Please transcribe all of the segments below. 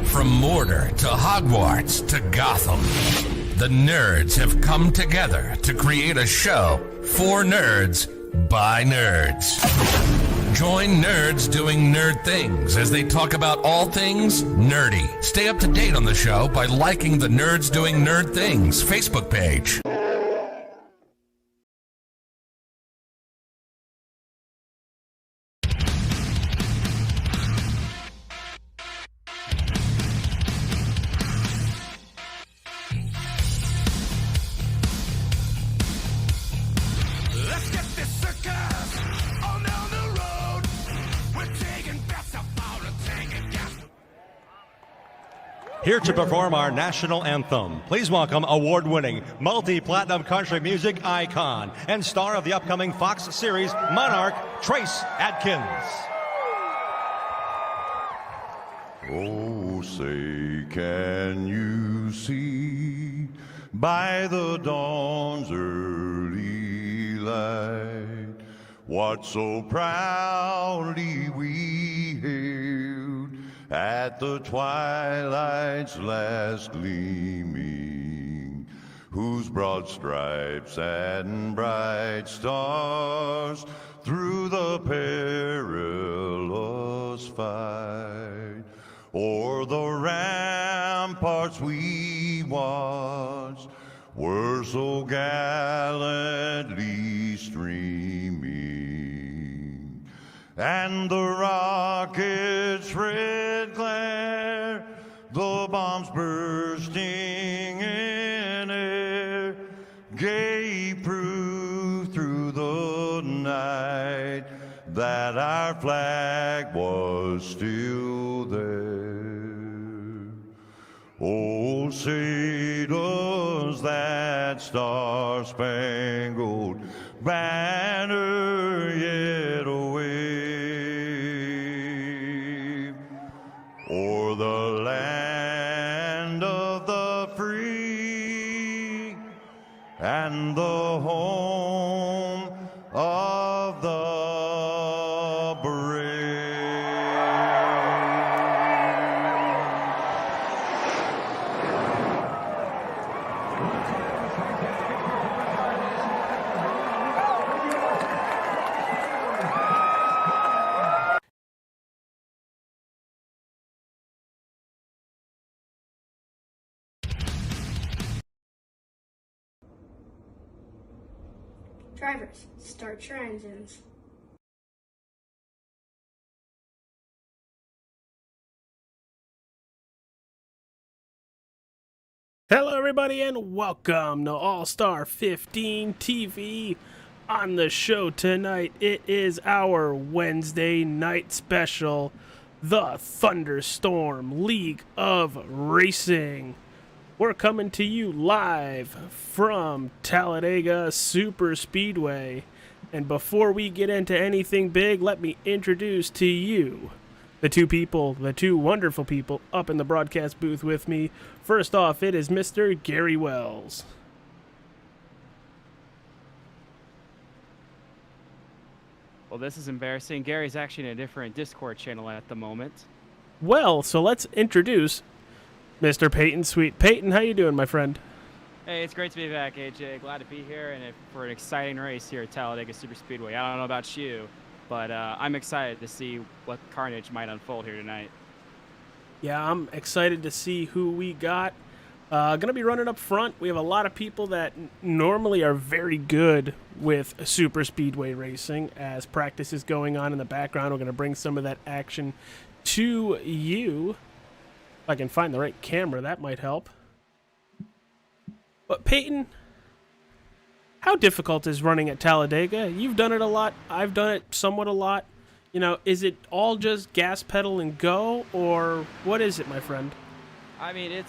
From Mordor to Hogwarts to Gotham, the nerds have come together to create a show for nerds by nerds. Join nerds doing nerd things as they talk about all things nerdy. Stay up to date on the show by liking the Nerds Doing Nerd Things Facebook page. Here to perform our national anthem, please welcome award-winning, multi-platinum country music icon and star of the upcoming Fox series Monarch, Trace Adkins. Oh, say, can you see by the dawn's early light what so proudly we hailed at the twilight's last gleaming, whose broad stripes and bright stars through the perilous fight o'er the ramparts we watched were so gallantly streaming, and the rocket's red glare, the bombs bursting in air, gave proof through the night that our flag was still there. Oh, say does that star-spangled banner yet wave o'er the land of the free and the home of the Drivers, start your engines. Hello, everybody, and welcome to All-Star 15 TV. On the show tonight, it is our Wednesday night special, the Thunderstorm League of Racing. We're coming to you live from Talladega Superspeedway. And before we get into anything big, let me introduce to you the two wonderful people up in the broadcast booth with me. First off, it is Mr. Gary Wells. Well, this is embarrassing. Gary's actually in a different Discord channel at the moment. Well, so let's introduce Mr. Peyton Sweet. Peyton, how you doing, my friend? Hey, it's great to be back, AJ. Glad to be here and for an exciting race here at Talladega Superspeedway. I don't know about you, but I'm excited to see what carnage might unfold here tonight. Yeah, I'm excited to see who we got. Gonna be running up front. We have a lot of people that normally are very good with super speedway racing. As practice is going on in the background, we're gonna bring some of that action to you. If I can find the right camera, that might help. But Peyton, how difficult is running at Talladega? You've done it a lot. I've done it somewhat a lot. You know, is it all just gas pedal and go, or what is it, my friend? I mean, it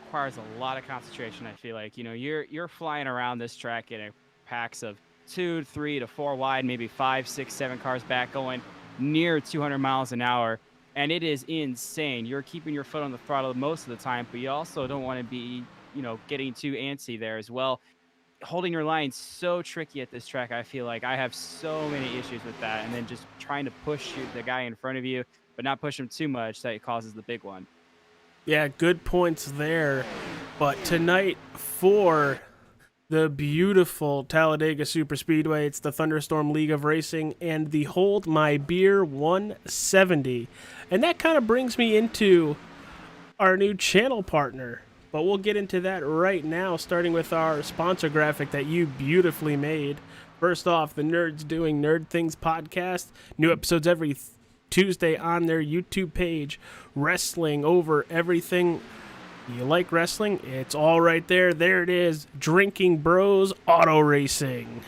requires a lot of concentration. I feel like, you know, you're flying around this track in a packs of 2, 3 to 4 wide, maybe 5, 6, 7 cars back, going near 200 miles an hour, and it is insane. You're keeping your foot on the throttle most of the time, but you also don't want to be, you know, getting too antsy there as well. Holding your line so tricky at this track. I feel like I have so many issues with that, and then just trying to push the guy in front of you, but not push him too much that it causes the big one. Yeah, good points there. But tonight for the beautiful Talladega Superspeedway, it's the Thunderstorm League of Racing and the Hold My Beer 170. And that kind of brings me into our new channel partner. But we'll get into that right now, starting with our sponsor graphic that you beautifully made. First off, the Nerds Doing Nerd Things podcast. New episodes every Tuesday on their YouTube page. Wrestling over everything. You like wrestling? It's all right there. There it is. Drinking Bros Auto Racing.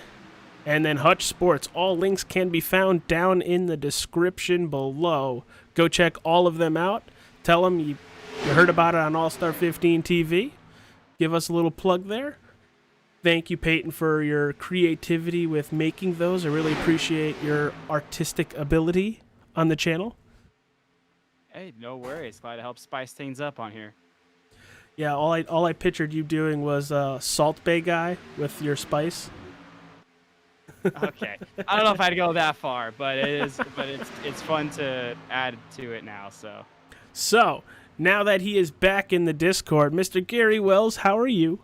And then HutchSport. All links can be found down in the description below. Go check all of them out. Tell them you heard about it on All-Star 15 TV. Give us a little plug there. Thank you, Peyton, for your creativity with making those. I really appreciate your artistic ability on the channel. Hey, no worries. Glad to help spice things up on here. Yeah, all I pictured you doing was Salt Bay guy with your spice. Okay, I don't know if I'd go that far, but it's fun to add to it now. So now that he is back in the Discord, Mr. Gary Wells, how are you?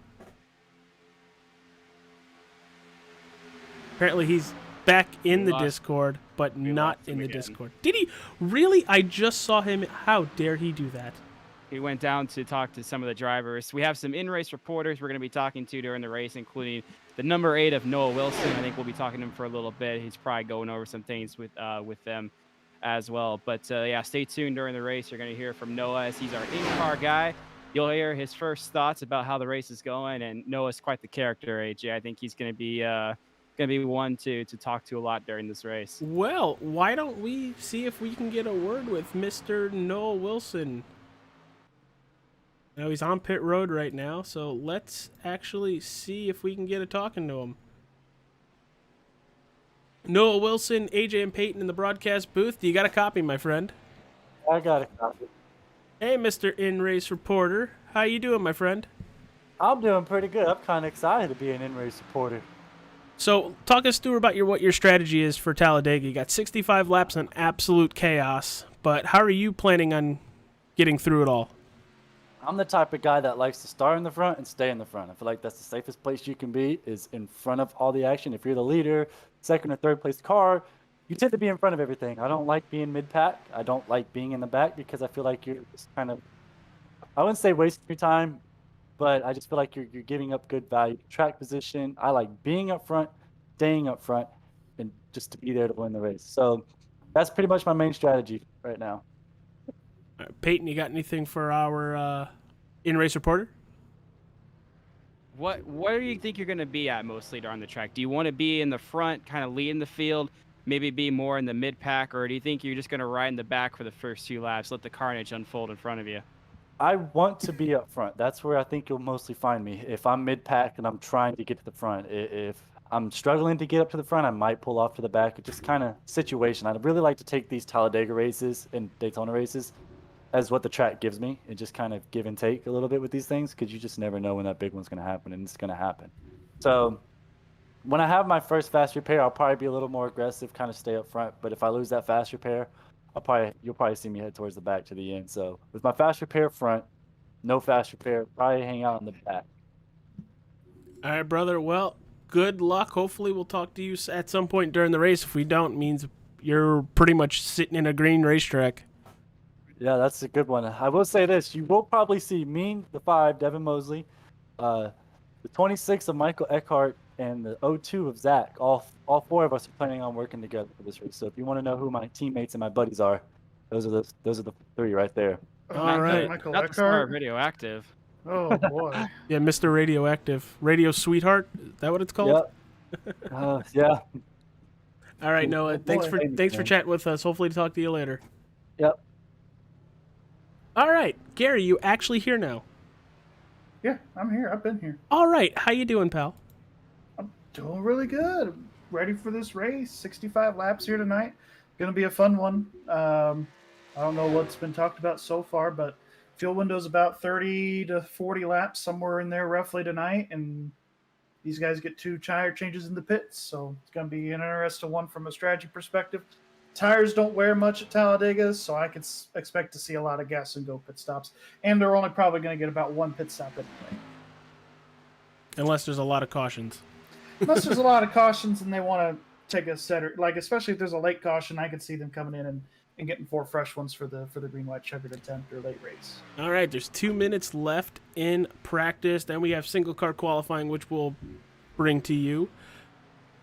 Apparently he's back in the Discord, but not in the Discord. Did he really? I just saw him. How dare he do that? He went down to talk to some of the drivers. We have some in-race reporters we're going to be talking to during the race, including the number 8 of Noah Wilson. I think we'll be talking to him for a little bit. He's probably going over some things with them as well. But yeah, stay tuned during the race. You're going to hear from Noah as he's our in-car guy. You'll hear his first thoughts about how the race is going, and Noah's quite the character, AJ. I think he's going to be one to talk to a lot during this race. Well, why don't we see if we can get a word with Mr. Noah Wilson? Now he's on pit road right now, so let's actually see if we can get a talking to him. Noah Wilson, AJ and Peyton in the broadcast booth. You got a copy, my friend? I got a copy. Hey, Mr. In-Race Reporter. How you doing, my friend? I'm doing pretty good. I'm kind of excited to be an in-race reporter. So, talk us through about what your strategy is for Talladega. You got 65 laps on absolute chaos, but how are you planning on getting through it all? I'm the type of guy that likes to start in the front and stay in the front. I feel like that's the safest place you can be, is in front of all the action. If you're the leader, second or third place car, you tend to be in front of everything. I don't like being mid-pack. I don't like being in the back because I feel like you're just kind of, I wouldn't say wasting your time, but I just feel like you're giving up good value. Track position, I like being up front, staying up front, and just to be there to win the race. So that's pretty much my main strategy right now. Peyton, you got anything for our in-race reporter? What do you think you're going to be at mostly during the track? Do you want to be in the front, kind of leading the field, maybe be more in the mid-pack, or do you think you're just going to ride in the back for the first few laps, let the carnage unfold in front of you? I want to be up front. That's where I think you'll mostly find me. If I'm mid-pack and I'm trying to get to the front, if I'm struggling to get up to the front, I might pull off to the back. It's just kind of situation. I'd really like to take these Talladega races and Daytona races as what the track gives me, and just kind of give and take a little bit with these things, because you just never know when that big one's going to happen, and it's going to happen. So when I have my first fast repair, I'll probably be a little more aggressive, kind of stay up front. But if I lose that fast repair, you'll probably see me head towards the back to the end. So with my fast repair front, no fast repair, probably hang out in the back. All right, brother. Well, good luck. Hopefully we'll talk to you at some point during the race. If we don't, it means you're pretty much sitting in a green racetrack. Yeah, that's a good one. I will say this. You will probably see me, the 5, Devin Mosley, the 26 of Michael Eckhart, and the 02 of Zach. All 4 of us are planning on working together for this race. So if you want to know who my teammates and my buddies are, those are the 3 right there. All right. Michael Not the star Eckhart. of Radioactive. Oh boy. Yeah, Mr. Radioactive. Radio Sweetheart? Is that what it's called? Yep. Yeah. All right, Noah. Thanks boy. for chatting with us. Hopefully to talk to you later. Yep. All right, Gary, you actually here now. Yeah, I'm here. I've been here. All right, how you doing, pal? I'm doing really good. I'm ready for this race. 65 laps here tonight. Going to be a fun one. I don't know what's been talked about so far, but fuel window's about 30 to 40 laps, somewhere in there roughly tonight. And these guys get 2 tire changes in the pits, so it's going to be an interesting one from a strategy perspective. Tires don't wear much at Talladega, so I could expect to see a lot of gas and go pit stops. And they're only probably going to get about 1 pit stop anyway. Unless there's a lot of cautions. Unless there's a lot of cautions and they want to take a setter, like especially if there's a late caution, I could see them coming in and getting 4 fresh ones for the green white checkered attempt or late race. All right, there's 2 minutes left in practice. Then we have single car qualifying, which we'll bring to you.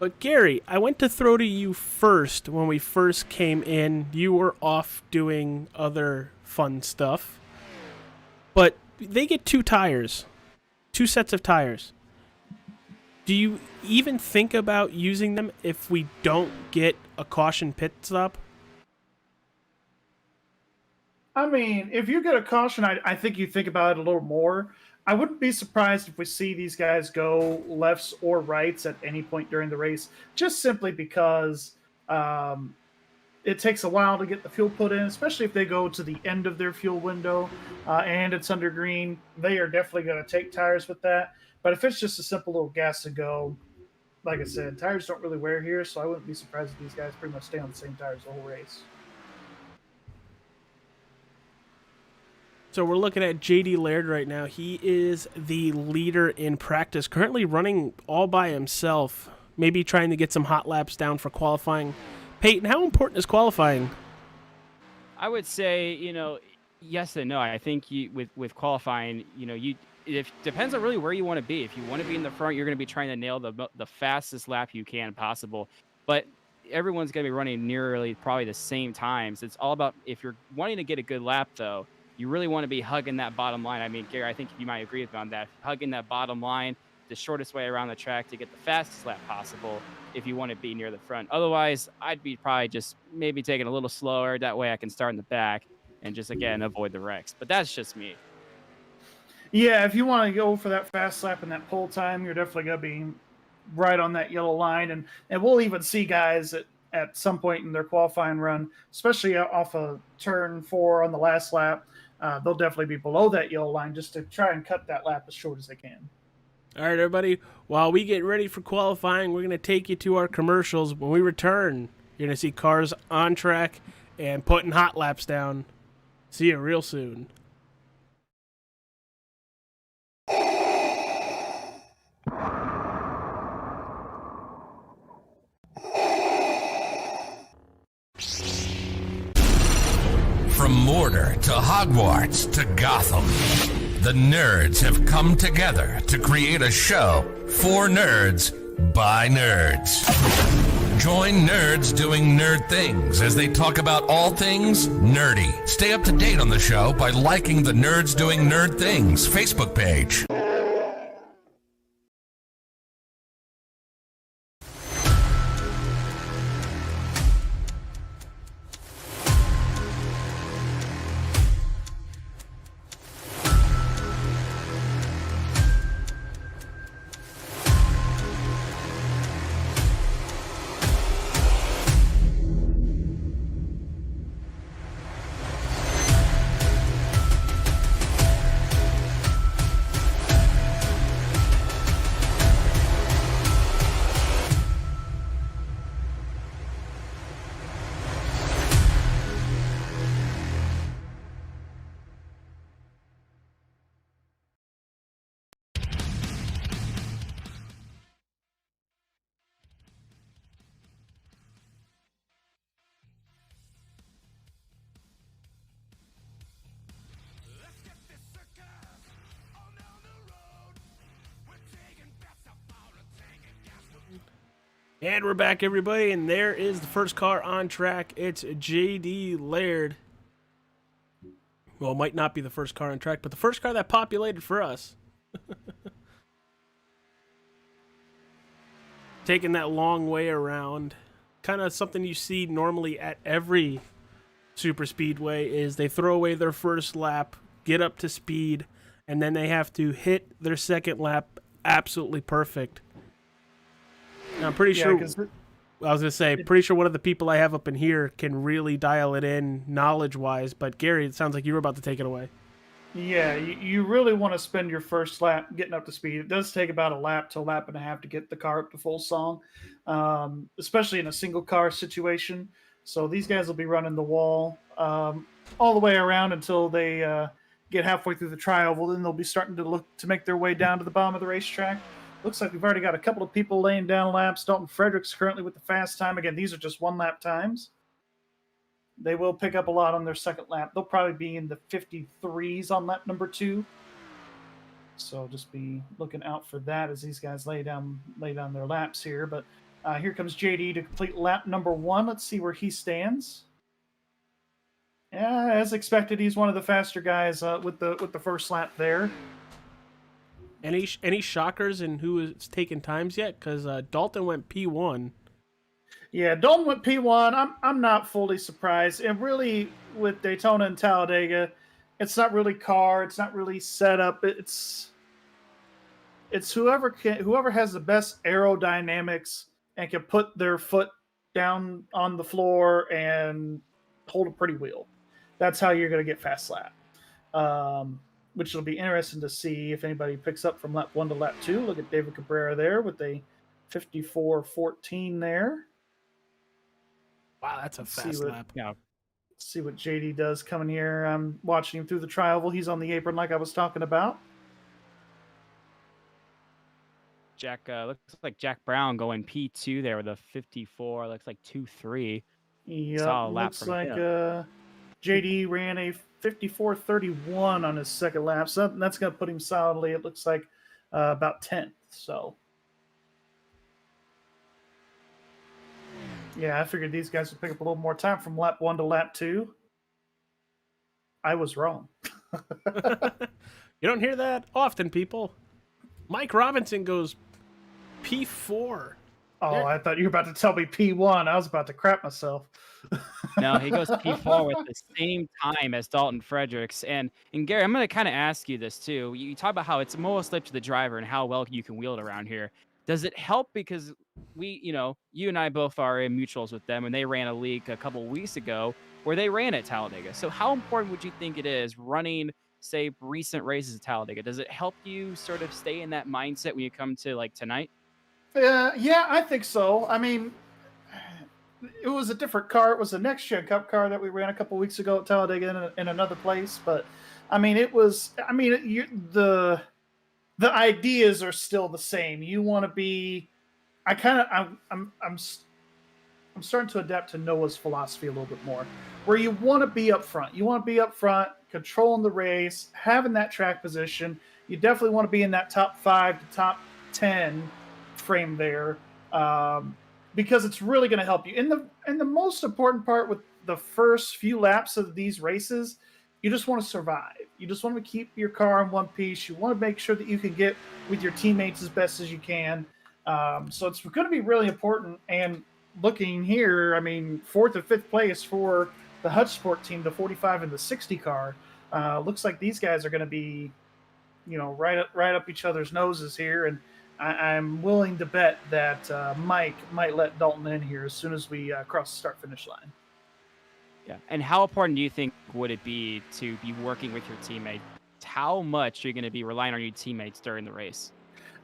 But Gary, I went to throw to you first when we first came in. You were off doing other fun stuff. But they get 2 tires, 2 sets of tires. Do you even think about using them if we don't get a caution pit stop? I mean, if you get a caution, I think you think about it a little more. I wouldn't be surprised if we see these guys go lefts or rights at any point during the race, just simply because it takes a while to get the fuel put in, especially if they go to the end of their fuel window and it's under green. They are definitely going to take tires with that. But if it's just a simple little gas to go, like I said, tires don't really wear here, so I wouldn't be surprised if these guys pretty much stay on the same tires the whole race. So we're looking at JD Laird right now. He is the leader in practice, currently running all by himself, maybe trying to get some hot laps down for qualifying. Peyton, how important is qualifying? I would say, yes and no. I think with qualifying, it depends on really where you want to be. If you want to be in the front, you're going to be trying to nail the fastest lap you can possible. But everyone's going to be running nearly probably the same times. It's all about, if you're wanting to get a good lap, though, you really want to be hugging that bottom line. I mean, Gary, I think you might agree with me on that. Hugging that bottom line, the shortest way around the track to get the fastest lap possible if you want to be near the front. Otherwise, I'd be probably just maybe taking a little slower. That way I can start in the back and just, again, avoid the wrecks. But that's just me. Yeah, if you want to go for that fast lap and that pole time, you're definitely going to be right on that yellow line. And we'll even see guys at some point in their qualifying run, especially off of turn 4 on the last lap, they'll definitely be below that yellow line just to try and cut that lap as short as they can. All right, everybody. While we get ready for qualifying, we're going to take you to our commercials. When we return, you're going to see cars on track and putting hot laps down. See you real soon. From Mordor to Hogwarts to Gotham, The nerds have come together to create a show for nerds by nerds. Join nerds doing nerd things as they talk about all things nerdy. Stay up to date on the show by liking the Nerds Doing Nerd Things Facebook page. And we're back, everybody, and there is the first car on track. It's J.D. Laird. Well, it might not be the first car on track, but the first car that populated for us. Taking that long way around. Kind of something you see normally at every super speedway is they throw away their first lap, get up to speed, and then they have to hit their second lap absolutely perfect. I'm pretty sure, I was going to say, pretty sure one of the people I have up in here can really dial it in knowledge-wise, but Gary, it sounds like you were about to take it away. Yeah, you really want to spend your first lap getting up to speed. It does take about a lap to a lap and a half to get the car up to full song, especially in a single car situation. So these guys will be running the wall all the way around until they get halfway through the trial. Well, then they'll be starting to look to make their way down to the bottom of the racetrack. Looks like we've already got a couple of people laying down laps. Dalton Fredericks currently with the fast time. Again, these are just one lap times. They will pick up a lot on their second lap. They'll probably be in the 53s on lap number 2. So just be looking out for that as these guys lay down their laps here. But here comes JD to complete lap number 1. Let's see where he stands. Yeah, as expected, he's one of the faster guys with the first lap there. Any shockers in who has taken times yet? Because Dalton went P1. Yeah, Dalton went P1. I'm not fully surprised. And really, with Daytona and Talladega, it's not really car. It's not really setup. It's whoever has the best aerodynamics and can put their foot down on the floor and hold a pretty wheel. That's how you're going to get fast lap. Which will be interesting to see if anybody picks up from lap 1 to lap 2. Look at David Cabrera there with a 54.14 there. Wow, that's a fast lap. Yeah. See what JD does coming here. I'm watching him through the trial. He's on the apron like I was talking about. Jack looks like Jack Brown going P2 there with a 54. Looks like 2-3. Yeah, looks like JD ran a 54.31 on his second lap. So that's going to put him solidly, it looks like, about 10th. So, yeah, I figured these guys would pick up a little more time from lap 1 to lap 2. I was wrong. You don't hear that often, people. Mike Robinson goes P4. Oh, I thought you were about to tell me P1. I was about to crap myself. No, he goes P4 with the same time as Dalton Fredericks. And Gary, I'm going to kind of ask you this too. You talk about how it's most up to the driver and how well you can wheel it around here. Does it help because you and I both are in mutuals with them, and they ran a league a couple weeks ago where they ran at Talladega. So how important would you think it is running, say, recent races at Talladega? Does it help you sort of stay in that mindset when you come to like tonight? Yeah, I think so. I mean, it was a different car. It was a Next Gen Cup car that we ran a couple weeks ago at Talladega in another place. But I mean, the ideas are still the same. You want to be. I'm I'm starting to adapt to Noah's philosophy a little bit more, where you want to be up front. You want to be up front, controlling the race, having that track position. You definitely want to be in that top 5 to top 10 frame there, because it's really going to help you. And the most important part with the first few laps of these races, you just want to survive. You just want to keep your car in one piece. You want to make sure that you can get with your teammates as best as you can. So it's going to be really important. And looking here, I mean, 4th and 5th place for the HutchSport team, the 45 and the 60 car. Looks like these guys are going to be, right up each other's noses here. And I'm willing to bet that Mike might let Dalton in here as soon as we cross the start-finish line. Yeah. And how important do you think would it be to be working with your teammates? How much are you going to be relying on your teammates during the race?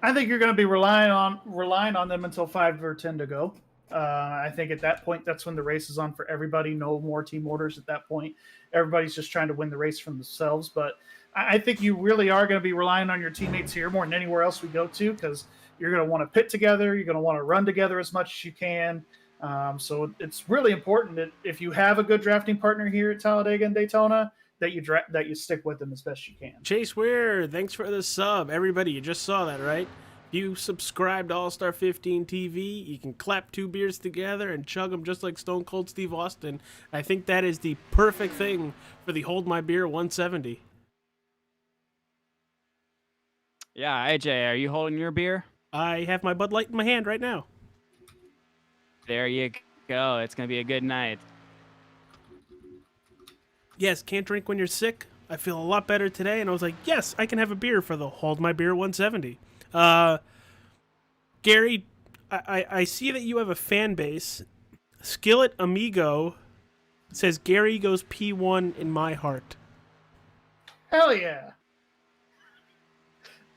I think you're going to be relying on them until 5 or 10 to go. I think at that point, that's when the race is on for everybody. No more team orders at that point. Everybody's just trying to win the race from themselves. But I think you really are going to be relying on your teammates here more than anywhere else we go to, because you're going to want to pit together. You're going to want to run together as much as you can. So it's really important that if you have a good drafting partner here at Talladega and Daytona, that you stick with them as best you can. Chase Ware, thanks for the sub. Everybody, you just saw that, right? You subscribe to All-Star 15 TV, you can clap 2 beers together and chug them just like Stone Cold Steve Austin. I think that is the perfect thing for the Hold My Beer 170. Yeah, AJ, are you holding your beer? I have my Bud Light in my hand right now. There you go. It's going to be a good night. Yes, can't drink when you're sick. I feel a lot better today, and I was like, yes, I can have a beer for the Hold My Beer 170. Gary, I see that you have a fan base. Skillet Amigo says Gary goes P1 in my heart. Hell yeah.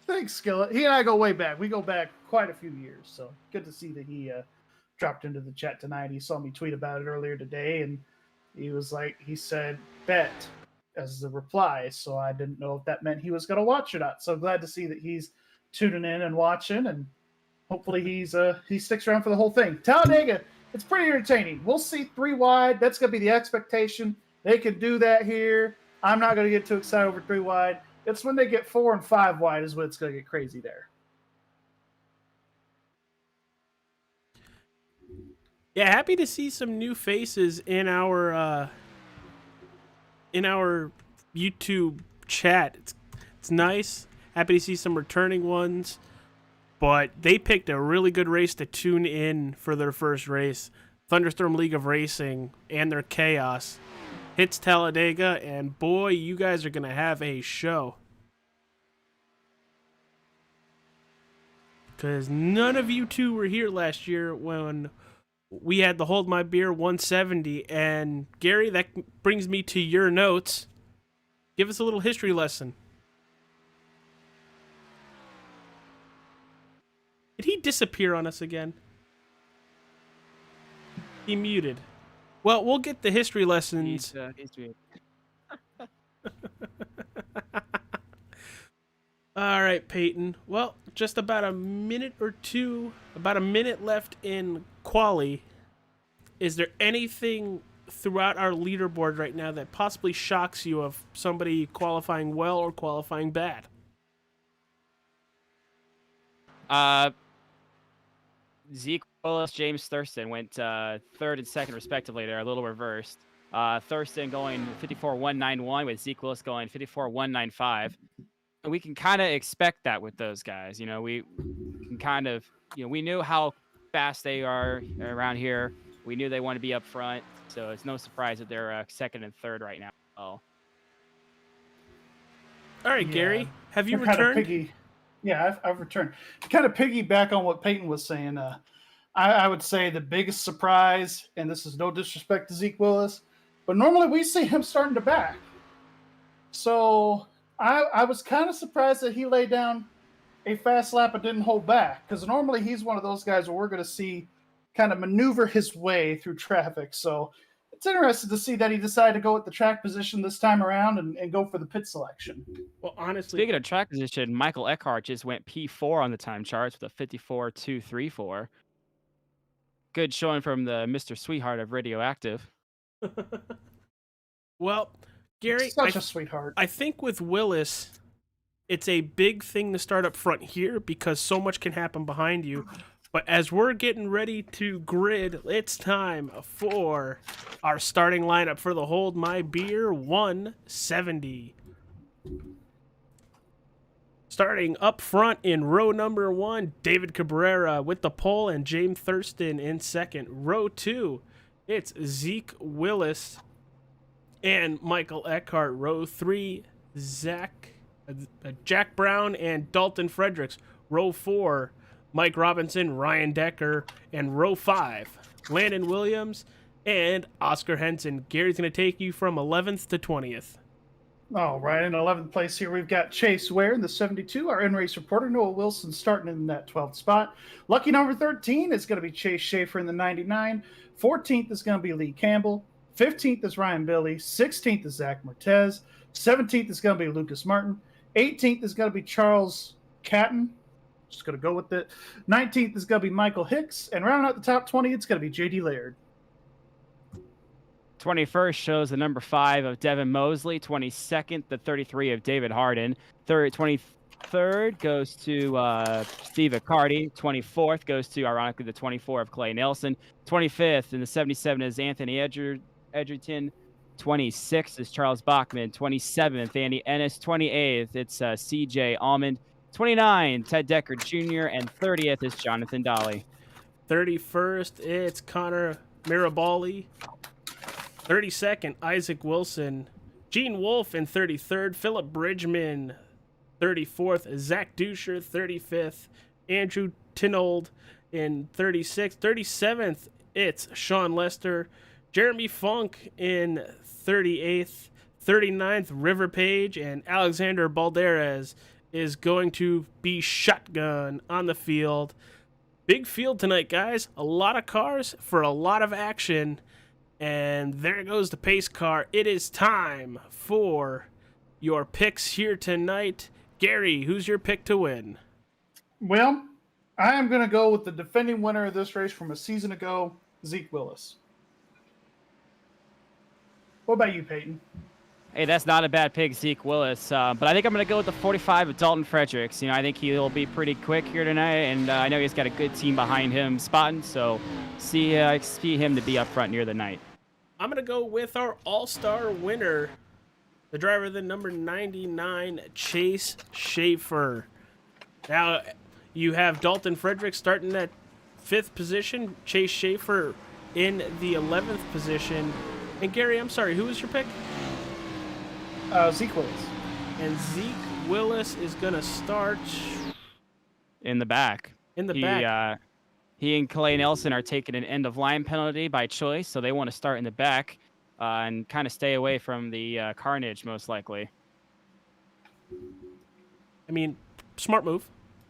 Thanks, Skillet. He and I go way back. We go back quite a few years, so good to see that he dropped into the chat tonight. He saw me tweet about it earlier today, and he said, bet, as the reply, so I didn't know if that meant he was going to watch or not. So glad to see that he's tuning in and watching, and hopefully he sticks around for the whole thing. Talladega, it's pretty entertaining. We'll see 3 wide. That's going to be the expectation. They can do that here. I'm not going to get too excited over 3 wide. It's when they get 4 and 5 wide is when it's going to get crazy there. Yeah, happy to see some new faces in our YouTube chat. It's nice. Happy to see some returning ones. But they picked a really good race to tune in for their first race. Thunderstorm League of Racing and their Chaos hits Talladega, and boy, you guys are going to have a show. Because none of you two were here last year when we had the Hold My Beer 170. And Gary, that brings me to your notes. Give us a little history lesson. Did he disappear on us again? He muted. Well, we'll get the history lessons. He's All right, Peyton. Well, just about a minute left in quali. Is there anything throughout our leaderboard right now that possibly shocks you of somebody qualifying well or qualifying bad? Zeke Willis, James Thurston went 3rd and 2nd respectively. They're a little reversed. Thurston going 54.191 with Zeke Willis going 54.195. And we can kind of expect that with those guys. We can kind of, we knew how fast they are around here. We knew they want to be up front. So it's no surprise that they're 2nd and 3rd right now. Oh. All right, Yeah. Gary, have you Kind of returned? I've returned. To kind of piggyback on what Peyton was saying, I would say the biggest surprise, and this is no disrespect to Zeke Willis, but normally we see him starting to back. So I was kind of surprised that he laid down a fast lap and didn't hold back, because normally he's one of those guys where we're going to see kind of maneuver his way through traffic. So it's interesting to see that he decided to go with the track position this time around and go for the pit selection. Well, honestly, Speaking of track position, Michael Eckhart just went P4 on the time charts with a 54.234. good showing from the Mr. Sweetheart of Radioactive. Well, Gary, Such a sweetheart. I think with Willis, it's a big thing to start up front here because so much can happen behind you. But as we're getting ready to grid, it's time for our starting lineup for the Hold My Beer 170. Starting up front in row number 1, David Cabrera with the pole and James Thurston in second. Row 2, it's Zeke Willis and Michael Eckhart. Row 3, Jack Brown and Dalton Fredericks. Row 4, Mike Robinson, Ryan Decker. And row 5, Landon Williams and Oscar Henson. Gary's going to take you from 11th to 20th. All right, in 11th place here, we've got Chase Ware in the 72. Our in-race reporter, Noah Wilson, starting in that 12th spot. Lucky number 13 is going to be Chase Schaefer in the 99. 14th is going to be Lee Campbell. 15th is Ryan Billy. 16th is Zach Mertez. 17th is going to be Lucas Martin. 18th is going to be Charles Catton. Just going to go with it. 19th is going to be Michael Hicks. And rounding out the top 20, it's going to be J.D. Laird. 21st shows the number 5 of Devin Mosley. 22nd, the 33 of David Harden. 23rd goes to Steve Accardi. 24th goes to, ironically, the 24 of Clay Nelson. 25th in the 77 is Anthony Edgerton. 26th is Charles Bachman. 27th, Andy Ennis. 28th, it's CJ Almond. 29, Ted Decker Jr. And 30th is Jonathan Dolly. 31st, it's Connor Mirabali. 32nd, Isaac Wilson. Gene Wolfe in 33rd. Philip Bridgman, 34th. Zach Duscher, 35th. Andrew Tinold in 36th. 37th, it's Sean Lester. Jeremy Funk in 38th. 39th, River Page. And Alexander Balderas is going to be shotgun on the field. Big field tonight, guys. A lot of cars for a lot of action. And there goes the pace car. It is time for your picks here tonight. Gary, who's your pick to win? Well, I am going to go with the defending winner of this race from a season ago, Zeke Willis. What about you, Peyton? Hey, that's not a bad pick, Zeke Willis. But I think I'm going to go with the 45 of Dalton Fredericks. You know, I think he'll be pretty quick here tonight, and I know he's got a good team behind him spotting, so I see him to be up front near the night. I'm going to go with our all-star winner, the driver of the number 99, Chase Schaefer. Now, you have Dalton Fredericks starting at 5th position, Chase Schaefer in the 11th position. And Gary, I'm sorry, who was your pick? Zeke Willis. And Zeke Willis is going to start in the back. Back. He and Clay Nelson are taking an end-of-line penalty by choice, so they want to start in the back and kind of stay away from the carnage, most likely. I mean, smart move.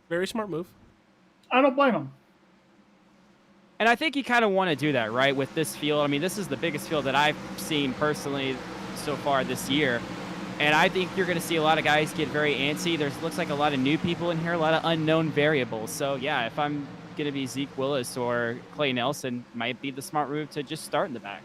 Very smart move. I don't blame him. And I think you kind of want to do that, right, with this field. I mean, this is the biggest field that I've seen personally so far this year. And I think you're going to see a lot of guys get very antsy. Looks like a lot of new people in here, a lot of unknown variables. So, yeah, if I'm going to be Zeke Willis or Clay Nelson, might be the smart move to just start in the back.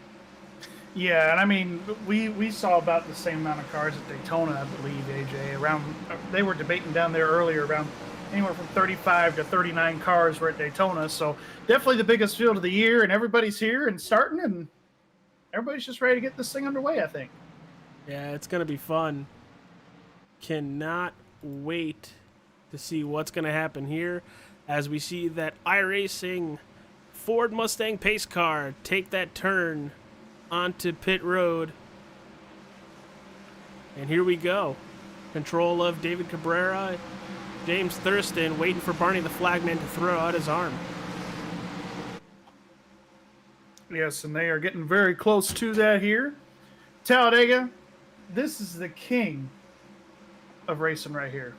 Yeah, and I mean, we saw about the same amount of cars at Daytona, I believe, AJ. They were debating down there earlier, around anywhere from 35 to 39 cars were at Daytona. So definitely the biggest field of the year, and everybody's here and starting, and everybody's just ready to get this thing underway, I think. Yeah, it's going to be fun. Cannot wait to see what's going to happen here as we see that iRacing Ford Mustang pace car take that turn onto pit road. And here we go. Control of David Cabrera. James Thurston waiting for Barney the Flagman to throw out his arm. Yes, and they are getting very close to that here. Talladega, this is the king of racing right here.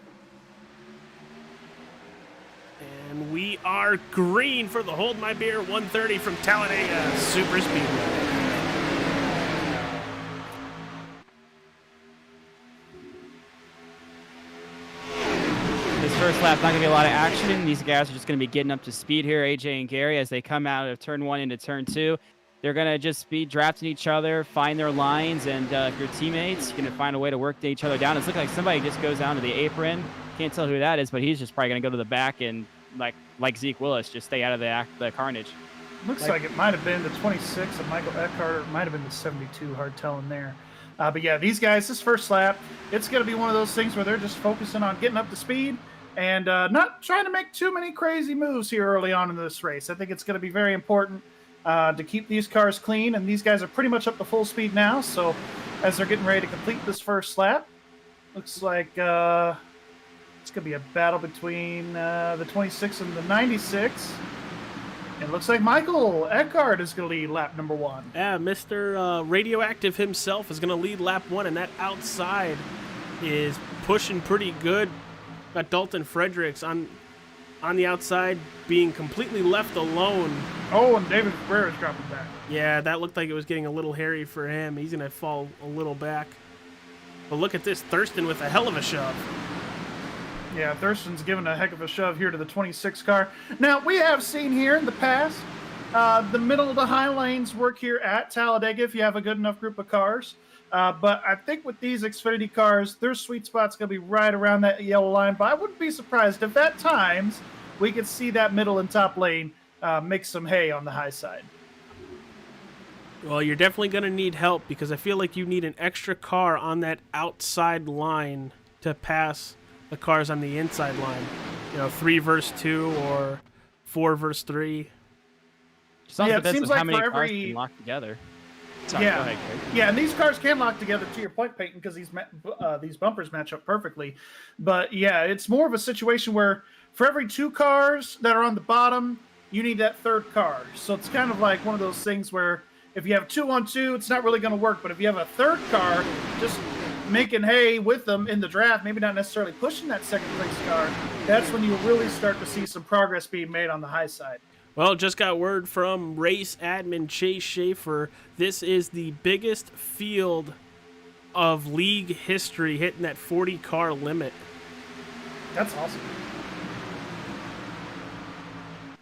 And we are green for the Hold My Beer 130 from Talladega Superspeedway. This first lap's not going to be a lot of action. These guys are just going to be getting up to speed here, AJ and Gary, as they come out of turn 1 into turn 2. They're going to just be drafting each other, find their lines, and if your teammates, you're going to find a way to work each other down. It's looking like somebody just goes down to the apron. Can't tell who that is, but he's just probably going to go to the back and, like Zeke Willis, just stay out of the carnage. Looks like it might have been the 26 of Michael Eckhart, or it might have been the 72, hard telling there. But yeah, these guys, this first lap, it's going to be one of those things where they're just focusing on getting up to speed and not trying to make too many crazy moves here early on in this race. I think it's going to be very important to keep these cars clean, and these guys are pretty much up to full speed now. So as they're getting ready to complete this first lap, looks like it's going to be a battle between the 26 and the 96. It looks like Michael Eckhart is going to lead lap number 1. Yeah, Mr. Radioactive himself is going to lead lap 1, and that outside is pushing pretty good. Got Dalton Fredericks on the outside being completely left alone. Oh, and David Cabrera's dropping back. Yeah, that looked like it was getting a little hairy for him. He's going to fall a little back. But look at this, Thurston with a hell of a shove. Yeah, Thurston's giving a heck of a shove here to the 26 car. Now, we have seen here in the past the middle of the high lanes work here at Talladega if you have a good enough group of cars. But I think with these Xfinity cars, their sweet spot's going to be right around that yellow line. But I wouldn't be surprised if at times we could see that middle and top lane make some hay on the high side. Well, you're definitely going to need help because I feel like you need an extra car on that outside line to pass the cars on the inside line. 3 versus 2 or 4 versus 3. Yeah, it seems like how many for cars every can lock together. Sorry, yeah, go ahead, Greg. yeah, and these cars can lock together to your point, Peyton, because these bumpers match up perfectly. But yeah, it's more of a situation where for every 2 cars that are on the bottom, you need that third car. So it's kind of like one of those things where if you have 2 on 2, it's not really going to work. But if you have a third car, just making hay with them in the draft, maybe not necessarily pushing that second place car, that's when you really start to see some progress being made on the high side. Well, just got word from race admin Chase Schaefer. This is the biggest field of league history hitting that 40-car limit. That's awesome.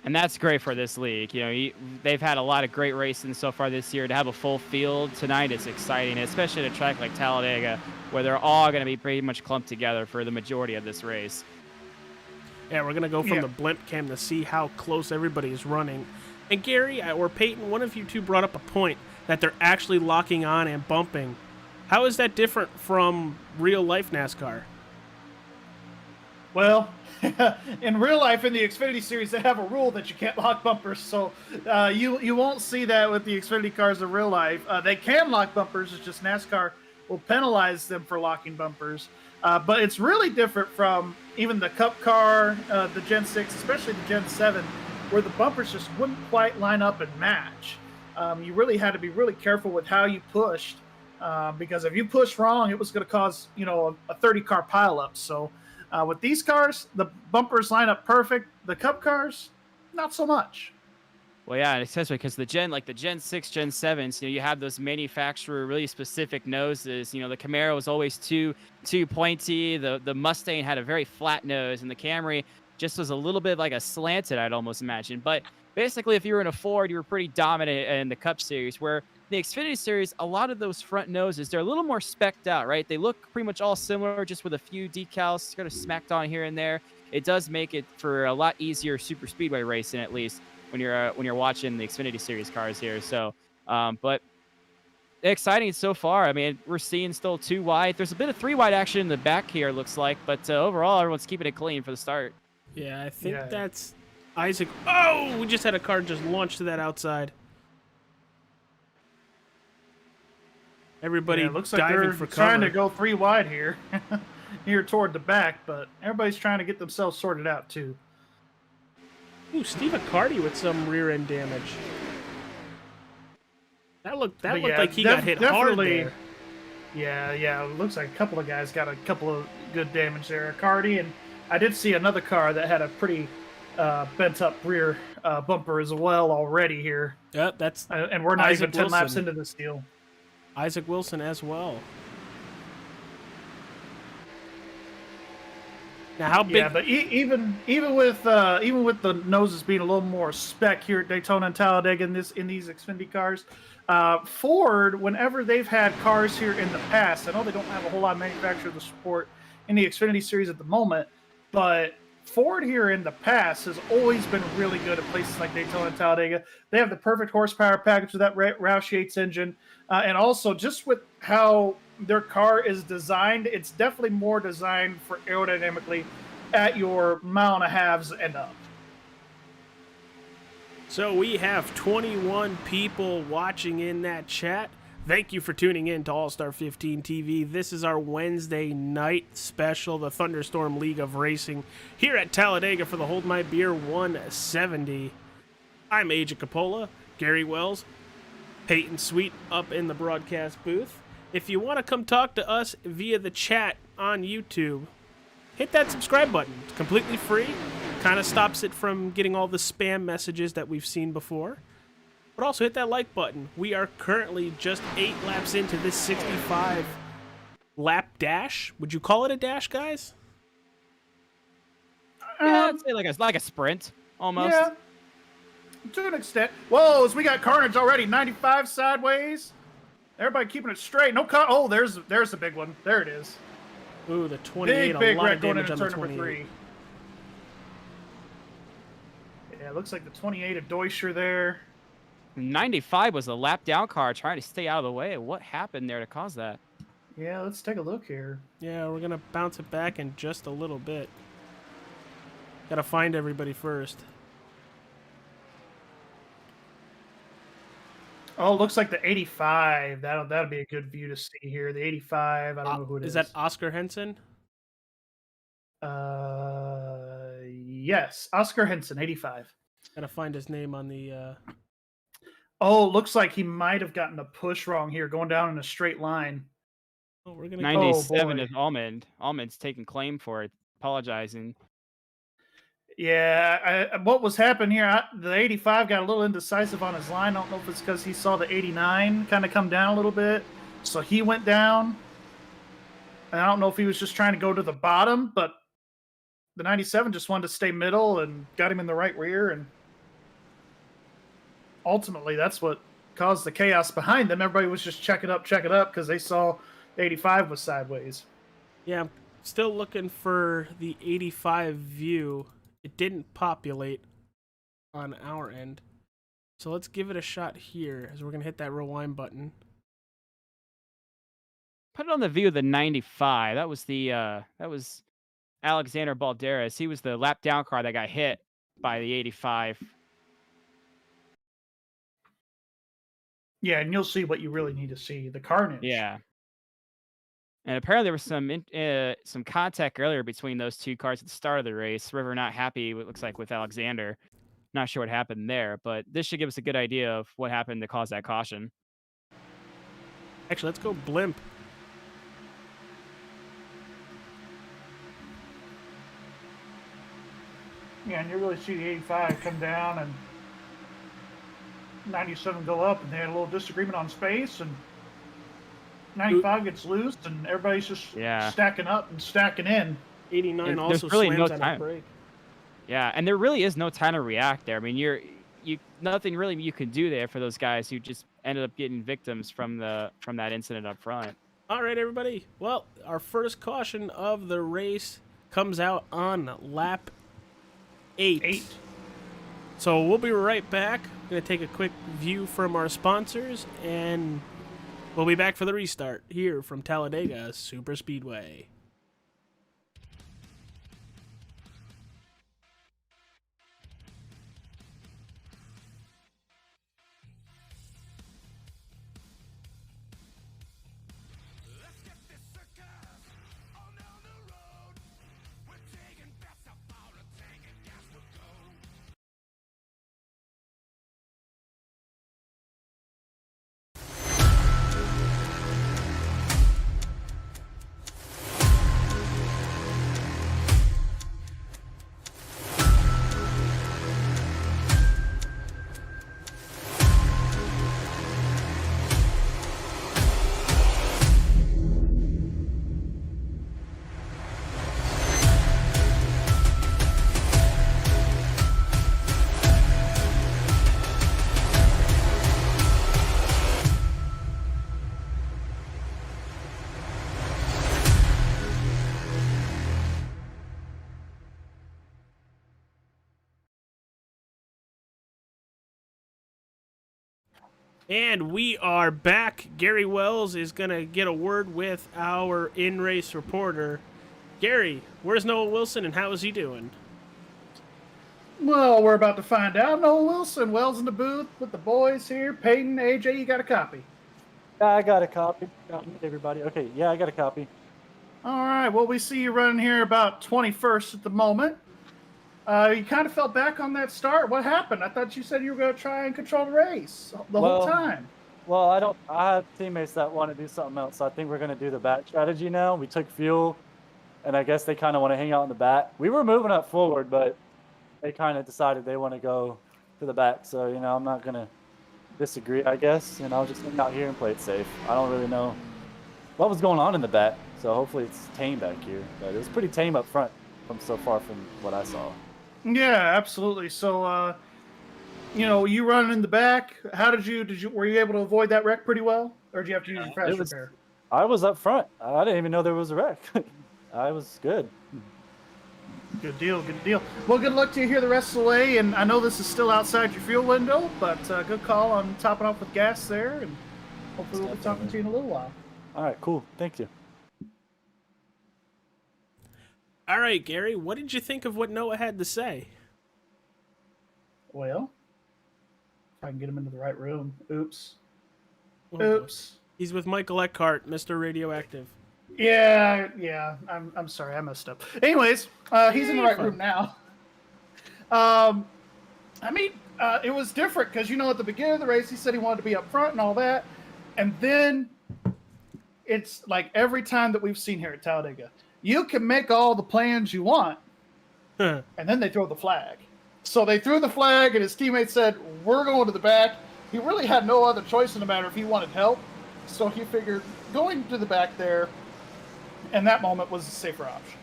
And that's great for this league. They've had a lot of great racing so far this year. To have a full field tonight is exciting, especially at a track like Talladega, where they're all going to be pretty much clumped together for the majority of this race. Yeah, we're going to go from the blimp cam to see how close everybody is running. And Gary or Peyton, one of you two brought up a point that they're actually locking on and bumping. How is that different from real-life NASCAR? Well, in real life, in the Xfinity Series, they have a rule that you can't lock bumpers, so you won't see that with the Xfinity cars in real life. They can lock bumpers, it's just NASCAR will penalize them for locking bumpers. But it's really different from even the Cup car, the Gen 6, especially the Gen 7, where the bumpers just wouldn't quite line up and match. You really had to be really careful with how you pushed, because if you pushed wrong, it was going to cause a 30-car pileup. So with these cars, the bumpers line up perfect. The Cup cars, not so much. Well, yeah, especially because the Gen 6, Gen 7s, you have those manufacturer really specific noses. The Camaro was always too pointy. The Mustang had a very flat nose, and the Camry just was a little bit like a slanted, I'd almost imagine. But basically, if you were in a Ford, you were pretty dominant in the Cup Series, where the Xfinity Series, a lot of those front noses, they're a little more specced out, right? They look pretty much all similar, just with a few decals kind of smacked on here and there. It does make it for a lot easier super speedway racing, at least when you're watching the Xfinity Series cars here. So, but exciting so far. I mean, we're seeing still 2 wide. There's a bit of 3 wide action in the back here, looks like, but overall, everyone's keeping it clean for the start. Yeah, I think that's Isaac. Oh, we just had a car just launch to that outside. Everybody looks like diving they're for cover. trying to go 3 wide here, here toward the back, but everybody's trying to get themselves sorted out too. Ooh, Steve Accardi with some rear end damage. That looked like he got hit hard there. Yeah. It looks like a couple of guys got a couple of good damage there. Accardi, and I did see another car that had a pretty bent up rear bumper as well already here. Yeah, that's and we're not Isaac even 10 laps Wilson. into this deal. Isaac Wilson as well. Now, how big? Yeah, but even with the noses being a little more spec here at Daytona and Talladega in these Xfinity cars, Ford, whenever they've had cars here in the past, I know they don't have a whole lot of manufacturer support in the Xfinity series at the moment, but Ford here in the past has always been really good at places like Daytona and Talladega. They have the perfect horsepower package with that Roush Yates engine, and also just with how their car is designed, it's definitely more designed for aerodynamically at your mile and a halves and up. So we have 21 people watching in that chat. Thank you for tuning in to All-Star 15 TV. This is our Wednesday night special, the Thunderstorm League of Racing, here at Talladega for the Hold My Beer 170. I'm Agent Capola, Gary Wells, Peyton Sweet up in the broadcast booth. If you want to come talk to us via the chat on YouTube, hit that subscribe button. It's completely free. Kind of stops it from getting all the spam messages that we've seen before. But also hit that like button. We are currently just 8 laps into this 65 lap dash. Would you call it a dash, guys? Yeah, I'd say like a sprint almost. Yeah, to an extent. Whoa, we got carnage already. 95 sideways. Everybody keeping it straight. No cut. Oh, there's a big one. There it is. Ooh, the 28. Big a lot wreck of going damage into on the turn number 28. 3. Yeah, it looks like the 28 of Deutscher there. 95 was a lap down car trying to stay out of the way. What happened there to cause that? Yeah, let's take a look here. Yeah, we're going to bounce it back in just a little bit. Got to find everybody first. Oh, it looks like the 85. That'll be a good view to see here. The 85. I don't know who it is. Is that Oscar Henson? Yes, Oscar Henson, 85. Got to find his name on the. Oh, looks like he might have gotten a push wrong here, going down in a straight line. Oh, we're gonna 97 boy. is Almond. Almond's taking claim for it, apologizing. Yeah, what was happening here, the 85 got a little indecisive on his line. I don't know if it's because he saw the 89 kind of come down a little bit, so he went down. And I don't know if he was just trying to go to the bottom, but the 97 just wanted to stay middle and got him in the right rear, and ultimately that's what caused the chaos behind them. Everybody was just check it up because they saw the 85 was sideways. Yeah, I'm still looking for the 85 view. It didn't populate on our end. So let's give it a shot here as we're going to hit that rewind button. Put it on the view of the 95. That was Alexander Balderas. He was the lap down car that got hit by the 85. Yeah, and you'll see what you really need to see, the carnage. Yeah. And apparently there was some contact earlier between those two cars at the start of the race. River not happy, it looks like, with Alexander. Not sure what happened there, but this should give us a good idea of what happened to cause that caution. Actually, let's go blimp. Yeah, and you really see the 85 come down and 97 go up, and they had a little disagreement on space, and 95 gets loose, and everybody's just stacking up and stacking in. 89 also really slams no on time. a brake. Yeah, and there really is no time to react there. I mean, nothing really you can do there for those guys who just ended up getting victims from that incident up front. All right, everybody. Well, our first caution of the race comes out on lap 8. So we'll be right back. We're going to take a quick view from our sponsors, and we'll be back for the restart here from Talladega Superspeedway. And we are back. Gary Wells is going to get a word with our in-race reporter. Gary, where's Noah Wilson and how is he doing? Well, we're about to find out. Noah Wilson, Wells in the booth with the boys here. Peyton, AJ, you got a copy? Yeah, I got a copy. Everybody. Okay, yeah, I got a copy. All right. Well, we see you running here about 21st at the moment. You kind of fell back on that start. What happened? I thought you said you were going to try and control the race the whole time. Well, I have teammates that want to do something else. So I think we're going to do the back strategy now. We took fuel, and I guess they kind of want to hang out in the back. We were moving up forward, but they kind of decided they want to go to the back. So, I'm not going to disagree, I guess. I'll just hang out here and play it safe. I don't really know what was going on in the back. So hopefully it's tame back here. But it was pretty tame up front so far from what I saw. Yeah, absolutely. So, you running in the back. How were you able to avoid that wreck pretty well? Or did you have to use your fast repair? I was up front. I didn't even know there was a wreck. I was good. Good deal. Well, good luck to you here the rest of the way. And I know this is still outside your fuel window, but good call on topping off with gas there. And hopefully we'll be talking to you in a little while. All right, cool. Thank you. All right, Gary, what did you think of what Noah had to say? Well, if I can get him into the right room. Oops. He's with Michael Eckhart, Mr. Radioactive. Yeah. I'm sorry, I messed up. Anyways, he's in the right room now. It was different because at the beginning of the race he said he wanted to be up front and all that, and then it's like every time that we've seen here at Talladega, you can make all the plans you want, and then they throw the flag. So they threw the flag, and his teammates said, "We're going to the back." He really had no other choice in the matter if he wanted help, so he figured going to the back there in that moment was a safer option.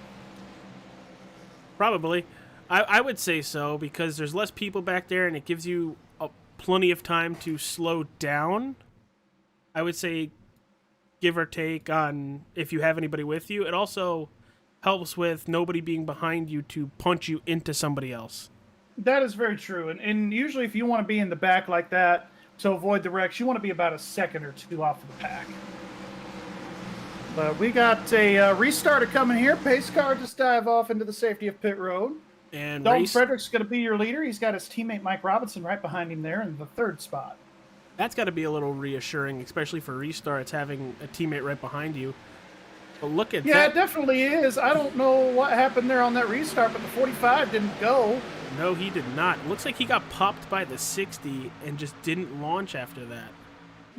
Probably. I would say so, because there's less people back there, and it gives you plenty of time to slow down. I would say give or take on if you have anybody with you. It also helps with nobody being behind you to punch you into somebody else. That is very true. And usually if you want to be in the back like that to avoid the wrecks, you want to be about a second or two off of the pack. But we got a restarter coming here. Pace car just dive off into the safety of pit road. And Dalton Frederick's going to be your leader. He's got his teammate Mike Robinson right behind him there in the third spot. That's got to be a little reassuring, especially for restarts, having a teammate right behind you. But look at that. Yeah, it definitely is. I don't know what happened there on that restart, but the 45 didn't go. No, he did not. Looks like he got popped by the 60 and just didn't launch after that.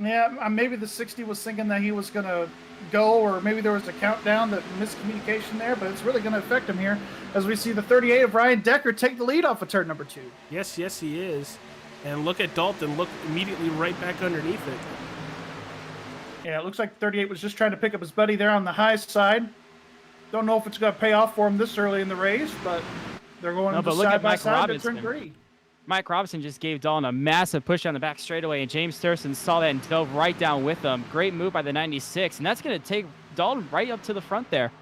Yeah, maybe the 60 was thinking that he was going to go, or maybe there was a countdown, that miscommunication there, but it's really going to affect him here as we see the 38 of Ryan Decker take the lead off of turn number 2. Yes, he is. And look at Dalton, look immediately right back underneath it. Yeah, it looks like 38 was just trying to pick up his buddy there on the high side. Don't know if it's going to pay off for him this early in the race, but they're going side by side to turn 3. Mike Robinson just gave Dalton a massive push on the back straightaway, and James Thurston saw that and dove right down with him. Great move by the 96, and that's going to take Dalton right up to the front there.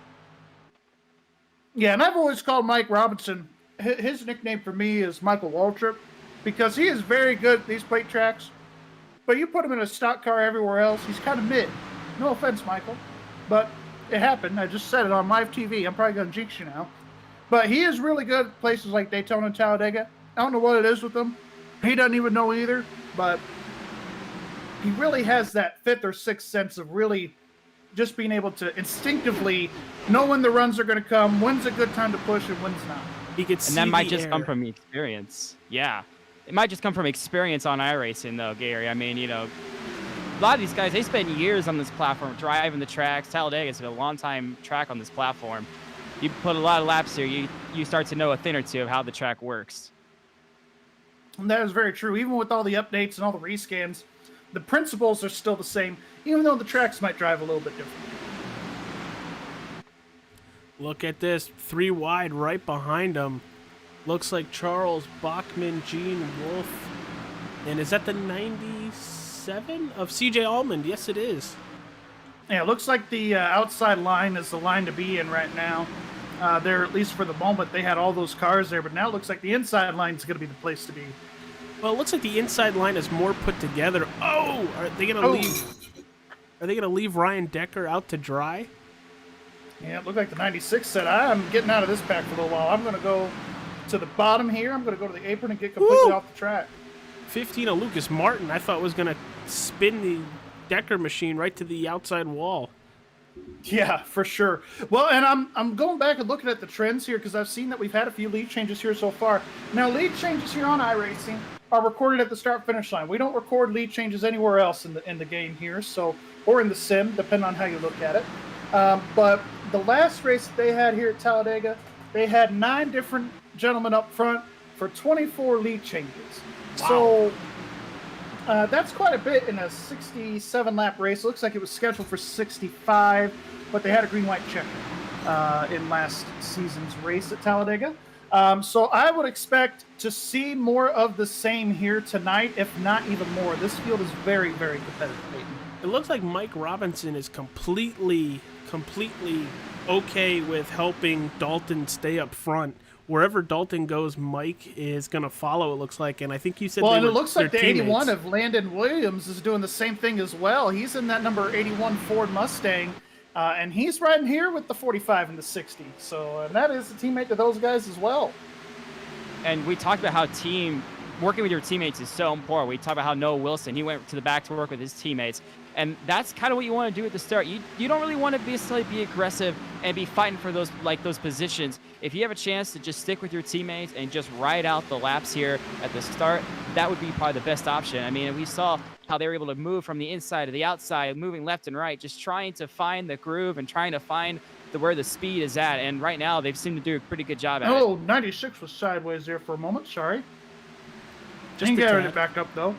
Yeah, and I've always called Mike Robinson, his nickname for me is Michael Waltrip, because he is very good at these plate tracks. But you put him in a stock car everywhere else, he's kind of mid. No offense, Michael. But it happened. I just said it on live TV. I'm probably going to jinx you now. But he is really good at places like Daytona and Talladega. I don't know what it is with him. He doesn't even know either. But he really has that 5th or 6th sense of really just being able to instinctively know when the runs are going to come, when's a good time to push, and when's not. He could see and that might just air. come from experience. Yeah. It might just come from experience on iRacing, though, Gary. I mean, a lot of these guys, they spend years on this platform driving the tracks. Talladega is a long-time track on this platform. You put a lot of laps here, you start to know a thing or two of how the track works. And that is very true. Even with all the updates and all the rescans, the principles are still the same, even though the tracks might drive a little bit different. Look at this. 3 wide right behind him. Looks like Charles Bachman, Gene Wolfe. And is that the 97 of CJ Allman? Yes, it is. Yeah, it looks like the outside line is the line to be in right now. There, at least for the moment, they had all those cars there, but now it looks like the inside line is going to be the place to be. Well, it looks like the inside line is more put together. Oh, are they gonna leave? Are they gonna leave Ryan Decker out to dry? Yeah, it looked like the 96 said, I'm getting out of this pack for a little while. I'm going to go to the bottom here. I'm going to go to the apron and get completely off the track. 15 of Lucas Martin, I thought was going to spin the Decker machine right to the outside wall. Yeah, for sure. Well, and I'm going back and looking at the trends here because I've seen that we've had a few lead changes here so far. Now, lead changes here on iRacing are recorded at the start-finish line. We don't record lead changes anywhere else in the game here, so or in the sim, depending on how you look at it. But the last race that they had here at Talladega, they had 9 different gentlemen up front for 24 lead changes. Wow. So that's quite a bit in a 67-lap race. It looks like it was scheduled for 65, but they had a green-white checker in last season's race at Talladega. So I would expect to see more of the same here tonight, if not even more. This field is very, very competitive, Peyton. It looks like Mike Robinson is completely okay with helping Dalton stay up front. Wherever Dalton goes, Mike is going to follow, it looks like. And I think you said well, and it looks like the teammates. 81 of Landon Williams is doing the same thing as well. He's in that number 81 Ford Mustang, and he's riding here with the 45 and the 60. So that is a teammate to those guys as well. And we talked about how working with your teammates is so important. We talked about how Noah Wilson, he went to the back to work with his teammates. And that's kind of what you want to do at the start. You don't really want to be aggressive and be fighting for those positions. If you have a chance to just stick with your teammates and just ride out the laps here at the start, that would be probably the best option. I mean, we saw how they were able to move from the inside to the outside, moving left and right, just trying to find the groove and trying to find where the speed is at. And right now, they've seemed to do a pretty good job at it. Oh, 96 was sideways there for a moment. Sorry. Just got it back up, though.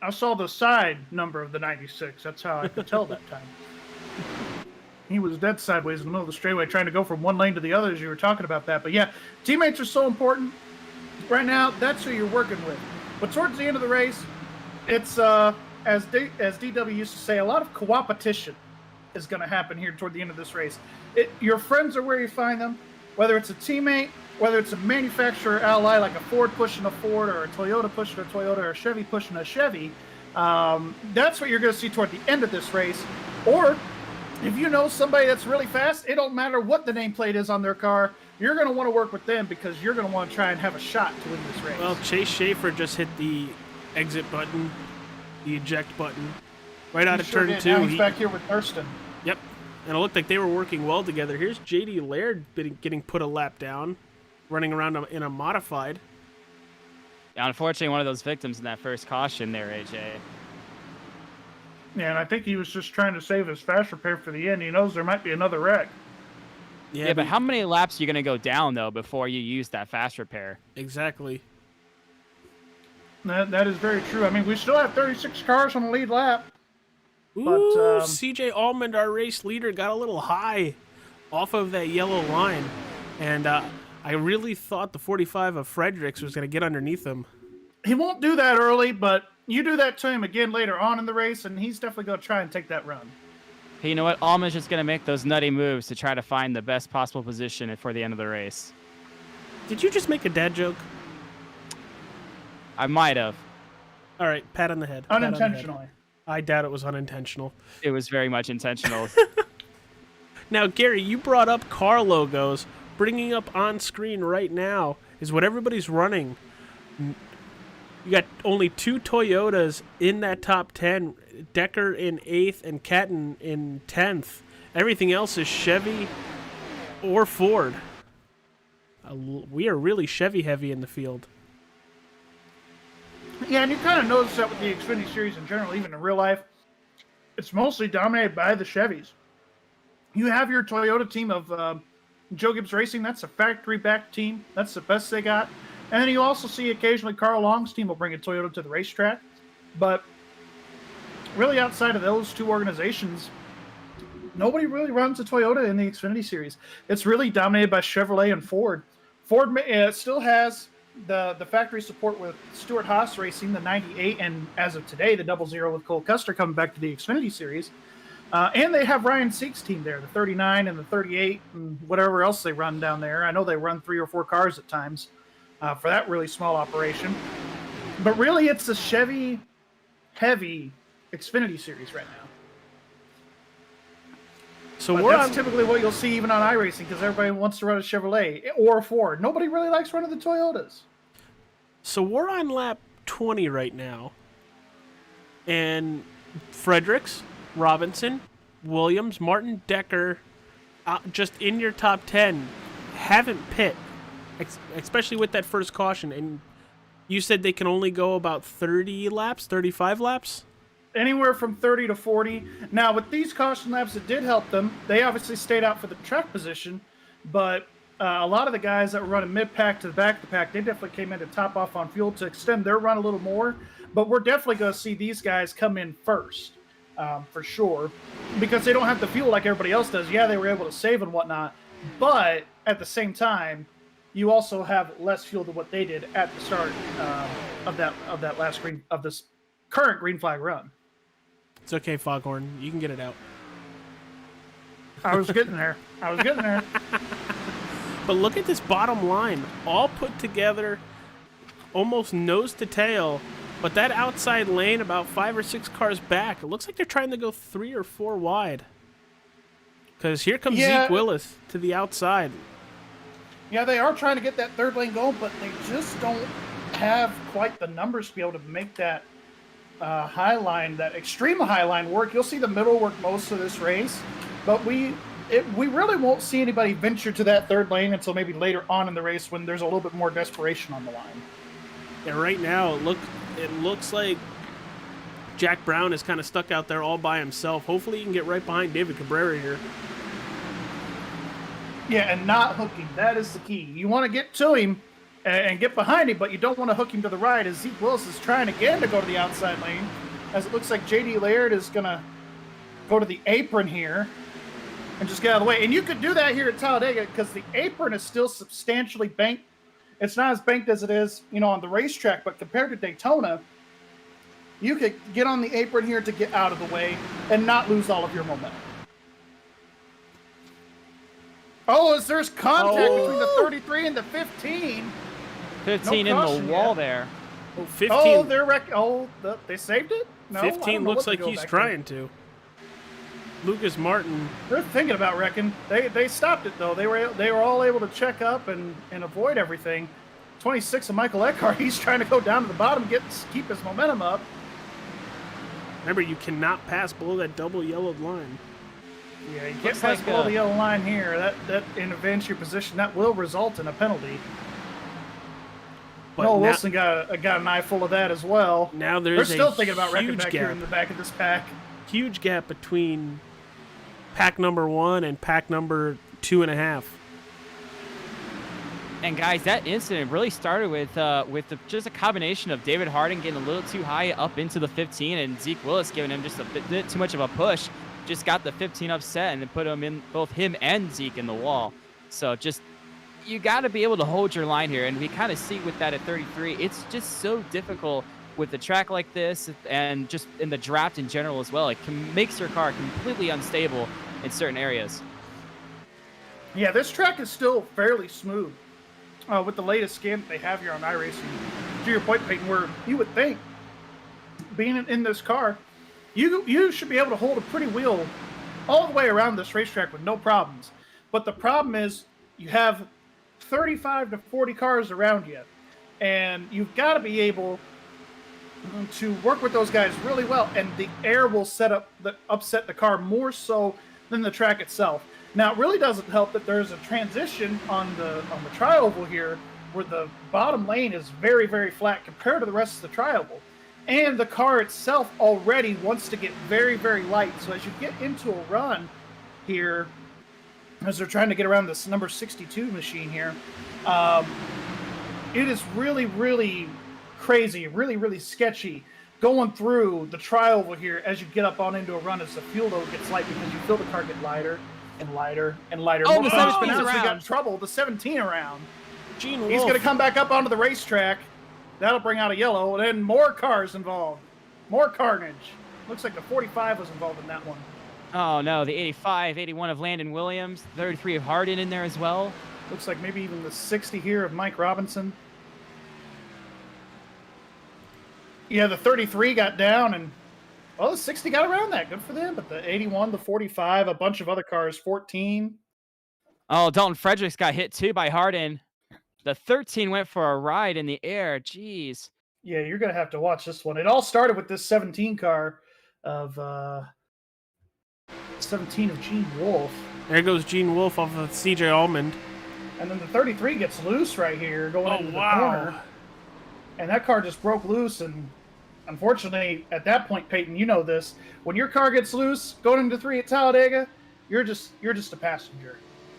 I saw the side number of the 96. That's how I could tell that time. He was dead sideways in the middle of the straightaway trying to go from one lane to the other as you were talking about that. But yeah, teammates are so important. Right now, that's who you're working with. But towards the end of the race, it's, as DW used to say, a lot of co-opetition is going to happen here toward the end of this race. Your friends are where you find them, whether it's a teammate, whether it's a manufacturer ally like a Ford pushing a Ford or a Toyota pushing a Toyota or a Chevy pushing a Chevy. That's what you're going to see toward the end of this race. Or if you know somebody that's really fast, it don't matter what the nameplate is on their car. You're going to want to work with them because you're going to want to try and have a shot to win this race. Well, Chase Schaefer just hit the exit button, the eject button, right out of turn 2. Now he's back here with Thurston. Yep. And it looked like they were working well together. Here's J.D. Laird getting put a lap down, running around in a modified. Yeah, unfortunately, one of those victims in that first caution there, AJ. Yeah, and I think he was just trying to save his fast repair for the end. He knows there might be another wreck. Yeah, but how many laps are you going to go down, though, before you use that fast repair? Exactly. That is very true. I mean, we still have 36 cars on the lead lap. Ooh, but CJ Allman, our race leader, got a little high off of that yellow line. And I really thought the 45 of Fredericks was going to get underneath him. He won't do that early, but you do that to him again later on in the race, and he's definitely going to try and take that run. Hey, you know what? Allman's just going to make those nutty moves to try to find the best possible position for the end of the race. Did you just make a dad joke? I might have. All right, pat on the head. Unintentionally. I doubt it was unintentional. It was very much intentional. Now, Gary, you brought up car logos. Bringing up on screen right now is what everybody's running. You got only 2 Toyotas in that top 10. Decker in 8th and Catton in 10th. Everything else is Chevy or Ford. We are really Chevy heavy in the field. Yeah, and you kind of notice that with the Xfinity Series in general, even in real life. It's mostly dominated by the Chevys. You have your Toyota team of Joe Gibbs Racing. That's a factory-backed team. That's the best they got. And then you also see occasionally Carl Long's team will bring a Toyota to the racetrack. But really outside of those 2 organizations, nobody really runs a Toyota in the Xfinity Series. It's really dominated by Chevrolet and Ford. Ford still has the factory support with Stuart Haas Racing, the 98, and as of today, the 00 with Cole Custer coming back to the Xfinity Series. And they have Ryan Seek's team there, the 39 and the 38 and whatever else they run down there. I know they run 3 or 4 cars at times. for that really small operation. But really, it's a Chevy heavy Xfinity series right now. So that's typically what you'll see even on iRacing, because everybody wants to run a Chevrolet or a Ford. Nobody really likes running the Toyotas. So we're on lap 20 right now. And Fredericks, Robinson, Williams, Martin, Decker, just in your top 10, haven't pit, especially with that first caution. And you said they can only go about 30 laps, 35 laps? Anywhere from 30 to 40. Now, with these caution laps, it did help them. They obviously stayed out for the track position, but a lot of the guys that were running mid-pack to the back of the pack, they definitely came in to top off on fuel to extend their run a little more. But we're definitely going to see these guys come in first, for sure, because they don't have the fuel like everybody else does. Yeah, they were able to save and whatnot, but at the same time, you also have less fuel than what they did at the start of this current green flag run. It's okay, Foghorn. You can get it out. I was getting there. But look at this bottom line. All put together, almost nose to tail. But that outside lane, about 5 or 6 cars back, it looks like they're trying to go 3 or 4 wide. Because here comes Zeke Willis to the outside. Yeah, they are trying to get that third lane going, but they just don't have quite the numbers to be able to make that high line, that extreme high line work. You'll see the middle work most of this race, but we really won't see anybody venture to that third lane until maybe later on in the race when there's a little bit more desperation on the line. Yeah, right now it looks like Jack Brown is kind of stuck out there all by himself. Hopefully he can get right behind David Cabrera here. Yeah, and not hooking. That is the key. You want to get to him and get behind him, but you don't want to hook him to the right, as Zeke Willis is trying again to go to the outside lane, as it looks like J.D. Laird is going to go to the apron here and just get out of the way. And you could do that here at Talladega because the apron is still substantially banked. It's not as banked as it is, on the racetrack, but compared to Daytona, you could get on the apron here to get out of the way and not lose all of your momentum. Oh, as there's contact between the 33 and the 15. 15 in the wall there. Oh, 15. Oh, they saved it? No, 15 looks like he's trying to. Lucas Martin. They're thinking about wrecking. They stopped it, though. They were all able to check up and avoid everything. 26 of Michael Eckhart, he's trying to go down to the bottom, keep his momentum up. Remember, you cannot pass below that double yellowed line. Yeah, you can't pass below the yellow line here. That in advance your position, that will result in a penalty. Noah Wilson got an eyeful of that as well. Now they're still thinking about wrecking back here in the back of this pack. Huge gap between pack number 1 and pack number 2.5. And guys, that incident really started with just a combination of David Harding getting a little too high up into the 15 and Zeke Willis giving him just a bit too much of a push. Just got the 15 upset and then put him in, both him and Zeke in the wall. So you got to be able to hold your line here. And we kind of see with that at 33, it's just so difficult with the track like this and just in the draft in general as well. It makes your car completely unstable in certain areas. Yeah, this track is still fairly smooth with the latest scan that they have here on iRacing. To your point, Peyton, where you would think, being in this car, you should be able to hold a pretty wheel all the way around this racetrack with no problems. But the problem is you have 35 to 40 cars around you, and you've got to be able to work with those guys really well, and the air will upset the car more so than the track itself. Now, it really doesn't help that there's a transition on the tri-oval here where the bottom lane is very, very flat compared to the rest of the tri-oval. And the car itself already wants to get very, very light. So as you get into a run here, as they're trying to get around this number 62 machine here, it is really, really crazy, really, really sketchy going through the tri-oval here as you get up on into a run as the fuel load gets light because you feel the car get lighter and lighter and lighter. Oh, the 17's we around. got in trouble. The 17 around. Gene He's Wolfe. going to come back up onto the racetrack. That'll bring out a yellow, and then more cars involved. More carnage. Looks like the 45 was involved in that one. Oh, no, the 85, 81 of Landon Williams, 33 of Hardin in there as well. Looks like maybe even the 60 here of Mike Robinson. Yeah, the 33 got down, and well, the 60 got around that. Good for them. But the 81, the 45, a bunch of other cars, 14. Oh, Dalton Fredericks got hit too by Harden. The 13 went for a ride in the air. Jeez. Yeah, you're gonna have to watch this one. It all started with this 17 car of 17 of Gene Wolfe. There goes Gene Wolfe off of CJ Almond. And then the 33 gets loose right here going into the corner. And that car just broke loose. And unfortunately, at that point, Peyton, you know this. When your car gets loose going into 3 at Talladega, you're just a passenger.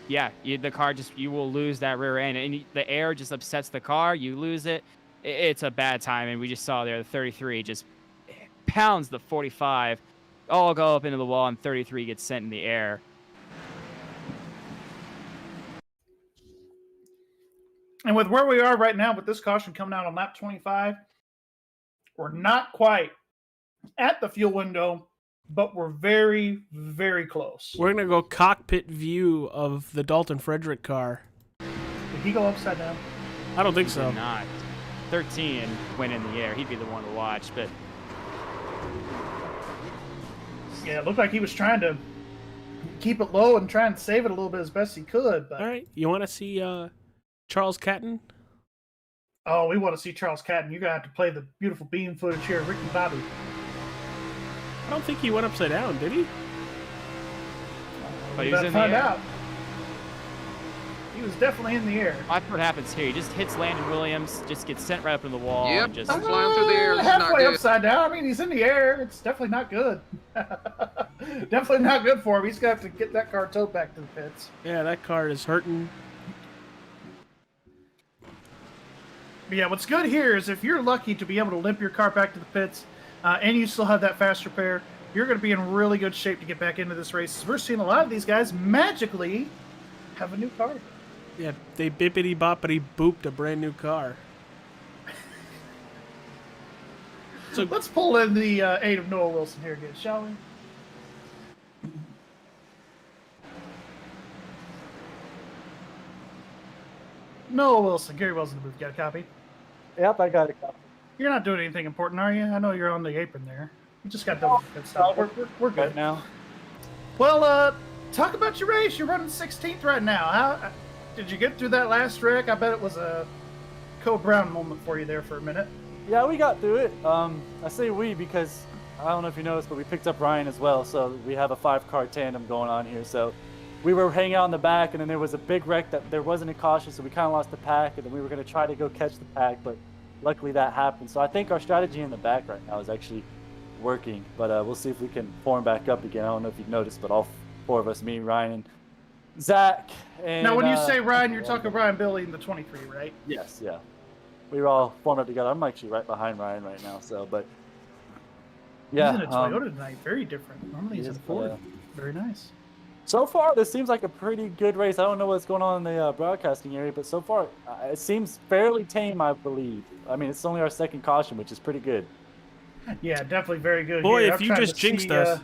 Yeah, the car you will lose that rear end. And the air just upsets the car. You lose it. It's a bad time. And we just saw there the 33 just pounds the 45. All go up into the wall, and 33 gets sent in the air. And with where we are right now, with this caution coming out on lap 25, we're not quite at the fuel window, but we're very, very close. We're going to go cockpit view of the Dalton Frederick car. Did he go upside down? I don't think so. Not. 13 went in the air. He'd be the one to watch, but... Yeah, it looked like he was trying to keep it low and try and save it a little bit as best he could. But... All right, you want to see Charles Catton? Oh, we want to see Charles Catton. You're going to have to play the beautiful beam footage here, Ricky Bobby. I don't think he went upside down, did he? But he was in the air. Out. He was definitely in the air. Watch what happens here. He just hits Landon Williams, just gets sent right up in the wall. Yep, and just flying through the air. This halfway is not upside down. I mean, he's in the air. It's definitely not good. Definitely not good for him. He's going to have to get that car towed back to the pits. Yeah, that car is hurting. But yeah, what's good here is if you're lucky to be able to limp your car back to the pits and you still have that fast repair, you're going to be in really good shape to get back into this race. We're seeing a lot of these guys magically have a new car. Yeah, they bippity-boppity booped a brand new car. So let's pull in the aid of Noah Wilson here again, shall we? Noah Wilson, Gary Wells in the booth. Got a copy? Yep, I got a copy. You're not doing anything important, are you? I know you're on the apron there. You just got done with good stuff. We're good now. Well, talk about your race. You're running 16th right now. How did you get through that last wreck? I bet it was a Code Brown moment for you there for a minute. Yeah, we got through it. I say we because I don't know if you noticed, but we picked up Ryan as well. So we have a 5-car tandem going on here. So we were hanging out in the back, and then there was a big wreck that there wasn't a caution, so we kind of lost the pack, and then we were going to try to go catch the pack, but luckily that happened. So I think our strategy in the back right now is actually working, but we'll see if we can form back up again. I don't know if you've noticed, but all 4 of us, me, Ryan, and Zach. And, now, when you say Ryan, you're talking Ryan Billy in the 23, right? Yes, yeah. We were all formed up together. I'm actually right behind Ryan right now, so, but yeah. He's in a Toyota tonight. Very different. Normally he's in a Ford. Very nice. So far, this seems like a pretty good race. I don't know what's going on in the broadcasting area, but so far, it seems fairly tame, I believe. I mean, it's only our second caution, which is pretty good. Yeah, definitely very good. Boy, here. if you just jinxed us.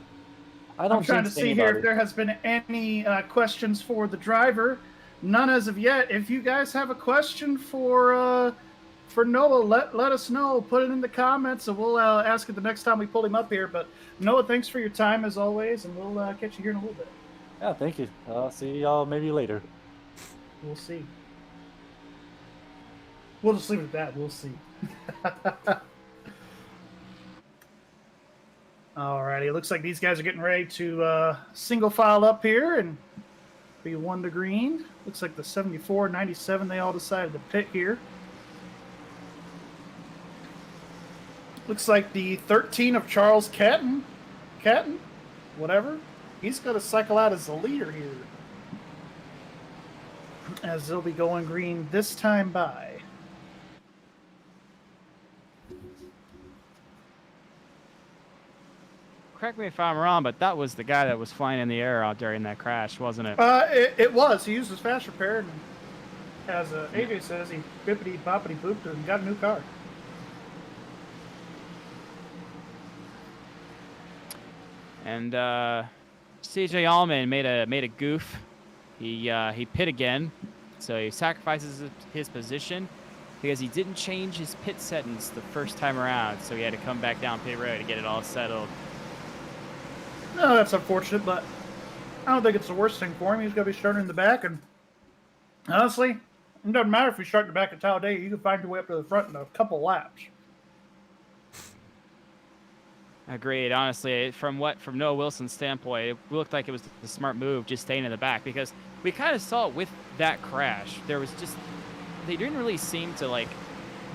I'm trying to see here if there has been any questions for the driver. None as of yet. If you guys have a question for Noah, let us know. Put it in the comments, and we'll ask it the next time we pull him up here. But Noah, thanks for your time as always, and we'll catch you here in a little bit. Yeah, thank you. I'll see y'all maybe later. We'll see. We'll just leave it at that. We'll see. Alrighty, it looks like these guys are getting ready to single file up here and be 1 to green. Looks like the 74, 97, they all decided to pit here. Looks like the 13 of Charles Catton, whatever. He's going to cycle out as the leader here, as they'll be going green this time by. Correct me if I'm wrong, but that was the guy that was flying in the air out during that crash, wasn't it? It was. He used his fast repair, and as AJ says, he bippity boppity booped and got a new car. And CJ Allman made a goof. He pit again, so he sacrifices his position. because he didn't change his pit settings the first time around, so he had to come back down pit road to get it all settled. No, that's unfortunate, but I don't think it's the worst thing for him. He's going to be starting in the back, and honestly, it doesn't matter if you start in the back at Talladega. You can find your way up to the front in a couple laps. Agreed. Honestly, from Noah Wilson's standpoint, it looked like it was the smart move just staying in the back, because we kind of saw it with that crash. There was just, they didn't really seem to like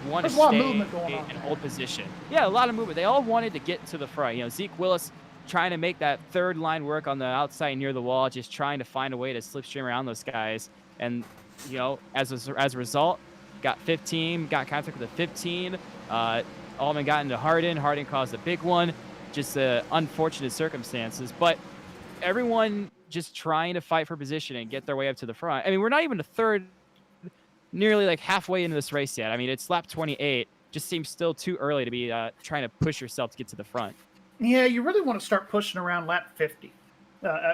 want to stay in hold position. Yeah, a lot of movement. They all wanted to get to the front. You know, Zeke Willis trying to make that third line work on the outside near the wall, just trying to find a way to slipstream around those guys. And, you know, as a result, got 15, got contact with the 15. Allman got into Hardin. Hardin caused a big one. Just unfortunate circumstances. But everyone just trying to fight for position and get their way up to the front. I mean, we're not even a third, nearly like halfway into this race yet. I mean, it's lap 28. Just seems still too early to be trying to push yourself to get to the front. Yeah, you really want to start pushing around lap 50,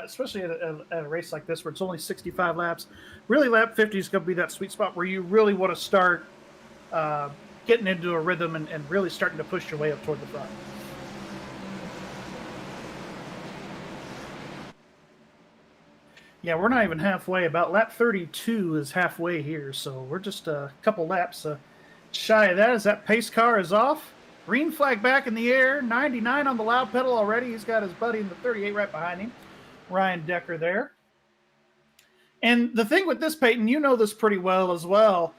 especially at a race like this where it's only 65 laps. Really, lap 50 is going to be that sweet spot where you really want to start getting into a rhythm and really starting to push your way up toward the front. Yeah, we're not even halfway. About lap 32 is halfway here, so we're just a couple laps shy of that as that pace car is off. Green flag back in the air, 99 on the loud pedal already. He's got his buddy in the 38 right behind him, Ryan Decker there. And the thing with this, Peyton, you know this pretty well as well.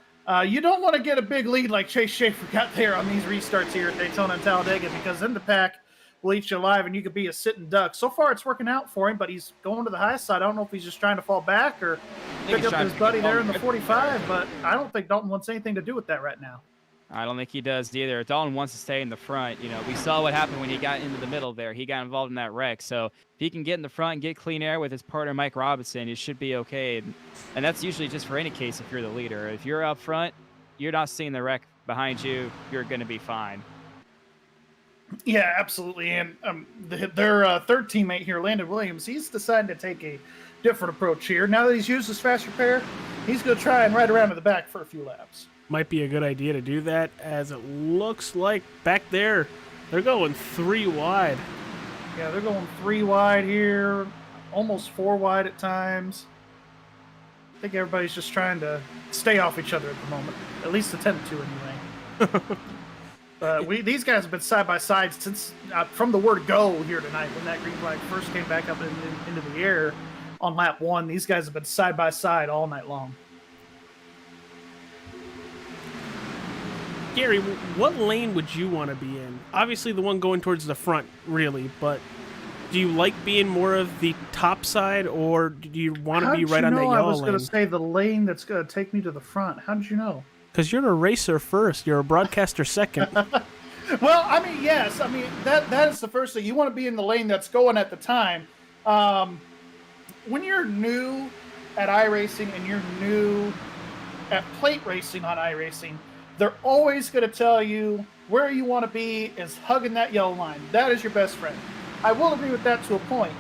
You don't want to get a big lead like Chase Schaefer got there on these restarts here at Daytona and Talladega, because then the pack will eat you alive and you could be a sitting duck. So far it's working out for him, but he's going to the high side. I don't know if he's just trying to fall back or pick up his buddy there in the 45, but I don't think Dalton wants anything to do with that right now. I don't think he does either. Dalton wants to stay in the front. You know, we saw what happened when he got into the middle there. He got involved in that wreck. So if he can get in the front and get clean air with his partner Mike Robinson, it should be okay. And that's usually just for any case if you're the leader. If you're up front, you're not seeing the wreck behind you, you're going to be fine. Yeah, absolutely. And their third teammate here, Landon Williams, he's decided to take a different approach here. Now that he's used his fast repair, he's going to try and ride around to the back for a few laps. Might be a good idea to do that, as it looks like back there they're going 3 wide. Yeah, they're going 3 wide here, almost 4 wide at times. I think everybody's just trying to stay off each other at the moment, at least attempt to anyway. These guys have been side by side since from the word go here tonight when that green flag first came back up into the air on lap 1. These guys have been side by side all night long. Gary, what lane would you want to be in? Obviously the one going towards the front, really, but do you like being more of the top side, or do you want to be right on that yellow lane? I was going to say the lane that's going to take me to the front. How did you know? Because you're a racer first. You're a broadcaster second. Well, I mean, yes. I mean, that is the first thing. You want to be in the lane that's going at the time. When you're new at iRacing and you're new at plate racing on iRacing, they're always going to tell you where you want to be is hugging that yellow line. That is your best friend. I will agree with that to a point.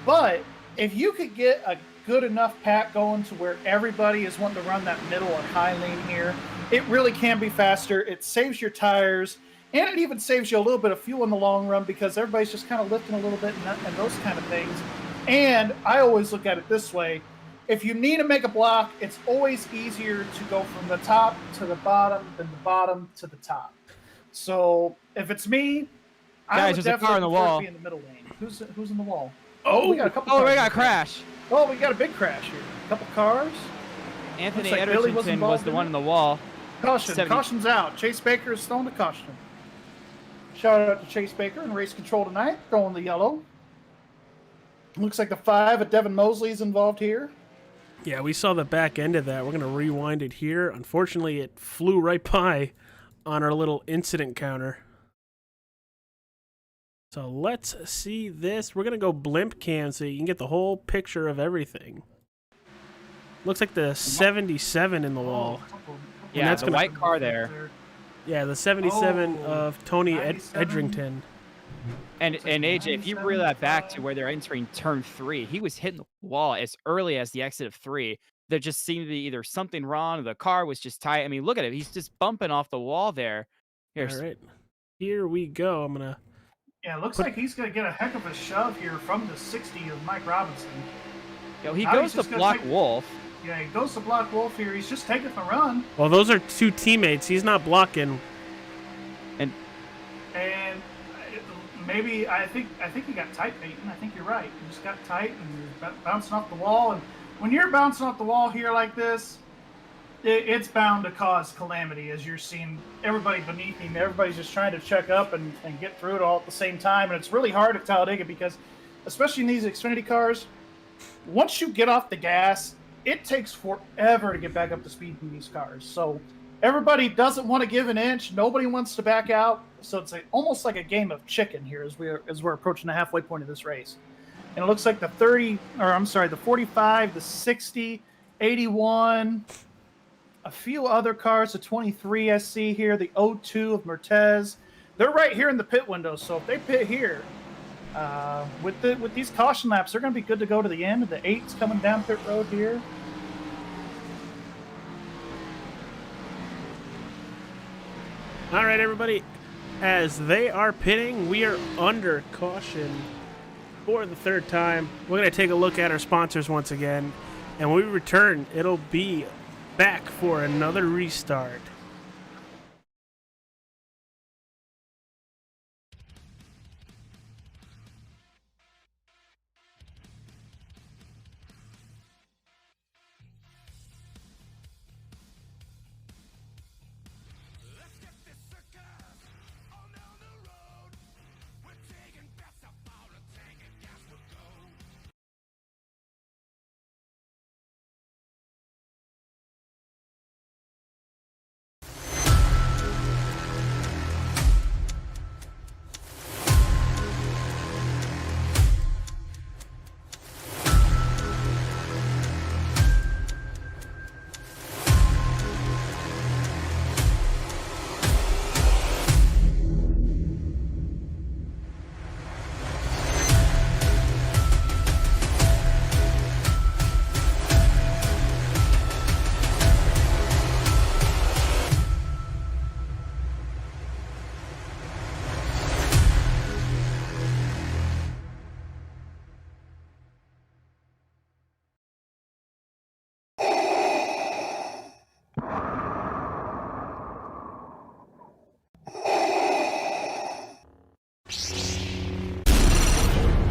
But if you could get a good enough pack going to where everybody is wanting to run that middle or high lane here, it really can be faster. It saves your tires, and it even saves you a little bit of fuel in the long run because everybody's just kind of lifting a little bit and those kind of things. And I always look at it this way. If you need to make a block, it's always easier to go from the top to the bottom than the bottom to the top. So if it's me, I would definitely prefer to be in the middle lane. Who's in the wall? Oh, we got a couple. Oh, we got a crash. Oh, we got a big crash here. A couple cars. Anthony Ederson was the one in the wall. Caution. Caution's out. Chase Baker is throwing the caution. Shout out to Chase Baker in race control tonight, throwing the yellow. Looks like the 5 at Devin Mosley is involved here. Yeah, we saw the back end of that. We're going to rewind it here. Unfortunately, it flew right by on our little incident counter. So let's see this. We're going to go blimp cam so you can get the whole picture of everything. Looks like the 77 in the wall. Yeah, that's the white car there. Yeah, the 77 of Tony Edrington. And AJ, if you reel that back to where they're entering turn 3, he was hitting the wall as early as the exit of 3. there just seemed to be either something wrong, the car was just tight. I mean, look at it. He's just bumping off the wall there. All right. Here we go. I'm going to... Yeah, it looks like he's going to get a heck of a shove here from the 60 of Mike Robinson. He goes to block Wolf. Yeah, he goes to block Wolf here. He's just taking the run. Well, those are two teammates. He's not blocking. And maybe I think he got tight, Peyton. I think you're right. He just got tight and he was bouncing off the wall. And when you're bouncing off the wall here like this, it's bound to cause calamity, as you're seeing everybody beneath him. Everybody's just trying to check up and get through it all at the same time. And it's really hard at Talladega because, especially in these Xfinity cars, once you get off the gas, it takes forever to get back up to speed in these cars. So everybody doesn't want to give an inch. Nobody wants to back out. So it's almost like a game of chicken here as we're approaching the halfway point of this race. And it looks like the 45, the 60, 81, a few other cars, the 23 I see here, the 02 of Mertez. They're right here in the pit window. So if they pit here, with these caution laps, they're going to be good to go to the end. The 8's coming down pit road here. All right, everybody. As they are pitting, we are under caution for the third time. We're going to take a look at our sponsors once again. And when we return, it'll be back for another restart.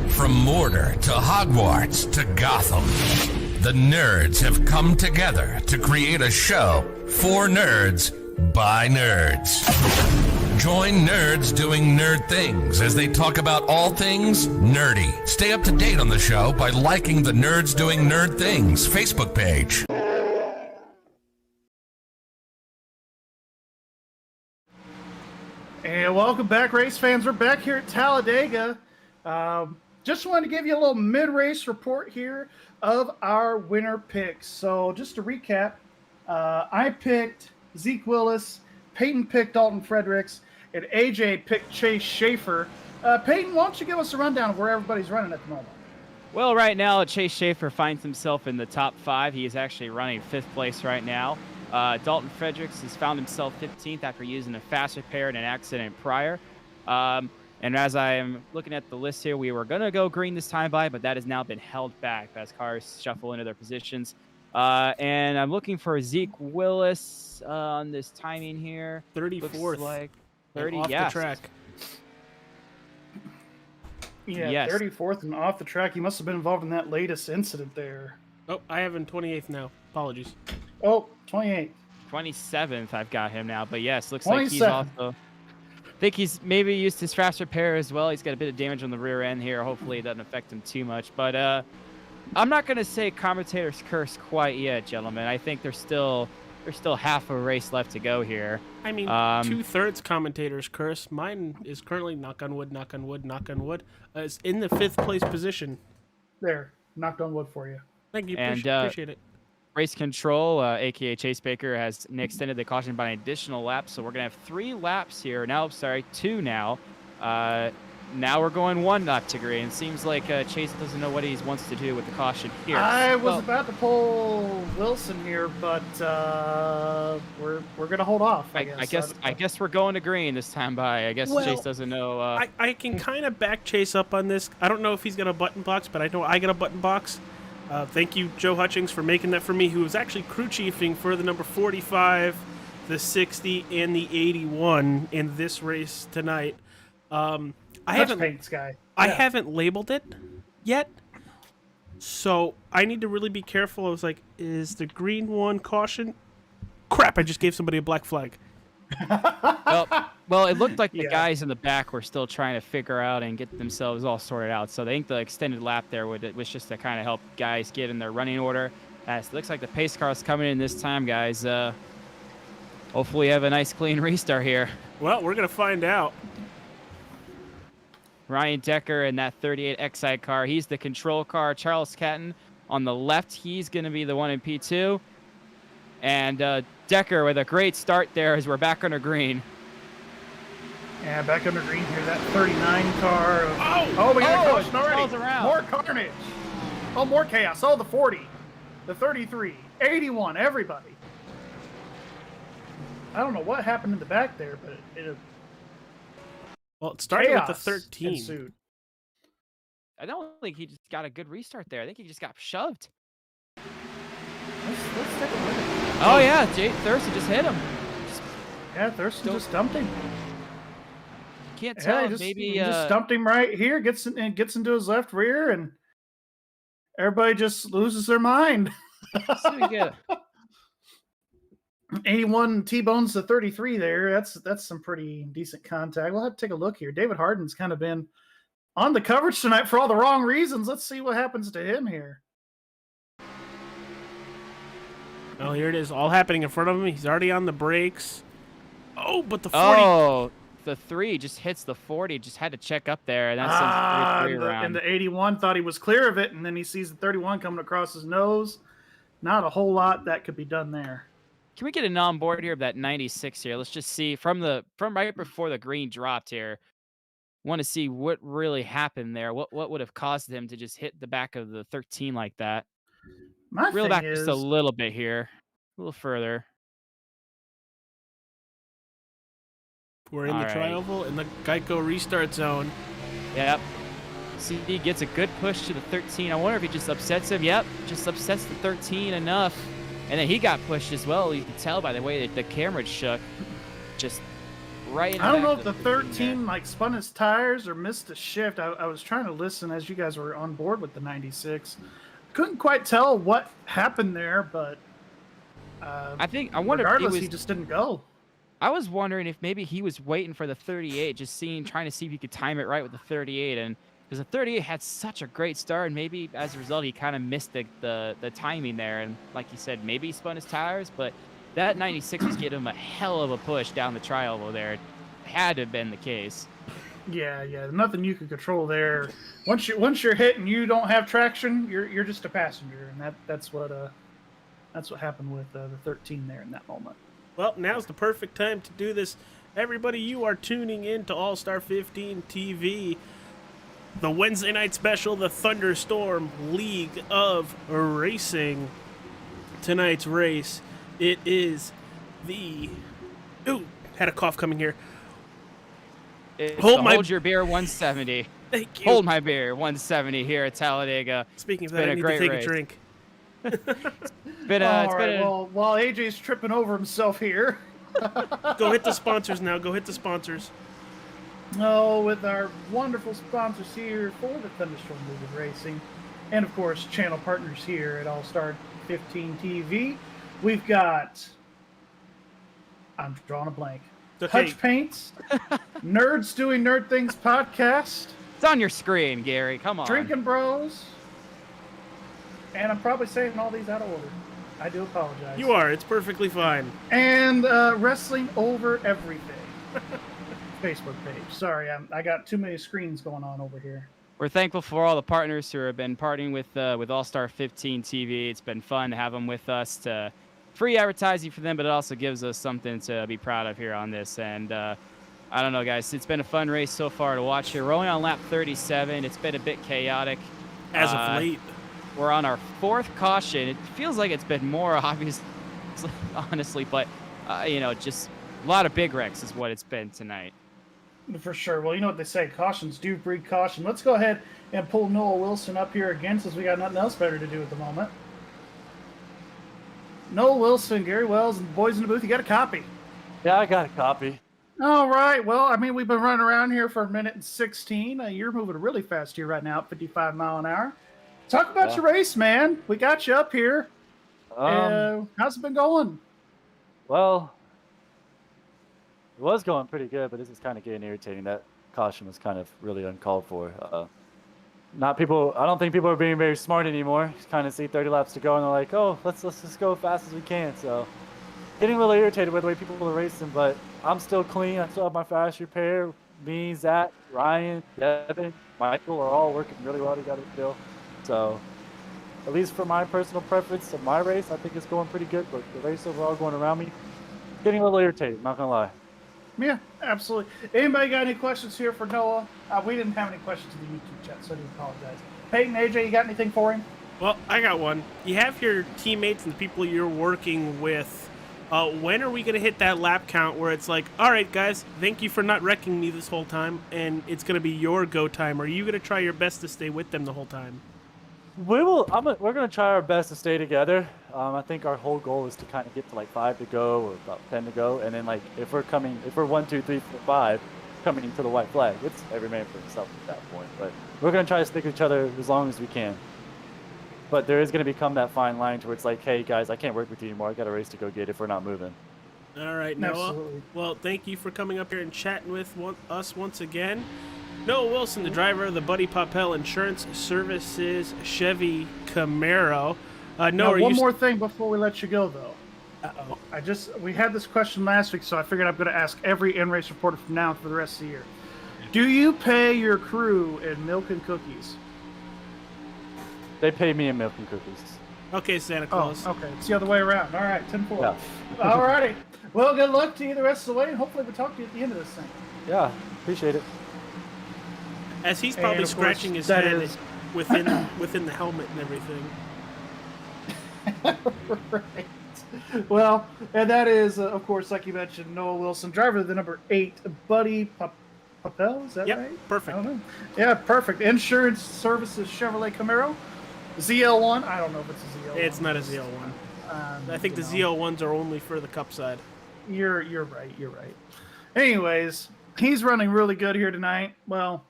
From Mortar to Hogwarts to Gotham, the nerds have come together to create a show for nerds by nerds. Join nerds doing nerd things as they talk about all things nerdy. Stay up to date on the show by liking the Nerds Doing Nerd Things Facebook page. And welcome back, race fans. We're back here at Talladega. Just wanted to give you a little mid-race report here of our winner picks. So just to recap, I picked Zeke Willis, Peyton picked Dalton Fredericks, and AJ picked Chase Schaefer. Peyton, why don't you give us a rundown of where everybody's running at the moment? Well, right now, Chase Schaefer finds himself in the top 5. He is actually running 5th place right now. Dalton Fredericks has found himself 15th after using a fast repair in an accident prior. And as I am looking at the list here, we were going to go green this time by, but that has now been held back as cars shuffle into their positions. And I'm looking for Zeke Willis on this timing here. 34th. Looks like 30, off yes. the track. Yeah, Yes. 34th and off the track. He must have been involved in that latest incident there. Oh, I have him 28th now. Apologies. Oh, 28th. 27th, I've got him now. But yes, looks like he's 27. also... I think he's maybe used his fast repair as well. He's got a bit of damage on the rear end here. Hopefully it doesn't affect him too much. But I'm not going to say commentator's curse quite yet, gentlemen. I think there's still half a race left to go here. I mean, 2/3 commentator's curse. Mine is currently, knock on wood, knock on wood, knock on wood, is in the 5th place position. There, knocked on wood for you. Thank you. And, Appreciate it. Race control, a.k.a. Chase Baker, has extended the caution by an additional lap. So we're going to have 3 laps here. Now, sorry, 2 now. now we're going one lap to green. Seems like Chase doesn't know what he wants to do with the caution here. I was about to pull Wilson here, but we're gonna hold off. I guess we're going to green this time by. I guess Chase doesn't know. I can kind of back Chase up on this. I don't know if he's gonna button box, but I know I got a button box. Thank you, Joe Hutchings, for making that for me, who was actually crew chiefing for the number 45, the 60, and the 81 in this race tonight. I haven't labeled it yet, so I need to really be careful. I was like, is the green one caution? Crap, I just gave somebody a black flag. Well, it looked like the guys in the back were still trying to figure out and get themselves all sorted out. So I think the extended lap there was just to kind of help guys get in their running order. It looks like the pace car's coming in this time, guys. Hopefully have a nice clean restart here. Well, we're going to find out. Ryan Decker in that 38 Excite car. He's the control car. Charles Catton on the left. He's going to be the one in P2. And Decker with a great start there as we're back under green. Yeah, back under green here. That 39 car. We got a caution already. More carnage. Oh, more chaos. Oh, the 40. The 33. 81. Everybody. I don't know what happened in the back there, but it well, it started with the 13. Ensued. I don't think he just got a good restart there. I think he just got shoved. Let's take a look. Oh, yeah. Thurston just hit him. Thurston just dumped him. Can't tell. He just dumped him right here, gets into his left rear, and everybody just loses their mind. 81 T-bones to 33 there. That's some pretty decent contact. We'll have to take a look here. David Harden's kind of been on the coverage tonight for all the wrong reasons. Let's see what happens to him here. Well, here it is, all happening in front of him. He's already on the brakes. Oh, but the 40. Oh, the 3 just hits the 40. Just had to check up there, and that sends the 33 around. And the 81 thought he was clear of it, and then he sees the 31 coming across his nose. Not a whole lot that could be done there. Can we get a non-board here of that 96 here? Let's just see from right before the green dropped here. Want to see what really happened there. What would have caused him to just hit the back of the 13 like that? Reel back just a little bit here, a little further. We're in the tri-oval in the Geico restart zone. Yep. CD gets a good push to the 13. I wonder if he just upsets him. Yep, just upsets the 13 enough. And then he got pushed as well. You can tell by the way that the camera shook. Just right in the I don't know if the 13 spun his tires or missed a shift. I was trying to listen as you guys were on board with the 96. Couldn't quite tell what happened there, but I wonder regardless, he just didn't go. I was wondering if maybe he was waiting for the 38, trying to see if he could time it right with the 38, and because the 38 had such a great start, and maybe as a result he kind of missed the timing there, and like you said, maybe he spun his tires, but that 96 was getting him a hell of a push down the tri-oval there. It had to have been the case. Yeah, nothing you can control there. Once you're hit and you don't have traction, you're just a passenger, and that's what happened with the 13 there in that moment. Well, now's the perfect time to do this. Everybody, you are tuning in to All-Star 15 TV, the Wednesday night special, the Thunderstorm League of Racing. Tonight's race, it is the... Ooh, had a cough coming here. Hold your beer 170. Thank you. Hold my beer 170 here at Talladega. Speaking of that, I need to take a drink. While AJ's tripping over himself here. Go hit the sponsors now. Go hit the sponsors. With our wonderful sponsors here for the Thunderstorm League of Racing, and of course channel partners here at All-Star 15 TV, we've got, I'm drawing a blank, okay. Hutch Paints, Nerds Doing Nerd Things podcast. It's on your screen, Gary. Come on. Drinkin Bros. And I'm probably saying all these out of order. I do apologize. You are. It's perfectly fine. And Wrestling Over Everything. Facebook page. Sorry, I got too many screens going on over here. We're thankful for all the partners who have been partnering with All-Star 15 TV. It's been fun to have them with us. Free advertising for them, but it also gives us something to be proud of here on this. And I don't know, guys. It's been a fun race so far to watch here. We're only on lap 37. It's been a bit chaotic. As of late. We're on our 4th caution. It feels like it's been more obvious, honestly, but, just a lot of big wrecks is what it's been tonight. For sure. Well, you know what they say. Cautions do breed caution. Let's go ahead and pull Noah Wilson up here again since we got nothing else better to do at the moment. Noah Wilson, Gary Wells, and the boys in the booth, you got a copy. Yeah, I got a copy. All right. Well, I mean, we've been running around here for 1:16. You're moving really fast here right now at 55 mile an hour. Talk about your race, man. We got you up here. How's it been going? Well, it was going pretty good, but this is kind of getting irritating. That caution was kind of really uncalled for. I don't think people are being very smart anymore. Just kind of see 30 laps to go, and they're like, oh, let's just go as fast as we can. So getting really irritated with the way people are racing, but I'm still clean. I still have my fast repair. Me, Zach, Ryan, Devin, Michael are all working really well together still. So at least for my personal preference of my race, I think it's going pretty good. But the race overall going around me, getting a little irritated, not going to lie. Yeah, absolutely. Anybody got any questions here for Noah? We didn't have any questions in the YouTube chat, so I do apologize. Peyton, AJ, you got anything for him? Well, I got one. You have your teammates and the people you're working with. When are we going to hit that lap count where it's like, all right, guys, thank you for not wrecking me this whole time, and it's going to be your go time? Or are you going to try your best to stay with them the whole time? We're going to try our best to stay together. I think our whole goal is to kind of get to like 5 to go or about 10 to go. And then like if we're 1, 2, 3, 4, 5 coming into the white flag, it's every man for himself at that point. But we're going to try to stick with each other as long as we can. But there is going to become that fine line to where it's like, hey, guys, I can't work with you anymore. I got a race to go get if we're not moving. All right, Noah. Absolutely. Well, thank you for coming up here and chatting with us once again. Noah Wilson, the driver of the Buddy Poppel Insurance Services Chevy Camaro. Now, one more thing before we let you go, though. Uh-oh. We had this question last week, so I figured I'm going to ask every in-race reporter from now for the rest of the year. Do you pay your crew in milk and cookies? They pay me in milk and cookies. Okay, Santa Claus. Oh, okay. It's the other way around. All right, 10-4. Yeah. All righty. Well, good luck to you the rest of the way, and hopefully we'll talk to you at the end of this thing. Yeah, appreciate it. As he's probably scratching his head within the helmet and everything. Right. Well, and that is, of course, like you mentioned, Noah Wilson, driver of the number 8, Buddy Poppel. Is that right? Yep, perfect. I don't know. Yeah, perfect. Insurance Services Chevrolet Camaro. ZL1. I don't know if it's a ZL1. It's not a ZL1. I think the ZL1s are only for the Cup side. You're right. You're right. Anyways, he's running really good here tonight. Well,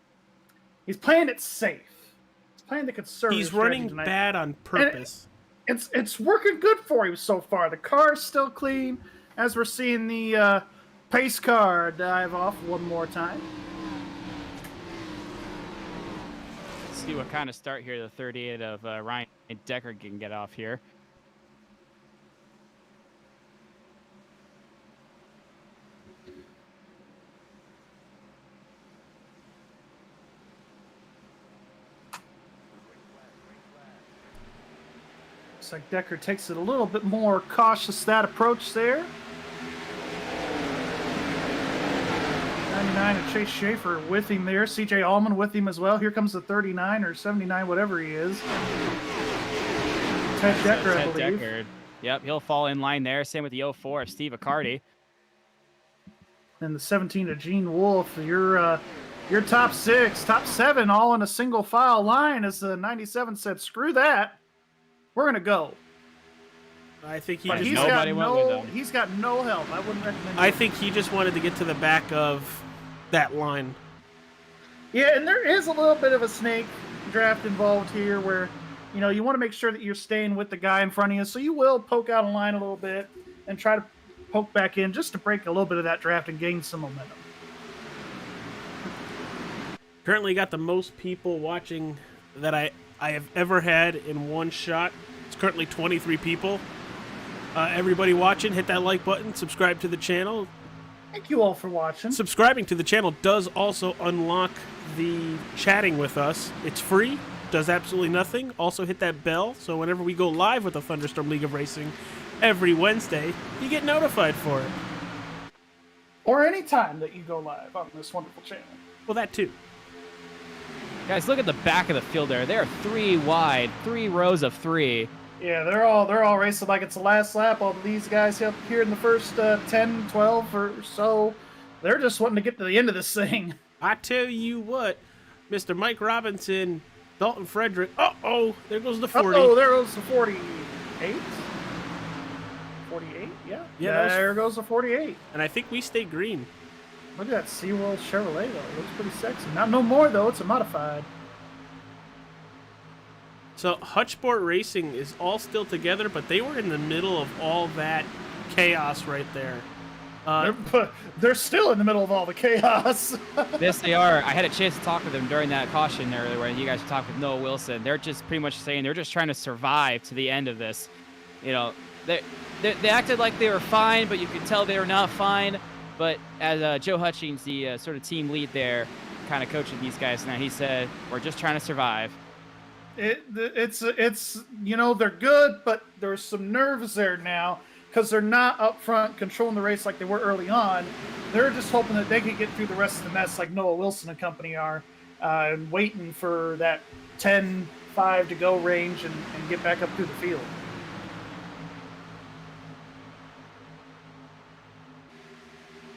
he's playing it safe. He's playing the conservative. He's running bad on purpose. It's working good for him so far. The car's still clean, as we're seeing the pace car dive off one more time. Let's see what kind of start here the 38 of Ryan Decker can get off here. Looks like Decker takes it a little bit more cautious, that approach there. 99 and Chase Schaefer with him there. CJ Allman with him as well. Here comes the 39 or 79, whatever he is. Ted Decker, I believe. Decker. Yep, he'll fall in line there. Same with the 04 of Steve Accardi. And the 17 of Gene Wolfe. Your top 6, top 7, all in a single file line, as the 97 said, screw that. We're going to go. I think he's got no help. I wouldn't recommend it. I think he just wanted to get to the back of that line. Yeah, and there is a little bit of a snake draft involved here where, you want to make sure that you're staying with the guy in front of you. So you will poke out a line a little bit and try to poke back in just to break a little bit of that draft and gain some momentum. Currently got the most people watching that I have ever had in one shot. It's currently 23 people. Everybody watching, hit that like button, subscribe to the channel. Thank you all for watching. Subscribing to the channel does also unlock the chatting with us. It's free, does absolutely nothing. Also hit that bell, so whenever we go live with the Thunderstorm League of Racing every Wednesday, you get notified for it. or any time that you go live on this wonderful channel. Well, that too. Guys, look at the back of the field there. They're 3 wide, 3 rows of 3. Yeah, they're all racing like it's the last lap. All these guys up here in the first 10, 12 or so, they're just wanting to get to the end of this thing. I tell you what, Mr. Mike Robinson, Dalton Frederick. Uh-oh, there goes the 40. Oh, there goes the 48. 48, yeah. Yeah, there goes the 48. And I think we stay green. Look at that SeaWorld Chevrolet, though. It looks pretty sexy. Not no more, though. It's a modified. So HutchSport Racing is all still together, but they were in the middle of all that chaos right there. They're still in the middle of all the chaos. Yes, they are. I had a chance to talk with them during that caution earlier when you guys were talking with Noah Wilson. They're just pretty much saying they're just trying to survive to the end of this. You know, they acted like they were fine, but you could tell they were not fine. But as Joe Hutchings, the sort of team lead there, kind of coaching these guys now, he said, we're just trying to survive. It's you know, they're good, but there's some nerves there now because they're not up front controlling the race like they were early on. They're just hoping that they can get through the rest of the mess like Noah Wilson and company are, and waiting for that 10-5 to go range and get back up through the field.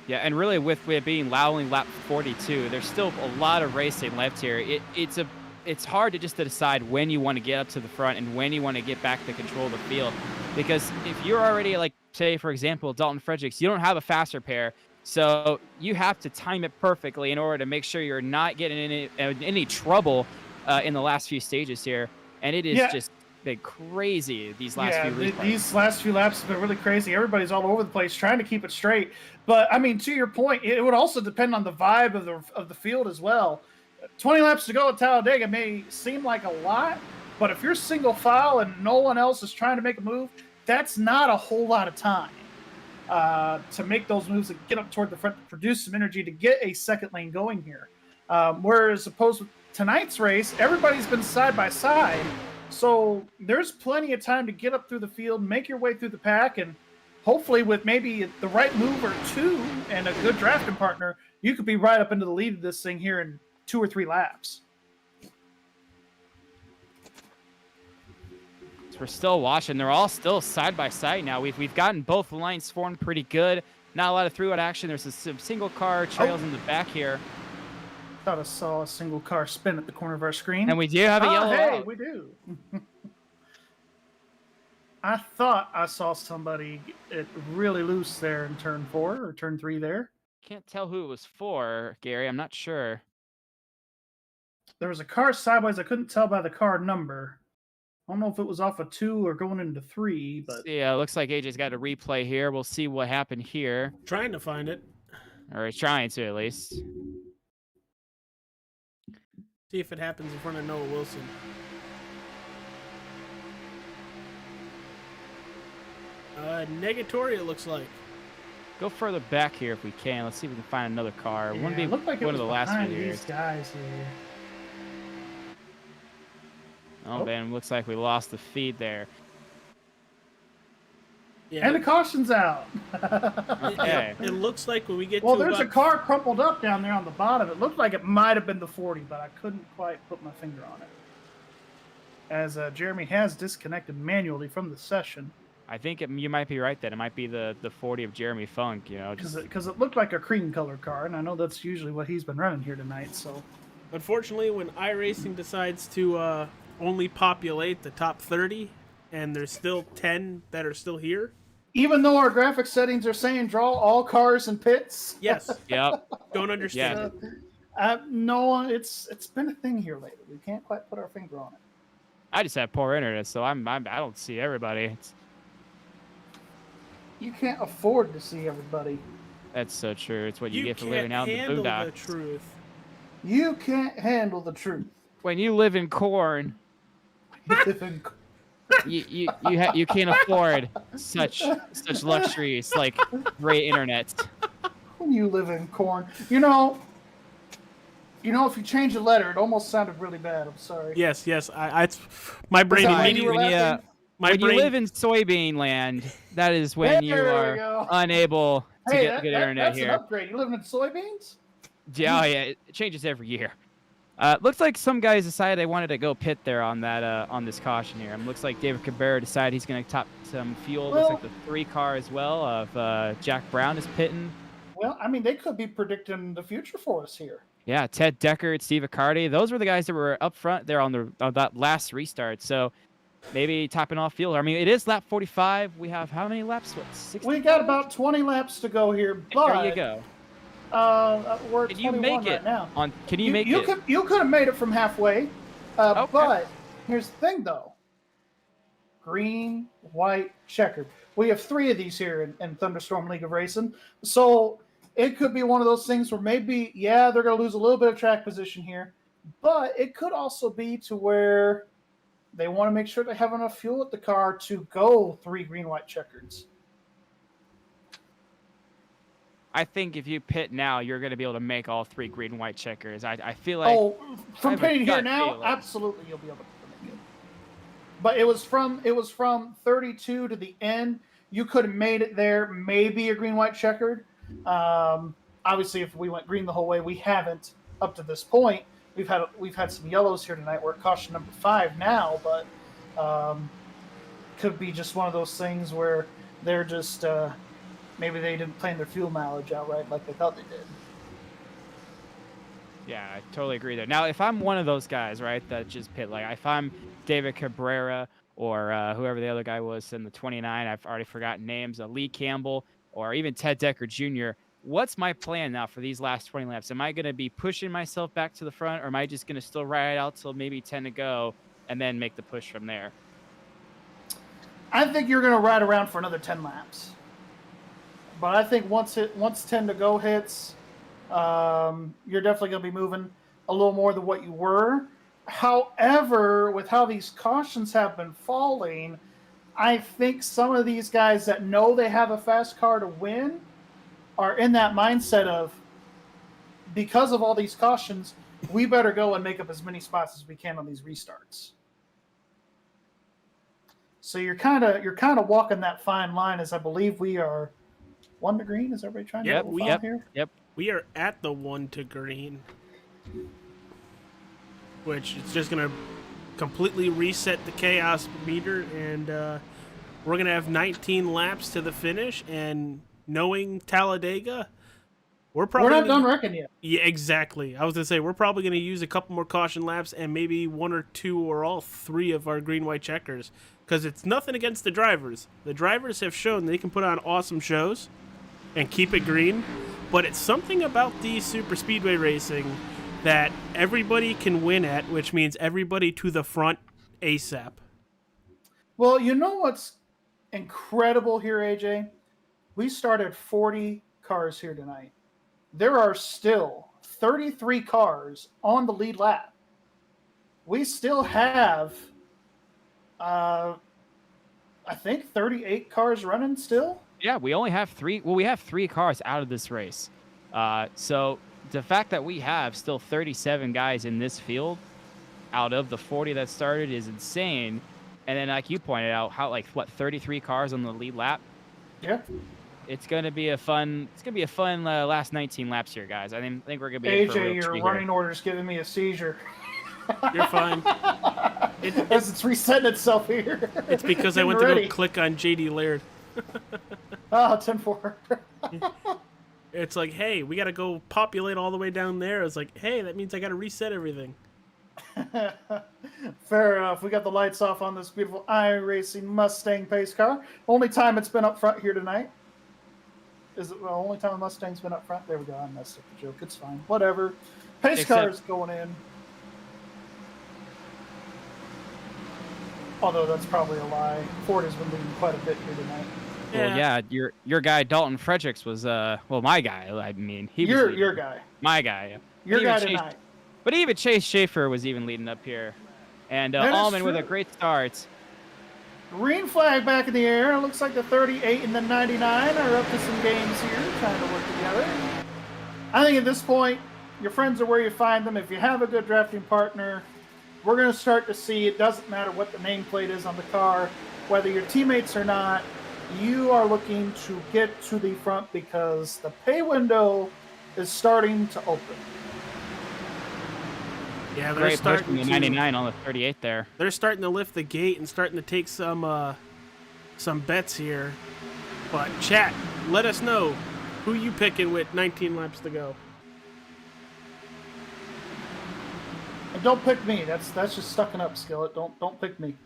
Yeah, and really with it being only lap 42, there's still a lot of racing left here. It's hard to just decide when you want to get up to the front and when you want to get back to control the field. Because if you're already, like, say, for example, Dalton Fredericks, you don't have a faster pair. So you have to time it perfectly in order to make sure you're not getting in any trouble in the last few stages here. And it is just been crazy these last few laps. These last few laps have been really crazy. Everybody's all over the place trying to keep it straight. But, I mean, to your point, it would also depend on the vibe of the field as well. 20 laps to go at Talladega may seem like a lot, but if you're single file and no one else is trying to make a move, that's not a whole lot of time to make those moves and get up toward the front, to produce some energy to get a second lane going here. Whereas opposed with tonight's race, everybody's been side by side, so there's plenty of time to get up through the field, make your way through the pack, and hopefully with maybe the right move or two and a good drafting partner, you could be right up into the lead of this thing here in 2 or 3 laps. So we're still watching. They're all still side by side now. We've gotten both lines formed pretty good. Not a lot of throughout action. There's some single car trails in the back here. Thought I saw a single car spin at the corner of our screen. And we do have a yellow Hey, out. we do. I thought I saw somebody get really loose there in turn 4 or turn 3 there. Can't tell who it was for, Gary. I'm not sure. There was a car sideways. I couldn't tell by the car number. I don't know if it was off of 2 or going into 3, but Yeah, it looks like AJ's got a replay here. We'll see what happened here. Trying to find it. Or he's trying to, at least. See if it happens in front of Noah Wilson. Negatory, it looks like. Go further back here if we can. Let's see if we can find another car. It wouldn't be it looked like it one was of the last behind few these years. guys here. Oh, man, looks like we lost the feed there. Yeah. And the caution's out. Okay. It looks like when we get Well, to there's a about, car crumpled up down there on the bottom. It looked like it might have been the 40, but I couldn't quite put my finger on it. As Jeremy has disconnected manually from the session. I think you might be right then. It might be the 40 of Jeremy Funk, you know. Because it looked like a cream-colored car, and I know that's usually what he's been running here tonight. So, unfortunately, when iRacing decides to only populate the top 30, and there's still 10 that are still here. even though our graphic settings are saying draw all cars and pits. Yes. Yep. Don't understand. No, it's been a thing here lately. We can't quite put our finger on it. I just have poor internet, so I don't see everybody. You can't afford to see everybody. That's so true. It's what you get for can't living out in the handle boondocks. the truth. You can't handle the truth. When you live in corn, you can't afford such luxuries like great internet. When you live in corn, you know, if you change a letter, it almost sounded really bad. I'm sorry. Yes. It's my brain immediately. When you live in soybean land, that is when you are unable to get good internet that's here. an upgrade. You living in soybeans? Yeah, oh, yeah, it changes every year. Looks like some guys decided they wanted to go pit there on that on this caution here. Looks like David Cabrera decided he's going to top some fuel. Well, Looks like the 3 car as well of Jack Brown is pitting. Well, I mean, they could be predicting the future for us here. Yeah, Ted Deckard, Steve Accardi. Those were the guys that were up front there on that last restart. So maybe topping off fuel. I mean, it is lap 45. We have how many laps? What, 60? We got about 20 laps to go here, but there you go. We're Can 21 you make right it now. Can you make it? You could have made it from halfway, Okay. but here's the thing, though. Green, white, checkered. We have 3 of these here in Thunderstorm League of Racing, so it could be one of those things where maybe, yeah, they're going to lose a little bit of track position here, but it could also be to where they want to make sure they have enough fuel at the car to go 3 green, white, checkers. I think if you pit now, you're going to be able to make all 3 green, white checkers. I feel like. Oh, from pitting here now, feeling. absolutely, you'll be able to make it. But it was from 32 to the end. You could have made it there, maybe a green, white, checkered. Obviously, if we went green the whole way, we haven't up to this point. We've had some yellows here tonight. We're at caution number 5 now, but could be just one of those things where they're just maybe they didn't plan their fuel mileage out right like they thought they did. Yeah, I totally agree there. Now, if I'm one of those guys, right, that just pit, like if I'm David Cabrera or whoever the other guy was in the 29, I've already forgotten names, Lee Campbell, or even Ted Deckard Jr., what's my plan now for these last 20 laps? Am I going to be pushing myself back to the front, or am I just going to still ride out till maybe 10 to go and then make the push from there? I think you're going to ride around for another 10 laps. But I think once 10 to go hits, you're definitely going to be moving a little more than what you were. However, with how these cautions have been falling, I think some of these guys that know they have a fast car to win are in that mindset of, because of all these cautions, we better go and make up as many spots as we can on these restarts. So you're kind of walking that fine line, as I believe we are 1 to green. Is everybody trying to follow here? Yep. We are at the 1 to green, which is just going to completely reset the chaos meter, and we're going to have 19 laps to the finish, and knowing Talladega, we're not done wrecking yet. Yeah, exactly. I was going to say, we're probably going to use a couple more caution laps and maybe 1 or 2 or all 3 of our green, white checkers, because it's nothing against the drivers. The drivers have shown they can put on awesome shows and keep it green, but it's something about the Superspeedway racing that everybody can win at, which means everybody to the front ASAP. Well, you know what's incredible here, AJ? We started 40 cars here tonight. There are still 33 cars on the lead lap. We still have, I think, 38 cars running still. Yeah, we only have 3. Well, we have 3 cars out of this race. So the fact that we have still 37 guys in this field out of the 40 that started is insane. And then, like you pointed out, 33 cars on the lead lap? Yeah. It's gonna be a fun. It's gonna be a fun last 19 laps here, guys. I think we're gonna be in for a AJ, real your treat running here. order's giving me a seizure. You're fine. As it's resetting itself here. It's because I went to go click on JD Laird. Oh, 10-4. It's like, hey, we got to go populate all the way down there. It's like, hey, that means I got to reset everything. Fair enough. We got the lights off on this beautiful iRacing Mustang pace car. Only time it's been up front here tonight. Is it the only time a Mustang's been up front? There we go. I messed up the joke. It's fine. Whatever. Pace car's going in. Although that's probably a lie. Ford has been leading quite a bit here tonight. Well, yeah, your guy Dalton Fredericks was my guy. I mean, he was your guy. My guy. Your guy tonight. But even Chase Schaefer was even leading up here, and Allman with a great start. Green flag back in the air. It looks like the 38 and the 99 are up to some games here, trying to work together. I think at this point, your friends are where you find them. If you have a good drafting partner, we're going to start to see it doesn't matter what the nameplate is on the car, whether your teammates or not. you are looking to get to the front because the pay window is starting to open. Yeah, they're Great push starting from the to 99 on the 38 there. They're starting to lift the gate and starting to take some bets here. But chat, let us know who you picking with 19 laps to go. And don't pick me. That's just stucking up, Skillet. Don't pick me.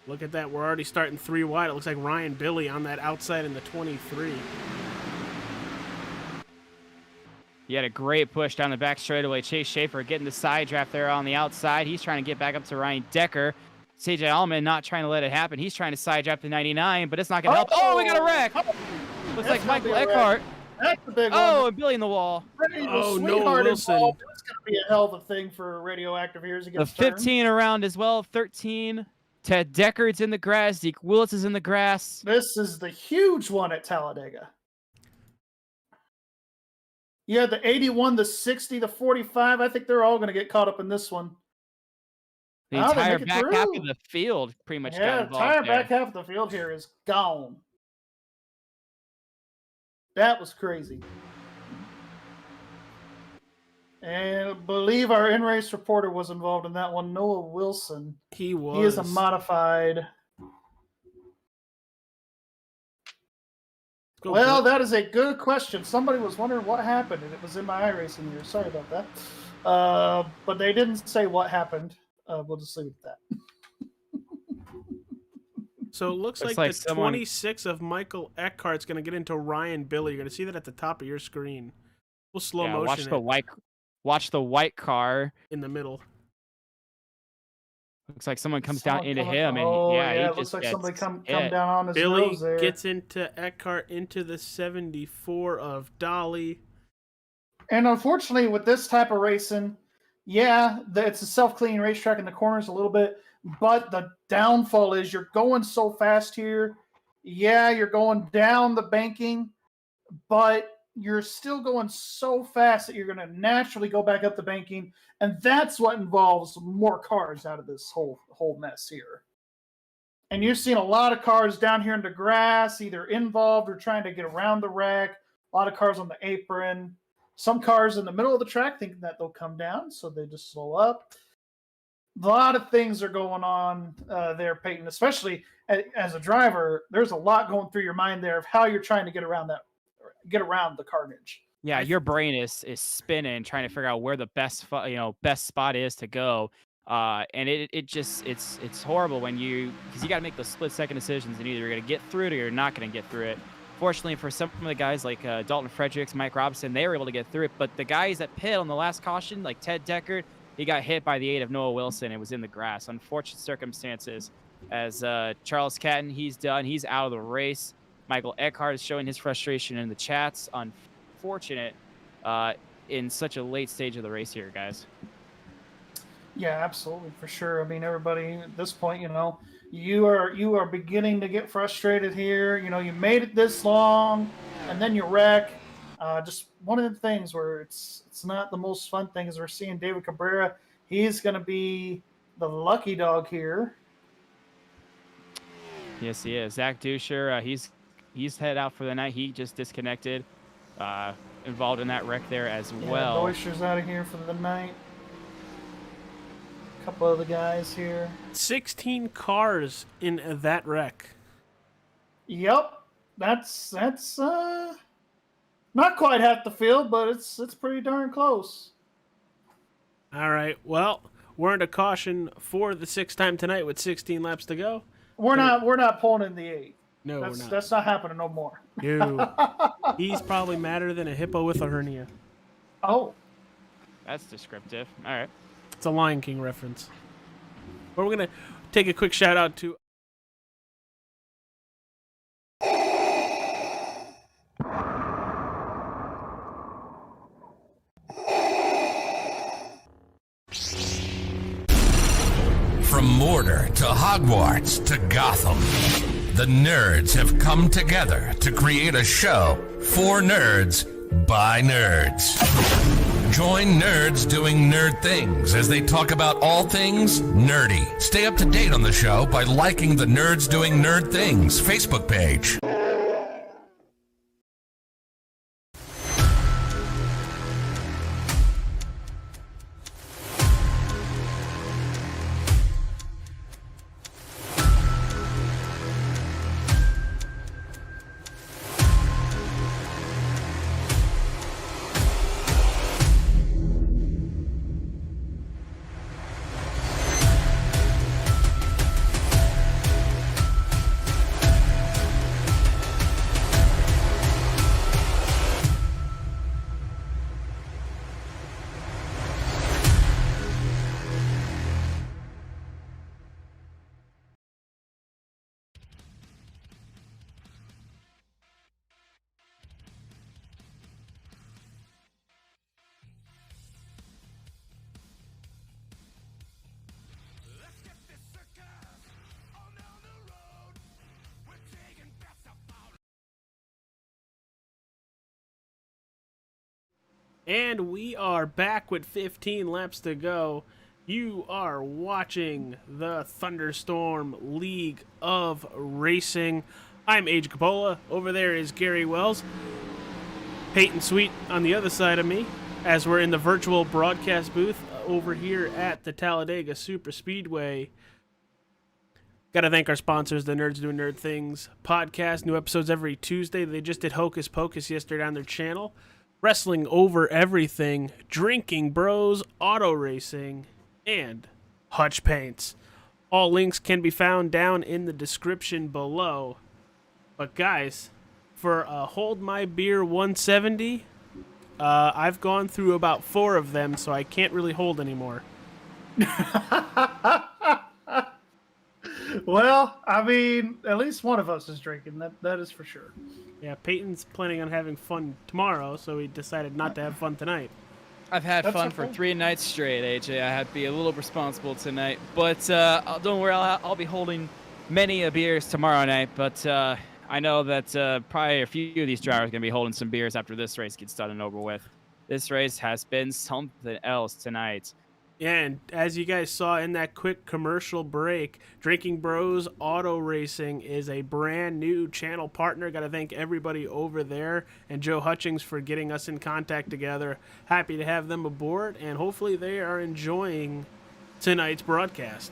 Look at that. We're already starting 3 wide. It looks like Ryan Billy on that outside in the 23. He had a great push down the back straightaway. Chase Schaefer getting the side draft there on the outside. He's trying to get back up to Ryan Decker. CJ Allman not trying to let it happen. He's trying to side draft the 99, but it's not going to help. Oh, we got a wreck. Looks like Michael Eckhart. That's the big one. Oh, and Billy in the wall. Oh, Noah Wilson. It's going to be a hell of a thing for Radioactive here as he The gets 15 around as well. 13. Ted Deckard's in the grass. Zeke Willis is in the grass. This is the huge one at Talladega. Yeah, the 81, the 60, the 45. I think they're all going to get caught up in this one. The Oh, they entire make it back half through. of the field pretty much got Yeah, the involved entire there. back half of the field here is gone. That was crazy. And I believe our in-race reporter was involved in that one, Noah Wilson. He was. He is a modified. Well, that is a good question. Somebody was wondering what happened, and it was in my iRacing year. Sorry about that. But they didn't say what happened. We'll just leave it at that. So it looks like the 26 of Michael Eckhart's going to get into Ryan Billy. You're going to see that at the top of your screen. We'll slow motion Watch the white car in the middle. Looks like someone comes down into him, and it he looks just like gets somebody come hit. down on his Billy nose there. gets into Eckhart into the 74 of Dolly. And unfortunately, with this type of racing, it's a self-cleaning racetrack in the corners a little bit, but the downfall is you're going so fast here. Yeah, you're going down the banking, but you're still going so fast that you're going to naturally go back up the banking, and that's what involves more cars out of this whole mess here. And you're seeing a lot of cars down here in the grass, either involved or trying to get around the wreck. A lot of cars on the apron. Some cars in the middle of the track thinking that they'll come down, so they just slow up. A lot of things are going on there, Peyton, especially as a driver. There's a lot going through your mind there of how you're trying to get around the carnage. Yeah, your brain is spinning, trying to figure out where the best spot is to go. And it's horrible because you got to make those split-second decisions, and either you're going to get through it or you're not going to get through it. Fortunately for some of the guys like Dalton Fredericks, Mike Robinson, they were able to get through it. But the guys that pit on the last caution, like Ted Deckard, he got hit by the 8 of Noah Wilson and was in the grass. Unfortunate circumstances. As Charles Catton, he's done. He's out of the race. Michael Eckhart is showing his frustration in the chats. Unfortunate in such a late stage of the race here, guys. Yeah, absolutely, for sure. I mean, everybody at this point, you are beginning to get frustrated here. You made it this long, and then you wreck. Just one of the things where it's not the most fun thing is we're seeing David Cabrera. He's going to be the lucky dog here. Yes, he is. Zach Duscher, he's head out for the night. He just disconnected, involved in that wreck there as well. Duscher's out of here for the night. A couple other guys here. 16 cars in that wreck. Yep, that's not quite half the field, but it's pretty darn close. All right, well, we're into caution for the 6th time tonight with 16 laps to go. We're not pulling in the 8. No, we're not. That's not happening no more. No. He's probably madder than a hippo with a hernia. Oh. That's descriptive. All right. It's a Lion King reference. But we're going to take a quick shout out to From Mordor to Hogwarts to Gotham, the nerds have come together to create a show for nerds by nerds. Join nerds doing nerd things as they talk about all things nerdy. Stay up to date on the show by liking the Nerds Doing Nerd Things Facebook page. And we are back with 15 laps to go. You are watching the Thunderstorm League of Racing. I'm Age Capola. Over there is Gary Wells. Peyton Sweet on the other side of me as we're in the virtual broadcast booth over here at the Talladega Superspeedway. Got to thank our sponsors, the Nerds Doing Nerd Things podcast. New episodes every Tuesday. They just did Hocus Pocus yesterday on their channel. Wrestling Over Everything, Drinking Bros, Auto Racing, and Hutch Paints. All links can be found down in the description below. But guys, for a Hold My Beer 170, I've gone through about 4 of them, so I can't really hold anymore. Well, I mean, at least one of us is drinking. That is for sure. Yeah, Peyton's planning on having fun tomorrow, so he decided not to have fun tonight. I've had That's fun okay. for 3 nights straight, AJ. I had to be a little responsible tonight. But don't worry, I'll be holding many a beers tomorrow night. But I know that probably a few of these drivers are going to be holding some beers after this race gets done and over with. This race has been something else tonight. Yeah, and as you guys saw in that quick commercial break, Drinking Bros Auto Racing is a brand new channel partner. Got to thank everybody over there and Joe Hutchings for getting us in contact together. Happy to have them aboard, and hopefully they are enjoying tonight's broadcast.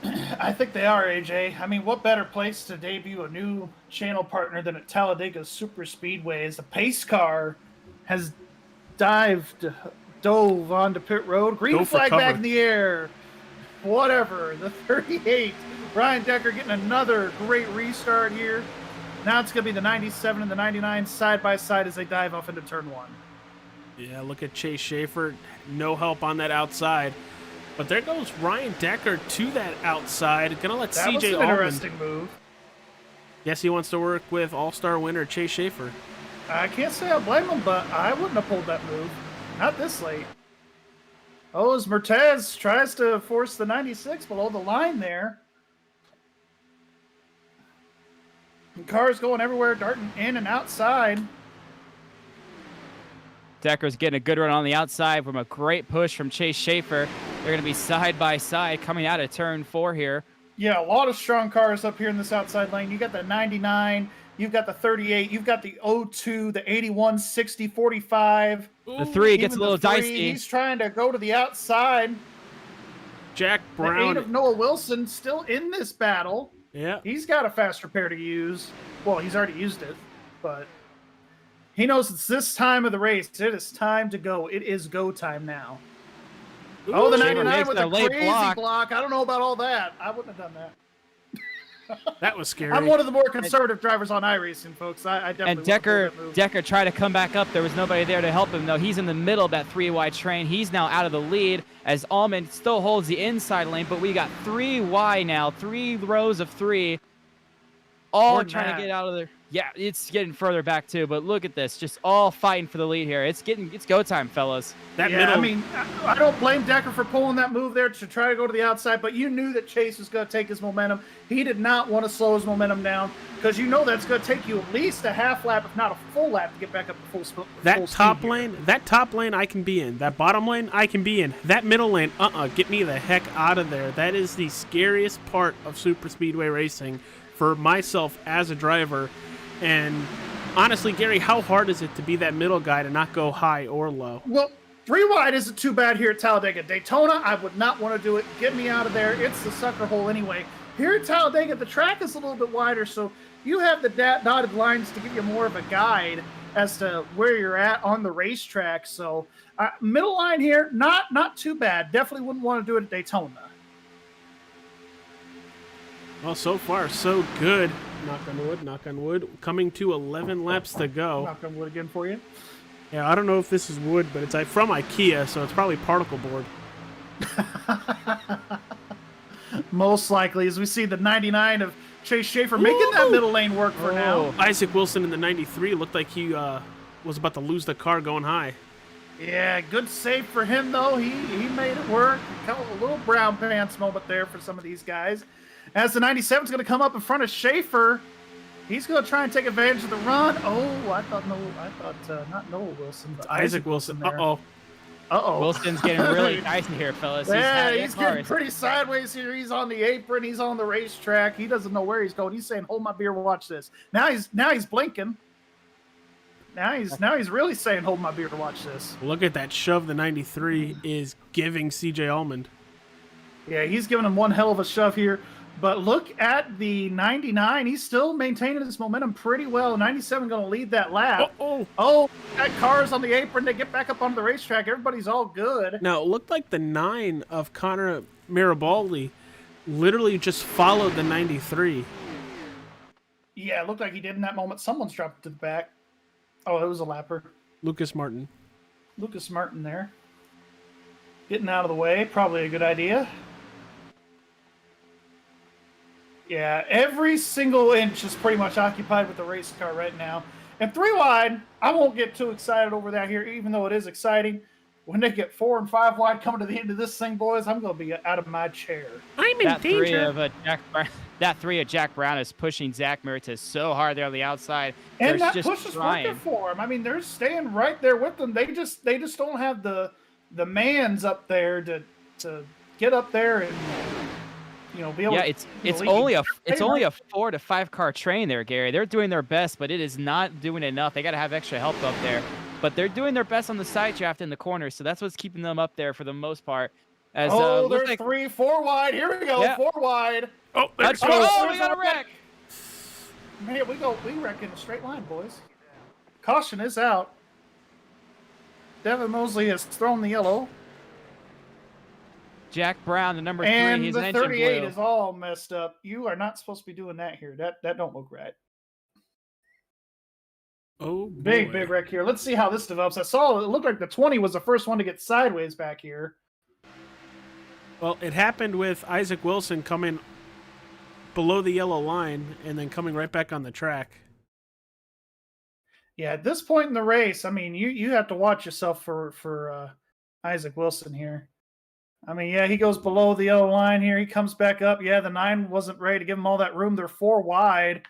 I think they are, AJ. I mean, what better place to debut a new channel partner than at Talladega Superspeedway as the pace car has dove onto pit road. Green flag back in the air. Whatever. The 38. Brian Decker getting another great restart here. Now it's going to be the 97 and the 99 side by side as they dive off into turn 1. Yeah, look at Chase Schaefer. No help on that outside. But there goes Ryan Decker to that outside. Gonna let That was CJ an Allman. interesting move. Guess he wants to work with All-Star winner Chase Schaefer. I can't say I blame him, but I wouldn't have pulled that move. Not this late. Oh, as Mertez tries to force the 96 below the line there. And cars going everywhere, darting in and outside. Decker's getting a good run on the outside from a great push from Chase Schaefer. They're going to be side by side coming out of turn 4 here. Yeah, a lot of strong cars up here in this outside lane. You got the 99, you've got the 38, you've got the 02, the 81, 60, 45. The 3 gets a Even little the 3, dicey. He's trying to go to the outside. Jack The Brown. 8 of Noah Wilson still in this battle. Yeah. He's got a faster pair to use. Well, he's already used it, but he knows it's this time of the race. It is time to go. It is go time now. Oh, the Schaefer 99 makes with a the late crazy block. block. I don't know about all that. I wouldn't have done that. That was scary. I'm one of the more conservative drivers on iRacing, folks. I definitely And wouldn't have pulled that move. Decker tried to come back up. There was nobody there to help him, though. He's in the middle of that 3 wide train. He's now out of the lead as Allman still holds the inside lane, but we got 3 wide now, 3 rows of 3, all More than trying that. to get out of there. Yeah, it's getting further back too, but look at this. Just all fighting for the lead here. It's go time, fellas. That Yeah, middle. I mean, I don't blame Decker for pulling that move there to try to go to the outside, but you knew that Chase was going to take his momentum. He did not want to slow his momentum down because you know that's going to take you at least a half lap, if not a full lap, to get back up to full speed. That top lane I can be in. That bottom lane I can be in. That middle lane, get me the heck out of there. That is the scariest part of super speedway racing for myself as a driver. And honestly, Gary, how hard is it to be that middle guy to not go high or low? Well, 3 wide isn't too bad here at Talladega. Daytona, I would not want to do it. Get me out of there. It's the sucker hole anyway. Here at Talladega, the track is a little bit wider, so you have the dotted lines to give you more of a guide as to where you're at on the racetrack. So middle line here, not too bad. Definitely wouldn't want to do it at Daytona. Well, so far, so good. Knock on wood. Coming to 11 laps to go. Knock on wood again for you. Yeah, I don't know if this is wood, but it's from IKEA, so it's probably particle board. Most likely, as we see the 99 of Chase Schaefer making that middle lane work for now. Isaac Wilson in the 93 looked like he was about to lose the car going high. Yeah, good save for him, though. He made it work. A little brown pants moment there for some of these guys. As the 97 is going to come up in front of Schaefer, he's going to try and take advantage of the run. Oh, I thought not Noah Wilson, but Isaac Wilson. Uh-oh. Wilson's getting really nice in here, fellas. Yeah, he's getting pretty sideways here. He's on the apron. He's on the racetrack. He doesn't know where he's going. He's saying, "Hold my beer, watch this." Now he's blinking. Now he's really saying, "Hold my beer, watch this." Look at that shove the 93 is giving CJ Almond. Yeah, he's giving him one hell of a shove here. But look at the 99. He's still maintaining his momentum pretty well. 97 going to lead that lap. Oh, that car's on the apron. They get back up on the racetrack. Everybody's all good. Now, it looked like the 9 of Connor Mirabaldi literally just followed the 93. Yeah, it looked like he did in that moment. Someone's dropped to the back. Oh, it was a lapper. Lucas Martin there. Getting out of the way. Probably a good idea. Yeah, every single inch is pretty much occupied with the race car right now. And 3 wide, I won't get too excited over that here, even though it is exciting. When they get 4 and 5 wide coming to the end of this thing, boys, I'm going to be out of my chair. I'm in danger. That 3 of Jack Brown is pushing Zach Meritis so hard there on the outside. And that push is working for him. I mean, they're staying right there with them. They just don't have the mans up there to get up there and be able. Yeah, it's only a 4 to 5 car train there, Gary. They're doing their best, but it is not doing enough. They got to have extra help up there. But they're doing their best on the side draft in the corners, so that's what's keeping them up there for the most part. As there's 3, 4 wide. Here we go, 4 wide. Oh, we got a wreck. Man, we wreck in a straight line, boys. Caution is out. Devin Mosley has thrown the yellow. Jack Brown, the number 3, and he's the 38 is all messed up. You are not supposed to be doing that here. That don't look right. Oh, boy. Big wreck here. Let's see how this develops. I saw it looked like the 20 was the first one to get sideways back here. Well, it happened with Isaac Wilson coming below the yellow line and then coming right back on the track. Yeah, at this point in the race, I mean, you have to watch yourself for Isaac Wilson here. I mean, yeah, he goes below the yellow line here. He comes back up. Yeah, the 9 wasn't ready to give him all that room. They're 4 wide.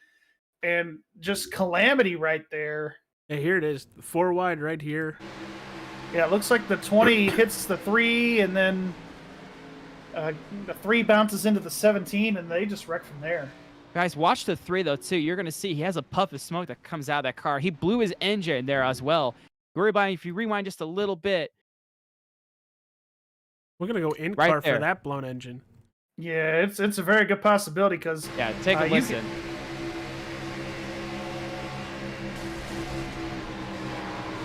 And just calamity right there. Yeah, here it is. 4 wide right here. Yeah, it looks like the 20 hits the 3, and then the 3 bounces into the 17, and they just wreck from there. Guys, watch the 3, though, too. You're going to see he has a puff of smoke that comes out of that car. He blew his engine there as well. Worry about it. If you rewind just a little bit. We're going to go in-car for that blown engine. Yeah, it's a very good possibility because... Yeah, take a listen.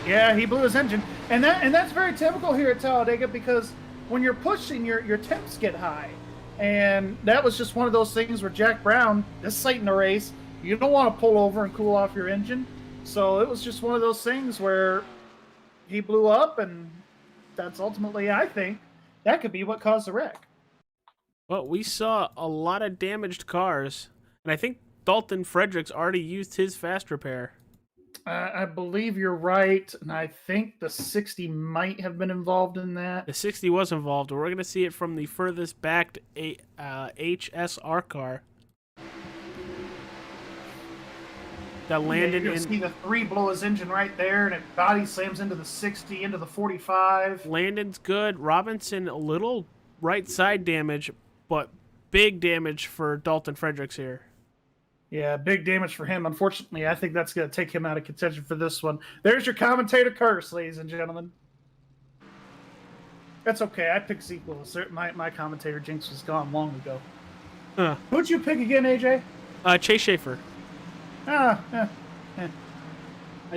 Yeah, he blew his engine. And that's very typical here at Talladega because when you're pushing, your temps get high. And that was just one of those things where Jack Brown, this late in the race, you don't want to pull over and cool off your engine. So it was just one of those things where he blew up, and that's ultimately, I think, that could be what caused the wreck. Well, we saw a lot of damaged cars, and I think Dalton Fredericks already used his fast repair. I believe you're right, and I think the 60 might have been involved in that. The 60 was involved. We're going to see it from the furthest backed HSR car. That landed you in. See the 3 blow his engine right there, and it body slams into the 60, into the 45. Landon's good. Robinson, a little right side damage, but big damage for Dalton Fredericks here. Yeah, big damage for him. Unfortunately, I think that's going to take him out of contention for this one. There's your commentator curse, ladies and gentlemen. That's okay. I picked Zeke Willis. My commentator jinx was gone long ago. Huh. Who'd you pick again, AJ? Chase Schaefer. I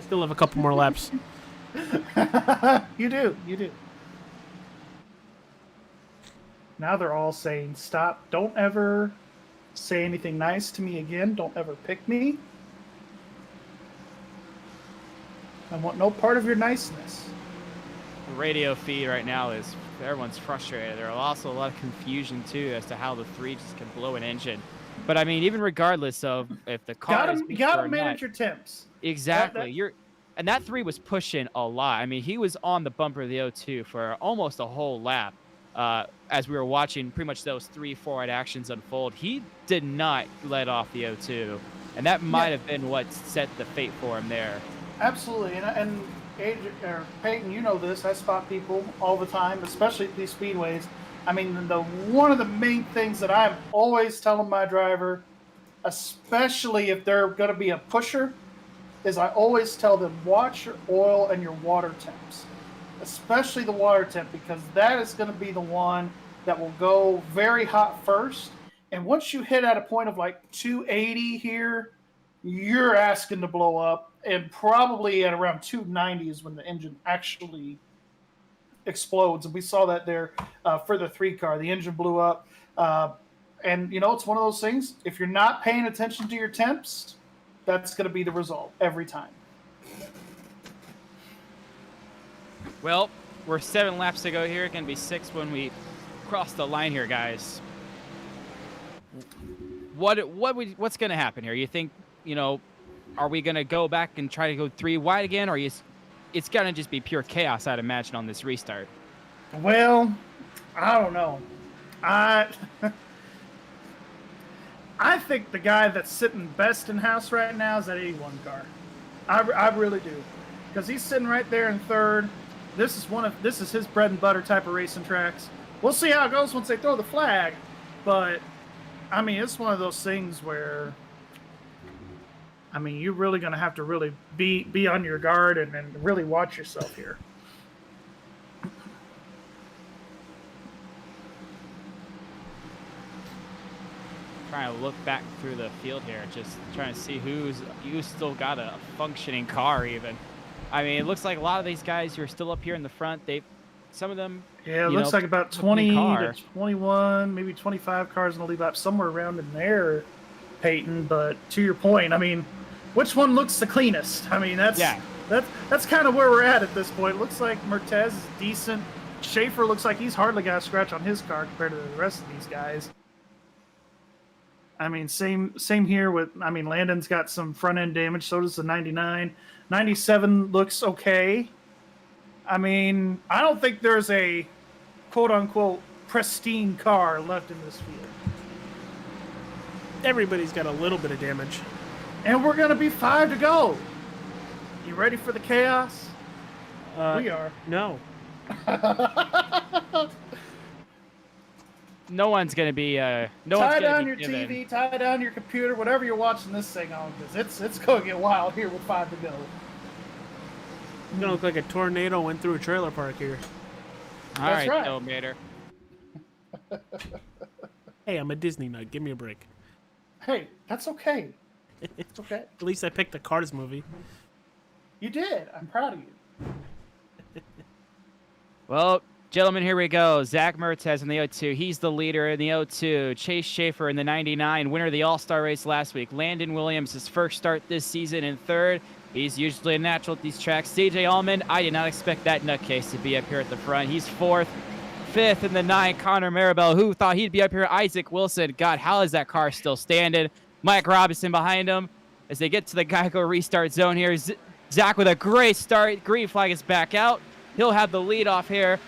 still have a couple more laps. You do. Now they're all saying, stop. Don't ever say anything nice to me again. Don't ever pick me. I want no part of your niceness. The radio feed right now is everyone's frustrated. There's also a lot of confusion too as to how the 3 just can blow an engine. But I mean, even regardless of if the car you gotta manage your temps. Exactly. And that 3 was pushing a lot. I mean, he was on the bumper of the O2 for almost a whole lap. As we were watching pretty much those 3 forward actions unfold, he did not let off the O2, and that might have been what set the fate for him there. Absolutely, and Peyton, you know this. I spot people all the time, especially at these speedways. I mean, one of the main things that I'm always telling my driver, especially if they're going to be a pusher, is I always tell them, watch your oil and your water temps. Especially the water temp, because that is going to be the one that will go very hot first. And once you hit at a point of like 280 here, you're asking to blow up. And probably at around 290 is when the engine actually explodes. And we saw that there for the 3 car. The engine blew up. And, it's one of those things. If you're not paying attention to your temps, that's going to be the result every time. Well, we're 7 laps to go here. Going to be 6 when we cross the line here, guys. What's going to happen here? You think, are we going to go back and try to go 3 wide again, or it's going to just be pure chaos, I'd imagine, on this restart? Well, I don't know. I think the guy that's sitting best in house right now is that 81 car. I really do, because he's sitting right there in 3rd. This is his bread and butter type of racing tracks. We'll see how it goes once they throw the flag, but I mean, it's one of those things where, I mean, you're really going to have to really be on your guard and really watch yourself here. Trying to look back through the field here, just trying to see who's still got a functioning car even. I mean, it looks like a lot of these guys who are still up here in the front, some of them. Yeah, it looks like about 20 to 21, maybe 25 cars in the lead lap, somewhere around in there, Peyton. But to your point, I mean, which one looks the cleanest? I mean, that's kind of where we're at this point. It looks like Mertez is decent. Schaefer looks like he's hardly got a scratch on his car compared to the rest of these guys. I mean, same here with, I mean, Landon's got some front end damage, so does the 99. 97 looks okay. I mean, I don't think there's a quote unquote pristine car left in this field. Everybody's got a little bit of damage. And we're going to be 5 to go. You ready for the chaos? We are. No. No one's going to be tie down your TV, tie down your computer, whatever you're watching this thing on, because it's going to get wild here with 5 to go. It's going to look like a tornado went through a trailer park here. All right, Mater. Hey, I'm a Disney nut. Give me a break. Hey, that's okay. It's okay. At least I picked the Cars movie. You did. I'm proud of you. Well, gentlemen, here we go. Zach Mertz in the O2. He's the leader in the O2. Chase Schaefer in the 99, winner of the All-Star race last week. Landon Williams, his first start this season in 3rd. He's usually a natural at these tracks. CJ Allman, I did not expect that nutcase to be up here at the front. He's 4th. 5th in the 9, Connor Maribel. Who thought he'd be up here? Isaac Wilson. God, how is that car still standing? Mike Robinson behind him as they get to the Geico restart zone here. Zach with a great start. Green flag is back out. He'll have the lead off here.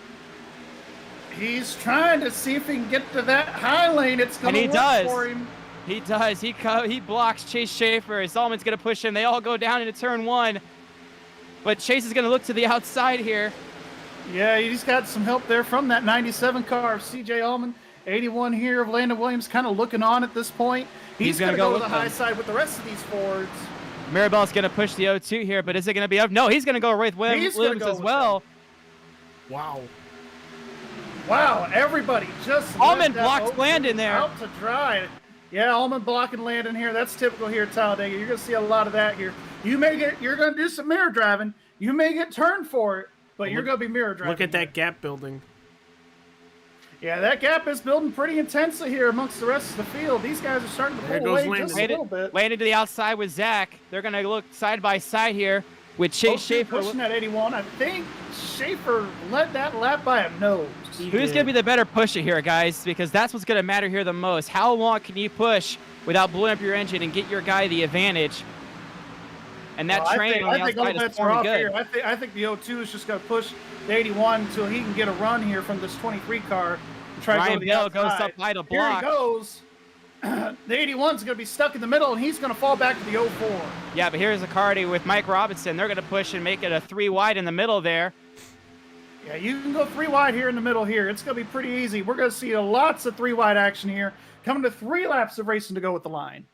He's trying to see if he can get to that high lane. It's going to work for him. He does. He blocks Chase Schaefer. Zalman's going to push him. They all go down into turn 1. But Chase is going to look to the outside here. Yeah, he's got some help there from that 97 car of C.J. Allman. 81 here of Landon Williams kind of looking on at this point. He's going to go to the high side with the rest of these Fords. Mirabel's going to push the 0-2 here, but is it going to be up? No, he's going to go with Williams as well. Wow. Wow, everybody just Allman blocks Landon there. Out to dry. Yeah, Allman blocking Landon here. That's typical here at Talladega. You're going to see a lot of that here. You're going to do some mirror driving. You may get turned for it, but you're going to be mirror driving. Look at that gap building. Yeah, that gap is building pretty intensely here amongst the rest of the field. These guys are starting to pull away just a little bit. Landon to the outside with Zach. They're going to look side by side here with Chase Schaefer. Pushing that 81. I think Schaefer led that lap by a nose. Who's going to be the better pusher here, guys? Because that's what's going to matter here the most. How long can you push without blowing up your engine and get your guy the advantage? And that train on the outside is forming good. Here. I think the 0-2 is just going to push the 81 until he can get a run here from this 23 car. And try Ryan to go to the Bell outside. goes up by the block. Here he goes. The 81's going to be stuck in the middle, and he's going to fall back to the 04. Yeah, but here's a Cardi with Mike Robinson. They're going to push and make it a 3 wide in the middle there. Yeah, you can go 3 wide here in the middle here. It's going to be pretty easy. We're going to see lots of 3 wide action here. Coming to 3 laps of racing to go with the line.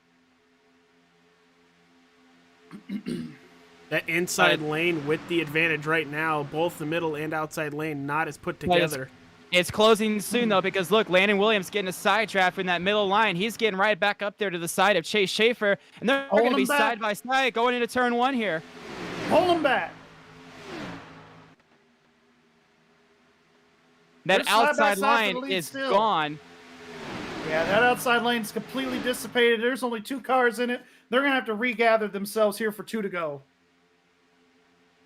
That inside lane with the advantage right now, both the middle and outside lane not as put together. It's closing soon, though, because, look, Landon Williams getting a side draft in that middle line. He's getting right back up there to the side of Chase Schaefer, and they're going to be side by side going into turn 1 here. Hold him back. That outside line is gone. Yeah, that outside lane's completely dissipated. There's only 2 cars in it. They're going to have to regather themselves here for 2 to go.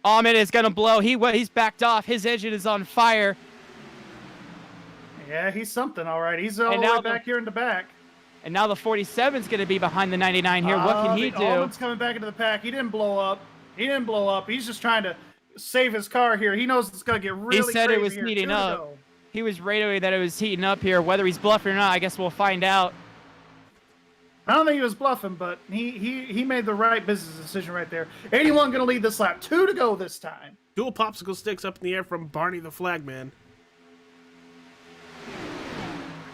Allman is going to blow. He's backed off. His engine is on fire. Yeah, he's something, all right. He's all the way back here in the back. And now the 47 is going to be behind the 99 here. What can he do? Allman's coming back into the pack. He didn't blow up. He's just trying to save his car here. He knows it's going to get really crazy. He said it was heating up. He was radioing that it was heating up here. Whether he's bluffing or not, I guess we'll find out. I don't think he was bluffing, but he made the right business decision right there. 81 going to lead this lap. 2 to go this time. Dual popsicle sticks up in the air from Barney the Flagman.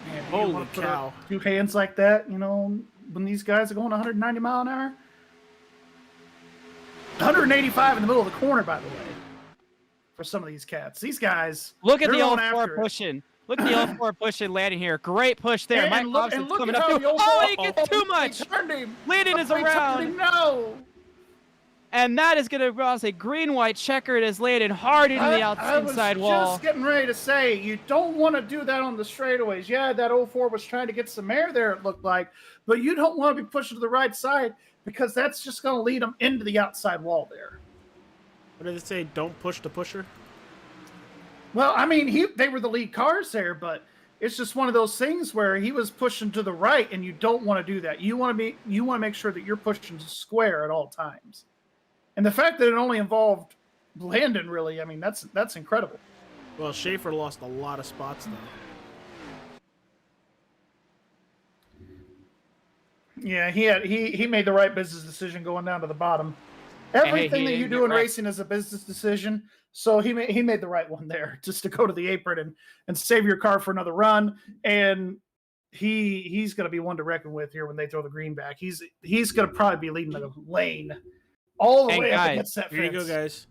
Man, holy cow. 2 hands like that, you know, when these guys are going 190 mile an hour. 185 in the middle of the corner, by the way, for some of these cats. These guys, look at the 04 pushing. Look at the 04 pushing Landon here. Great push there. Mike Robinson's coming up. Oh, he gets too much. Landon is around. No. And that is going to cause a green-white checkered as Landon hard into the outside wall. I was just getting ready to say, you don't want to do that on the straightaways. Yeah, that 04 was trying to get some air there, it looked like. But you don't want to be pushing to the right side because that's just going to lead them into the outside wall there. What did it say? Don't push the pusher? Well, I mean, they were the lead cars there, but it's just one of those things where he was pushing to the right, and you don't want to do that. You want to make sure that you're pushing square at all times. And the fact that it only involved Landon, really, I mean, that's incredible. Well, Schaefer lost a lot of spots, though. Yeah, he made the right business decision going down to the bottom. Everything that you do in racing is a business decision, so he made the right one there, just to go to the apron and save your car for another run. And he's going to be one to reckon with here when they throw the green back. He's going to probably be leading the lane all the way up against that fence. Here you go, guys.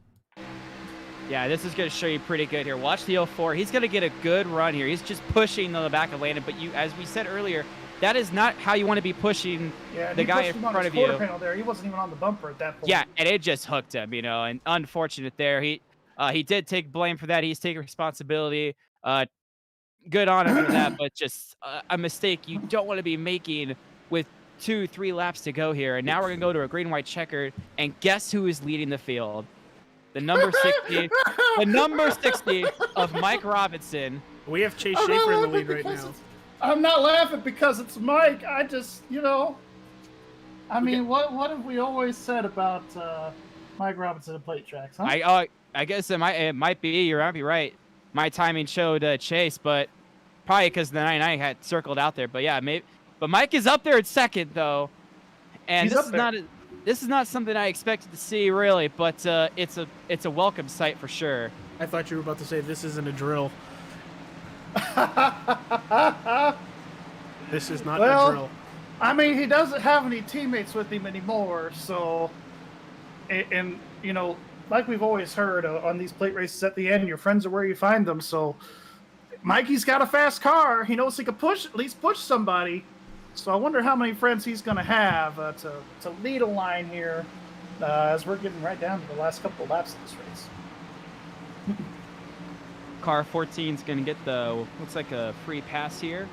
Yeah, this is going to show you pretty good here. Watch the 04. He's going to get a good run here. He's just pushing the back of Landon, but as we said earlier, that is not how you want to be pushing the guy in front of you. There. He wasn't even on the bumper at that point. Yeah, and it just hooked him, and unfortunate there. He did take blame for that. He's taking responsibility. Good on him for that, but just a mistake you don't want to be making with 2-3 laps to go here. And now we're going to go to a green-white checkered, and guess who is leading the field? The number 60, of Mike Robinson. We have Chase Schaefer in the lead right now. I'm not laughing because it's Mike. I just, I mean, what have we always said about Mike Robinson and plate tracks? Huh? I guess it might be. You might be right. My timing showed Chase, but probably because the 99 had circled out there. But yeah, maybe. But Mike is up there at second though, and this is not something I expected to see really. But it's a welcome sight for sure. I thought you were about to say this isn't a drill. This is not a drill. I mean, he doesn't have any teammates with him anymore, so, and you know, like we've always heard on these plate races at the end, your friends are where you find them. So, Mikey's got a fast car. He knows he can at least push somebody. So I wonder how many friends he's going to have to lead a line here as we're getting right down to the last couple of laps of this race. Car 14 is going to get the, looks like a free pass here.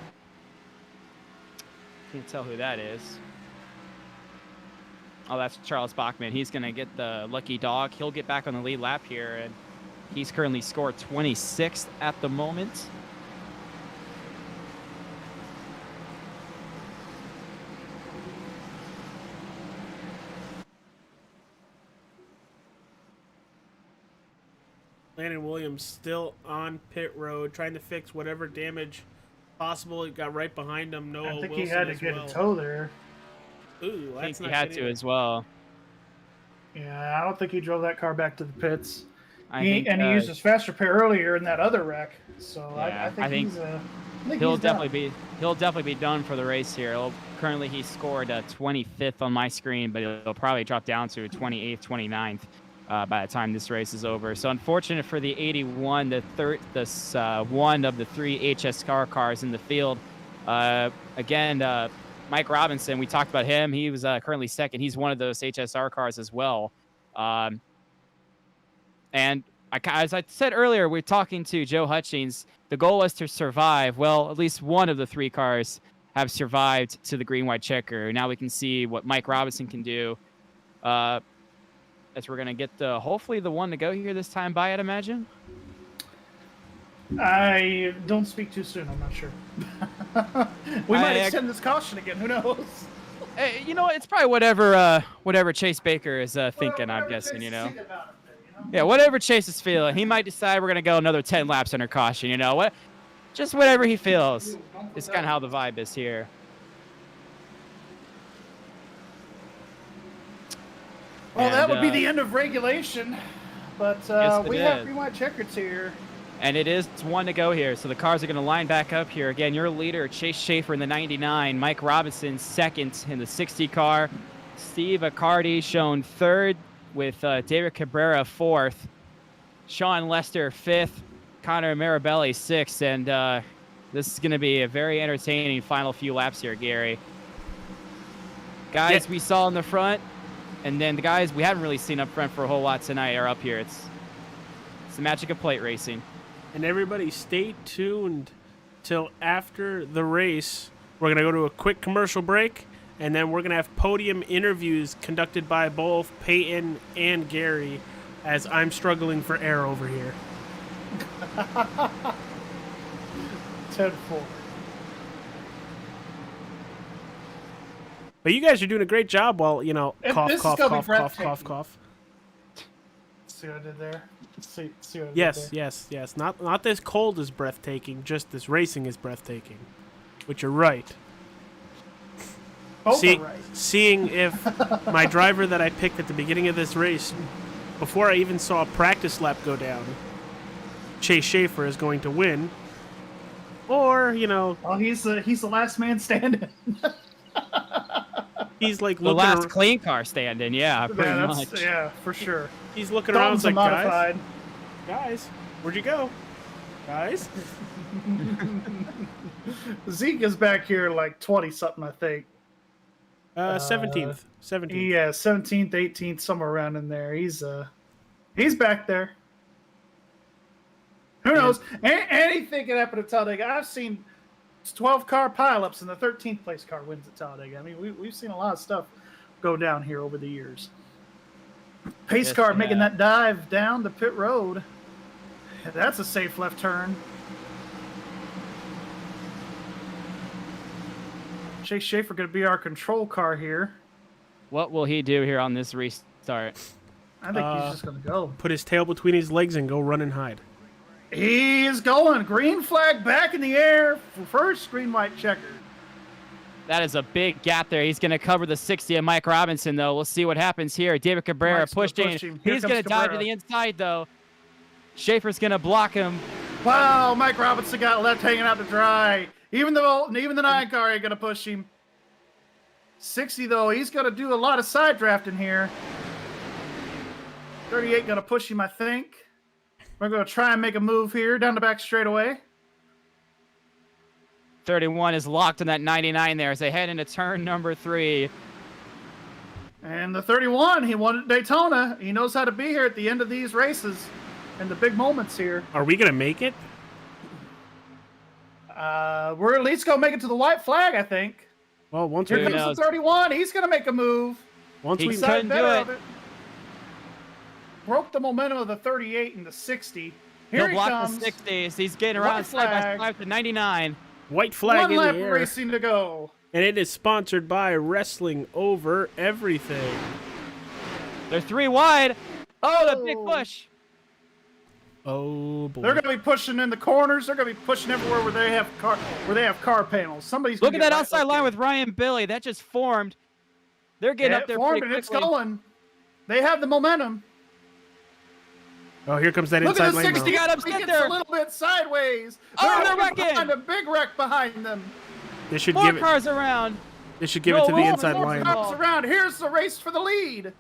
Can't tell who that is. Oh, that's Charles Bachman. He's going to get the lucky dog. He'll get back on the lead lap here, and he's currently scored 26th at the moment. Landon Williams still on pit road, trying to fix whatever damage possible. He got right behind him. Noah I think Wilson he had to get a tow there. Ooh, I that's think not he had good to either. as well. Yeah, I don't think he drove that car back to the pits. He used his fast repair earlier in that other wreck. So Yeah, I think he'll he's definitely be done for the race here. Currently, he scored 25th on my screen, but he'll probably drop down to 28th, 29th by the time this race is over. So unfortunate for the 81, one of the three HS cars in the field. Again, Mike Robinson, we talked about him. He was currently second. He's one of those HSR cars as well. And as I said earlier, we're talking to Joe Hutchings. The goal was to survive. Well, at least one of the three cars have survived to the green-white checker. Now we can see what Mike Robinson can do. As we're going to get hopefully the one to go here this time by, I'd imagine. I don't speak too soon. I'm not sure. We might extend this caution again. Who knows? You know, it's probably whatever Chase Baker is thinking, I'm guessing, you know. Yeah, whatever Chase is feeling. He might decide we're going to go another 10 laps under caution, you know. Just whatever he feels. It's kind of how the vibe is here. Well, that would be the end of regulation. But yes, we have green-white checkers here. And it is one to go here. So the cars are going to line back up here. Again, your leader, Chase Schaefer in the 99. Mike Robinson second in the 60 car. Steve Accardi shown third with David Cabrera fourth. Sean Lester fifth. Connor Marabelli sixth. And this is going to be a very entertaining final few laps here, Gary. Guys we saw in the front. And then the guys we haven't really seen up front for a whole lot tonight are up here. It's the magic of plate racing. And everybody stay tuned till after the race. We're going to go to a quick commercial break, and then we're going to have podium interviews conducted by both Peyton and Gary, as I'm struggling for air over here. 10-4. But you guys are doing a great job while, you know, cough, cough, cough, cough, cough, cough. See what I did there? See what I Yes, did there? yes. Not this cold is breathtaking, just this racing is breathtaking. Which you're right. Both are right. Seeing if my driver that I picked at the beginning of this race, before I even saw a practice lap go down, Chase Schaefer is going to win. Or, you know... Well, he's the last man standing. He's like the last clean car standing, yeah, pretty much. Yeah, for sure. He's looking around like, guys, where'd you go? Guys? Zeke is back here like 20-something, I think. 17th. Yeah, 17th, 18th, somewhere around in there. He's back there. Who knows? Anything can happen at Talladega. I've seen 12-car pileups, and the 13th place car wins at Talladega. I mean, we've seen a lot of stuff go down here over the years. Pace car making that dive down the pit road. That's a safe left turn. Chase Schaefer going to be our control car here. What will he do here on this restart? I think he's just going to go. Put his tail between his legs and go run and hide. He is going. Green flag back in the air for first green white checker. That is a big gap there. He's going to cover the 60 of Mike Robinson, though. We'll see what happens here. David Cabrera Mike's gonna pushing. push him. Here He's going to comes dive to Cabrera. the inside, though. Schaefer's going to block him. Wow, Mike Robinson got left hanging out to dry. Even the 9 car ain't going to push him. 60, though, he's going to do a lot of side drafting here. 38 going to push him, I think. We're going to try and make a move here down the back straightaway. 31 is locked in that 99 there as they head into turn number 3. And the 31, he won at Daytona. He knows how to be here at the end of these races and the big moments here. Are we going to make it? We're at least going to make it to the white flag, I think. Well, once Here we comes knows? the 31. He's going to make a move. once He we could- couldn't Better do of Broke the momentum of the 38 and the 60. Here He'll he block comes. the 60s. He's getting around White side by flag. side to 99. white flag One in lap the air, racing to go. and it is sponsored by Wrestling Over Everything. They're 3 wide. Oh, the big Oh. push. Oh boy! They're going to be pushing in the corners. They're going to be pushing everywhere where they have car panels. Somebody's Look gonna at get that right outside up line there. with Ryan Billy. That just formed. They're getting up there formed pretty and it's quickly. going. They have the momentum. Oh, here comes that Look inside at the lane. 60. though. got He upset gets there. a little bit sideways. Oh, they're looking wrecking. behind a big wreck behind them. They should More give it. cars around. They should give No, it to the roll, inside roll, line. roll. Comes around. Here's the race for the lead.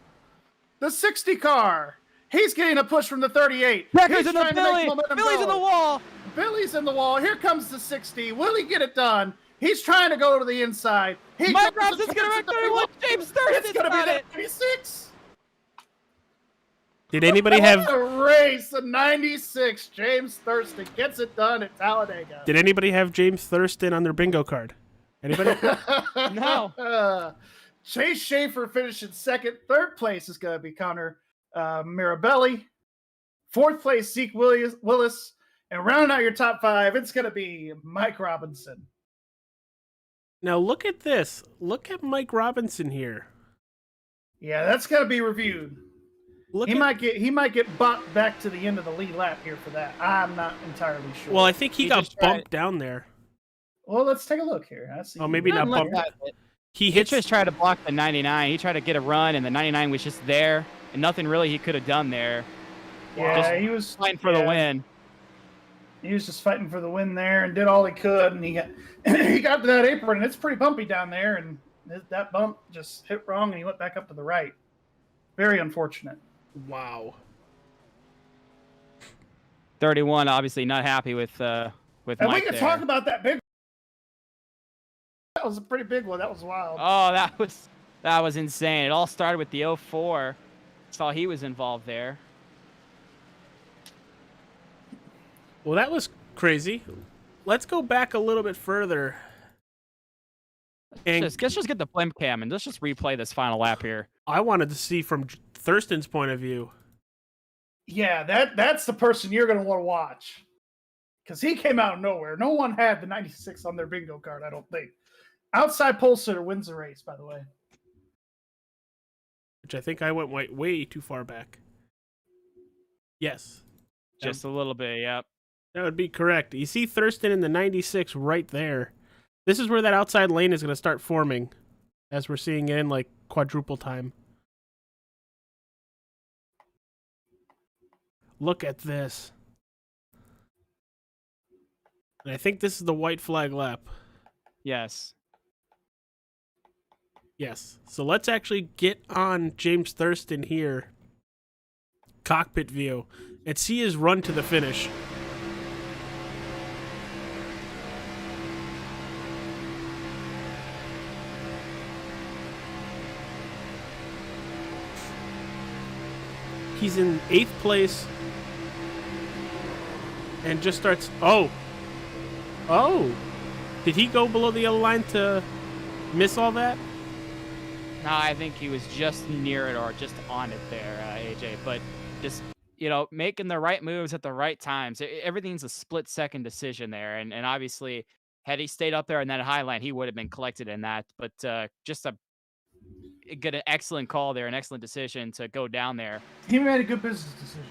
The 60 car. He's getting a push from the 38. Wrecker's He's in the trying to make Billy. momentum Billy's in go. the wall. Billy's in the wall. Here comes the 60. Will he get it done? He's trying to go to the inside. Mike Robson's going to wreck 31. James It's Thurston's going to be got the it. 96. Did anybody What have? a race. The 96. James Thurston gets it done at Talladega. Did anybody have James Thurston on their bingo card? Anybody? No. Chase Schaefer finishing second. Third place is going to be Connor Mirabelli. Fourth place, Zeke Willis. And rounding out your top 5, it's going to be Mike Robinson. Now look at this. Look at Mike Robinson here. Yeah, that's going to be reviewed. Look He at, might get bumped back to the end of the lead lap here for that. I'm not entirely sure. Well, I think he got just tried- bumped down there. Well, let's take a look here. I see. Oh, maybe not Doesn't look bumped. that- He He hits. just tried to block the 99. He tried to get a run, and the 99 was just there, and nothing really he could have done there. Yeah, Just he was Fighting for the win. He was just fighting for the win there and did all he could, and he got to that apron, and it's pretty bumpy down there, and that bump just hit wrong, and he went back up to the right. Very unfortunate. Wow. 31, obviously not happy with And Mike we can there. talk about that big. That was a pretty big one. That was wild. Oh, that was insane. It all started with the 04. Saw he was involved there. Well, that was Let's go back a little bit further. And Let's just get the blimp cam and let's just replay this final lap here. I wanted to see from Thurston's point of view. Yeah, that's the person you're going to want to watch. Because he came out of nowhere. No one had the 96 on their bingo card, I don't think. Outside pole sitter wins the race, by the way. Which I think I went way too far back. Yes. Just a little bit, yep. That would be correct. You see Thurston in the 96 right there. This is where that outside lane is going to start forming, as we're seeing it in like quadruple time. Look at this. And I think this is the white flag lap. Yes. Yes. So let's actually get on James Thurston here. Cockpit view. And see his run to the finish. He's in 8th place. And just starts... Oh! Did he go below the yellow line to miss all that? No, I think he was just near it or just on it there, AJ. But just, making the right moves at the right times. Everything's a split-second decision there. And obviously, had he stayed up there in that high line, he would have been collected in that. But an excellent call there, an excellent decision to go down there. He made a good business decision.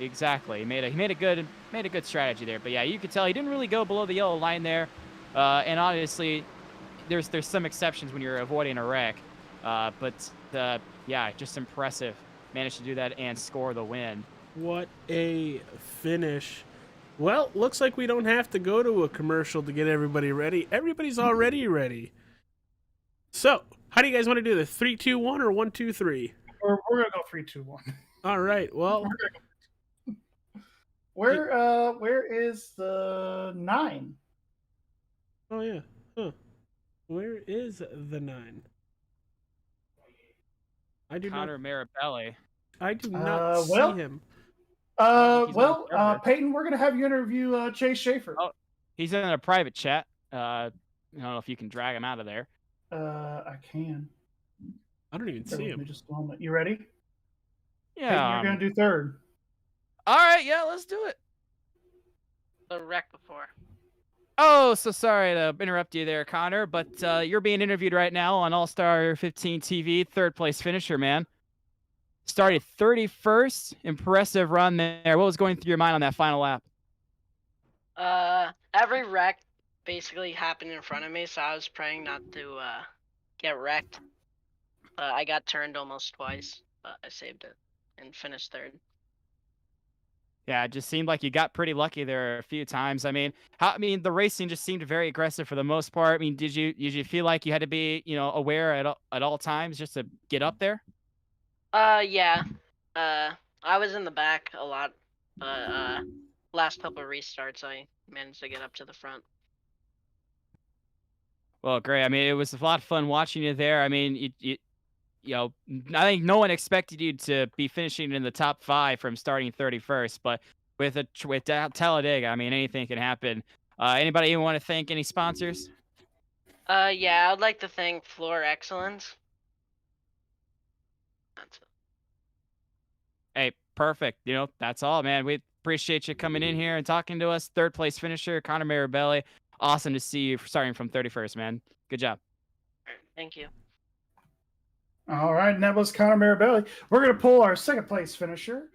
Exactly. He made a good strategy there. But yeah, you could tell he didn't really go below the yellow line there. And obviously, there's some exceptions when you're avoiding a wreck. Yeah, just impressive. Managed to do that and score the win. What a finish. Well, looks like we don't have to go to a commercial to get everybody ready. Everybody's already ready. So, how do you guys want to do this? 3, 2, 1 or 1, 2, 3? We're gonna go 3, 2, 1. All right. Well, where is the 9? oh yeah. Huh. Where is the 9? I do Connor Marabelli. I do not see him. Peyton, we're gonna have you interview Chase Schaefer. Oh, he's in a private chat. I don't know if you can drag him out of there. I can. I don't even see him. Just a moment. You ready? Yeah. Peyton, you're gonna do third. All right. Yeah, let's do it. The wreck before. Oh, so sorry to interrupt you there, Connor, but you're being interviewed right now on All-Star 15 TV, third place finisher, man. Started 31st, impressive run there. What was going through your mind on that final lap? Every wreck basically happened in front of me, so I was praying not to get wrecked. I got turned almost twice, but I saved it and finished third. Yeah, it just seemed like you got pretty lucky there a few times. I mean, the racing just seemed very aggressive for the most part. I mean, did you feel like you had to be, aware at all times just to get up there? Yeah. I was in the back a lot, but last couple of restarts I managed to get up to the front. Well, great. I mean, it was a lot of fun watching you there. I mean, I think no one expected you to be finishing in the top 5 from starting 31st, but with Talladega, I mean, anything can happen. Anybody even want to thank any sponsors? Yeah, I'd like to thank Floor Excellence. That's it. Hey, perfect. That's all, man. We appreciate you coming in here and talking to us. Third place finisher, Connor Marabelli. Awesome to see you starting from 31st, man. Good job. Thank you. All right, and that was Connor Marabelli. We're going to pull our second place finisher,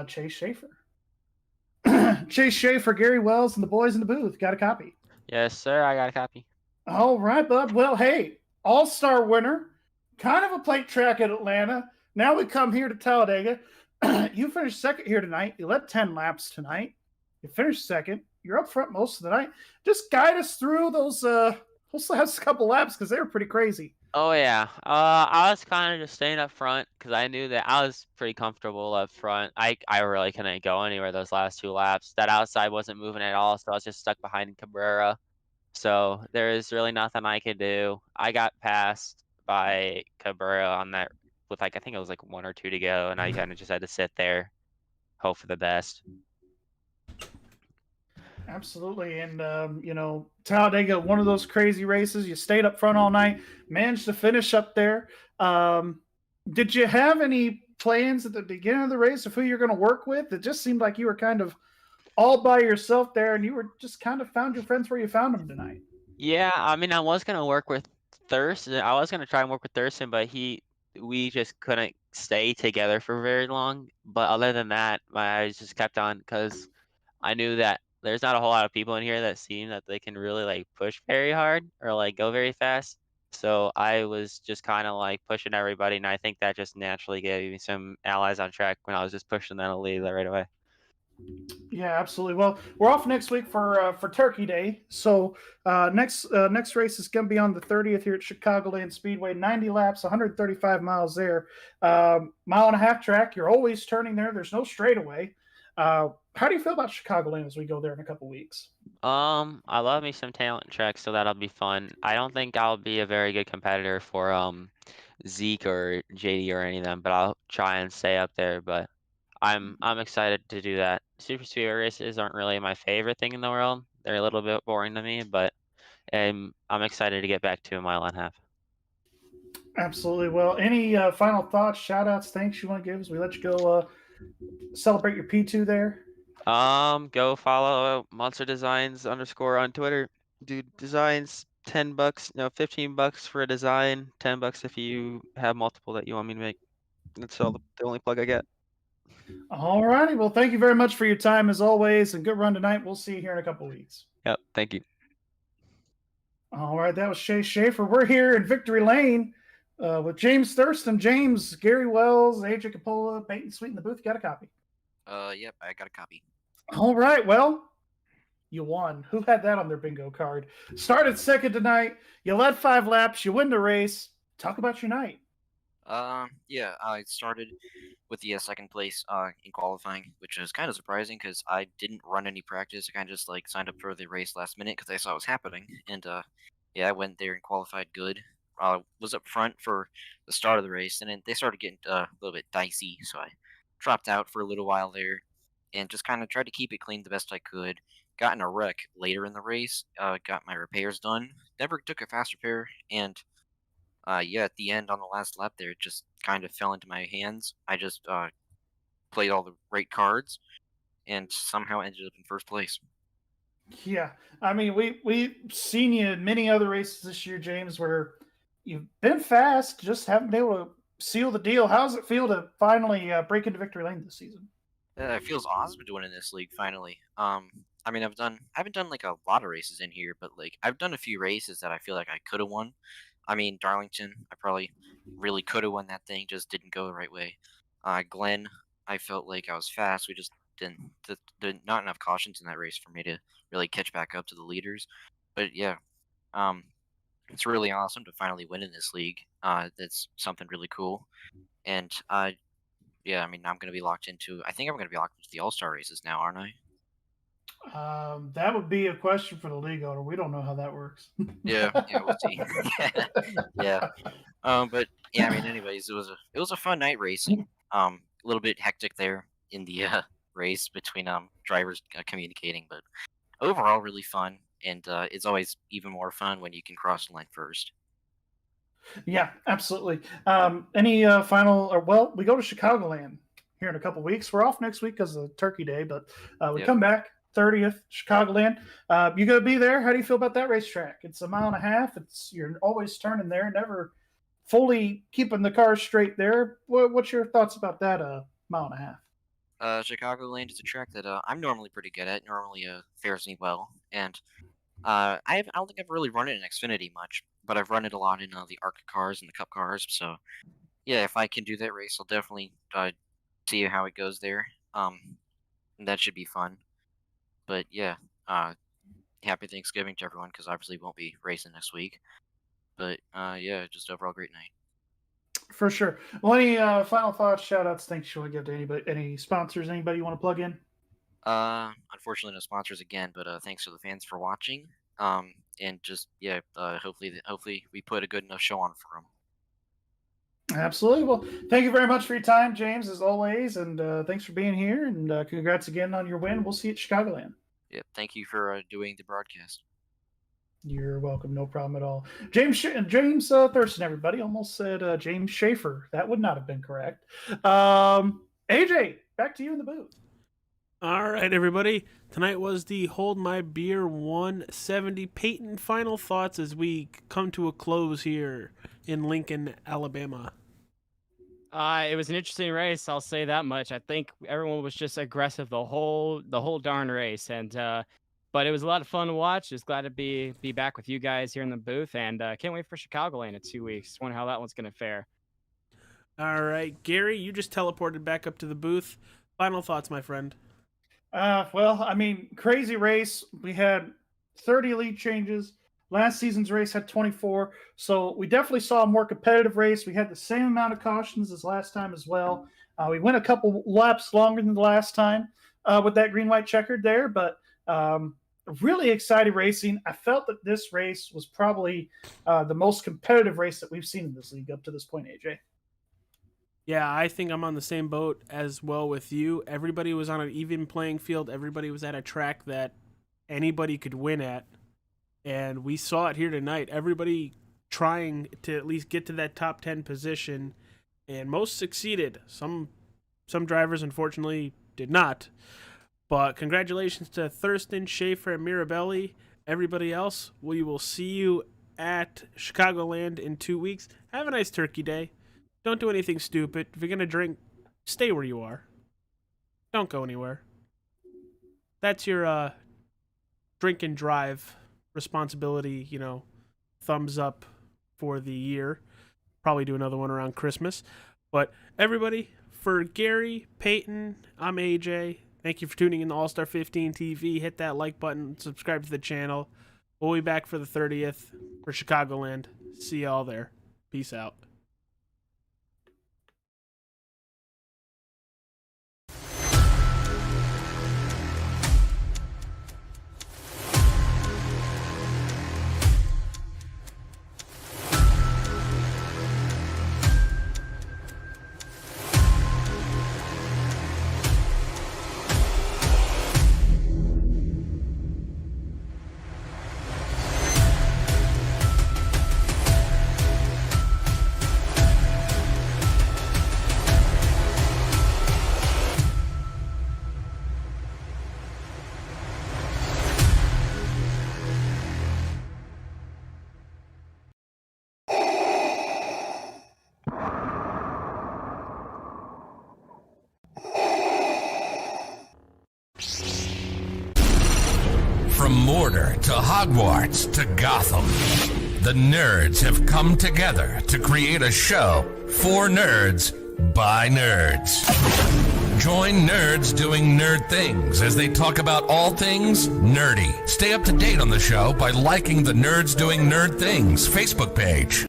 Chase Schaefer. Chase Schaefer, Gary Wells, and the boys in the booth. Got a copy? Yes, sir. I got a copy. All right, bud. Well, hey, all-star winner, kind of a plate track at Atlanta. Now we come here to Talladega. You finished second here tonight. You led 10 laps tonight. You finished second. You're up front most of the night. Just guide us through those last couple laps because they were pretty crazy. Oh, yeah. I was kind of just staying up front because I knew that I was pretty comfortable up front. I really couldn't go anywhere those last 2 laps. That outside wasn't moving at all, so I was just stuck behind Cabrera. So there is really nothing I could do. I got passed by Cabrera on that with I think it was 1 or 2 to go, and I kind of just had to sit there, hope for the best. Absolutely. And, Talladega, one of those crazy races. You stayed up front all night, managed to finish up there. Did you have any plans at the beginning of the race of who you're going to work with? It just seemed like you were kind of all by yourself there, and you were just kind of found your friends where you found them tonight. Yeah, I mean, I was going to work with Thurston. I was going to try and work with Thurston, but we just couldn't stay together for very long. But other than that, my eyes just kept on because I knew that there's not a whole lot of people in here that seem that they can really push very hard or go very fast. So I was just kind of pushing everybody, and I think that just naturally gave me some allies on track when I was just pushing them to lead right away. Yeah, absolutely. Well, we're off next week for Turkey Day. So next race is going to be on the 30th here at Chicagoland Speedway. 90 laps, 135 miles there. Mile and a half track. You're always turning there. There's no straightaway. How do you feel about Chicagoland as we go there in a couple weeks? I love me some talent tracks, so that'll be fun. I don't think I'll be a very good competitor for Zeke or JD or any of them, but I'll try and stay up there. But I'm excited to do that. Super Speedway races aren't really my favorite thing in the world. They're a little bit boring to me, but I'm excited to get back to a mile and a half. Absolutely. Well, any final thoughts, shout outs, thanks you want to give as we let you go celebrate your P2 there? Go follow Monster Designs _ on Twitter. Do designs $10, no, $15 for a design, $10 if you have multiple that you want me to make. That's all the only plug I get. All righty. Well, thank you very much for your time as always, and good run tonight. We'll see you here in a couple weeks. Yep, thank you. All right, that was Shay Schaefer. We're here in Victory Lane with James Thurston. James, Gary Wells, AJ Capola, Peyton Sweet in the booth. You got a copy? Yep, I got a copy. All right, well, you won. Who had that on their bingo card? Started second tonight. You led 5 laps. You win the race. Talk about your night. Yeah, I started with the second place in qualifying, which was kind of surprising because I didn't run any practice. I kind of just like signed up for the race last minute because I saw it was happening, and yeah, I went there and qualified good. Was up front for the start of the race, and then they started getting a little bit dicey, so I dropped out for a little while there, and just kind of tried to keep it clean the best I could. Got in a wreck later in the race. Got my repairs done. Never took a fast repair, and yeah, at the end on the last lap there, it just kind of fell into my hands. I just played all the right cards and somehow ended up in first place. Yeah, I mean, we've seen you in many other races this year, James, where you've been fast, just haven't been able to seal the deal. How does it feel to finally break into victory lane this season? It feels awesome to win in this league finally. I mean, I haven't done like a lot of races in here, but like I've done a few races that I feel like I could have won. I mean, Darlington, I probably really could have won that thing, just didn't go the right way. Glenn, I felt like I was fast. We just didn't not enough cautions in that race for me to really catch back up to the leaders. But yeah, it's really awesome to finally win in this league. That's something really cool. And yeah, I mean, I'm gonna be locked into. I think I'm gonna be locked into the All-Star races now, aren't I? That would be a question for the league owner. We don't know how that works. Yeah, we'll see. Yeah. But yeah, I mean, anyways, it was a fun night racing. A little bit hectic there in the race between drivers communicating, but overall really fun. And it's always even more fun when you can cross the line first. Yeah, absolutely. Any final? Or well, we go to Chicagoland here in a couple weeks. We're off next week because of Turkey Day, but we Yep. come back 30th Chicagoland. You gonna be there? How do you feel about that racetrack? It's a mile and a half. You're always turning there, never fully keeping the car straight there. What's your thoughts about that mile and a half? Chicagoland is a track that I'm normally pretty good at. Normally fares me well, and I don't think I've really run it in Xfinity much, but I've run it a lot in the ARCA cars and the Cup cars. So yeah, if I can do that race, I'll definitely see how it goes there. And that should be fun. But yeah, happy Thanksgiving to everyone because obviously won't be racing next week. But yeah, just overall great night. For sure. Well, any final thoughts, shout outs, thanks you want to give to anybody, any sponsors, anybody you want to plug in? Unfortunately, no sponsors again, but thanks to the fans for watching. And just yeah, hopefully we put a good enough show on for them. Absolutely. Well, thank you very much for your time, James, as always, and thanks for being here. And congrats again on your win. We'll see you at Chicagoland. Yeah, thank you for doing the broadcast. You're welcome. No problem at all. James Thurston, everybody. Almost said James Schaefer. That would not have been correct. AJ, back to you in the booth. All right, everybody. Tonight was the Hold My Beer 170. Peyton, final thoughts as we come to a close here in Lincoln, Alabama. It was an interesting race. I'll say that much. I think everyone was just aggressive the whole darn race, and but it was a lot of fun to watch. Just glad to be back with you guys here in the booth, and can't wait for Chicagoland in 2 weeks. Wonder how that one's gonna fare. All right, Gary, you just teleported back up to the booth. Final thoughts, my friend. Well, I mean, crazy race. We had 30 lead changes. Last season's race had 24. So we definitely saw a more competitive race. We had the same amount of cautions as last time as well. We went a couple laps longer than the last time with that green-white checkered there, but really exciting racing. I felt that this race was probably the most competitive race that we've seen in this league up to this point, AJ. Yeah, I think I'm on the same boat as well with you. Everybody was on an even playing field. Everybody was at a track that anybody could win at. And we saw it here tonight. Everybody trying to at least get to that top 10 position, and most succeeded. Some drivers, unfortunately, did not. But congratulations to Thurston, Schaefer, and Mirabelli, Everybody else, we will see you at Chicagoland in 2 weeks. Have a nice turkey day. Don't do anything stupid. If you're going to drink, stay where you are. Don't go anywhere. That's your drink and drive responsibility, thumbs up for the year. Probably do another one around Christmas. But everybody, for Gary, Peyton, I'm AJ. Thank you for tuning in to All-Star 15 TV. Hit that like button, subscribe to the channel. We'll be back for the 30th for Chicagoland. See y'all there. Peace out. From Mortar to Hogwarts to Gotham, the nerds have come together to create a show for nerds by nerds. Join nerds doing nerd things as they talk about all things nerdy. Stay up to date on the show by liking the Nerds Doing Nerd Things Facebook page.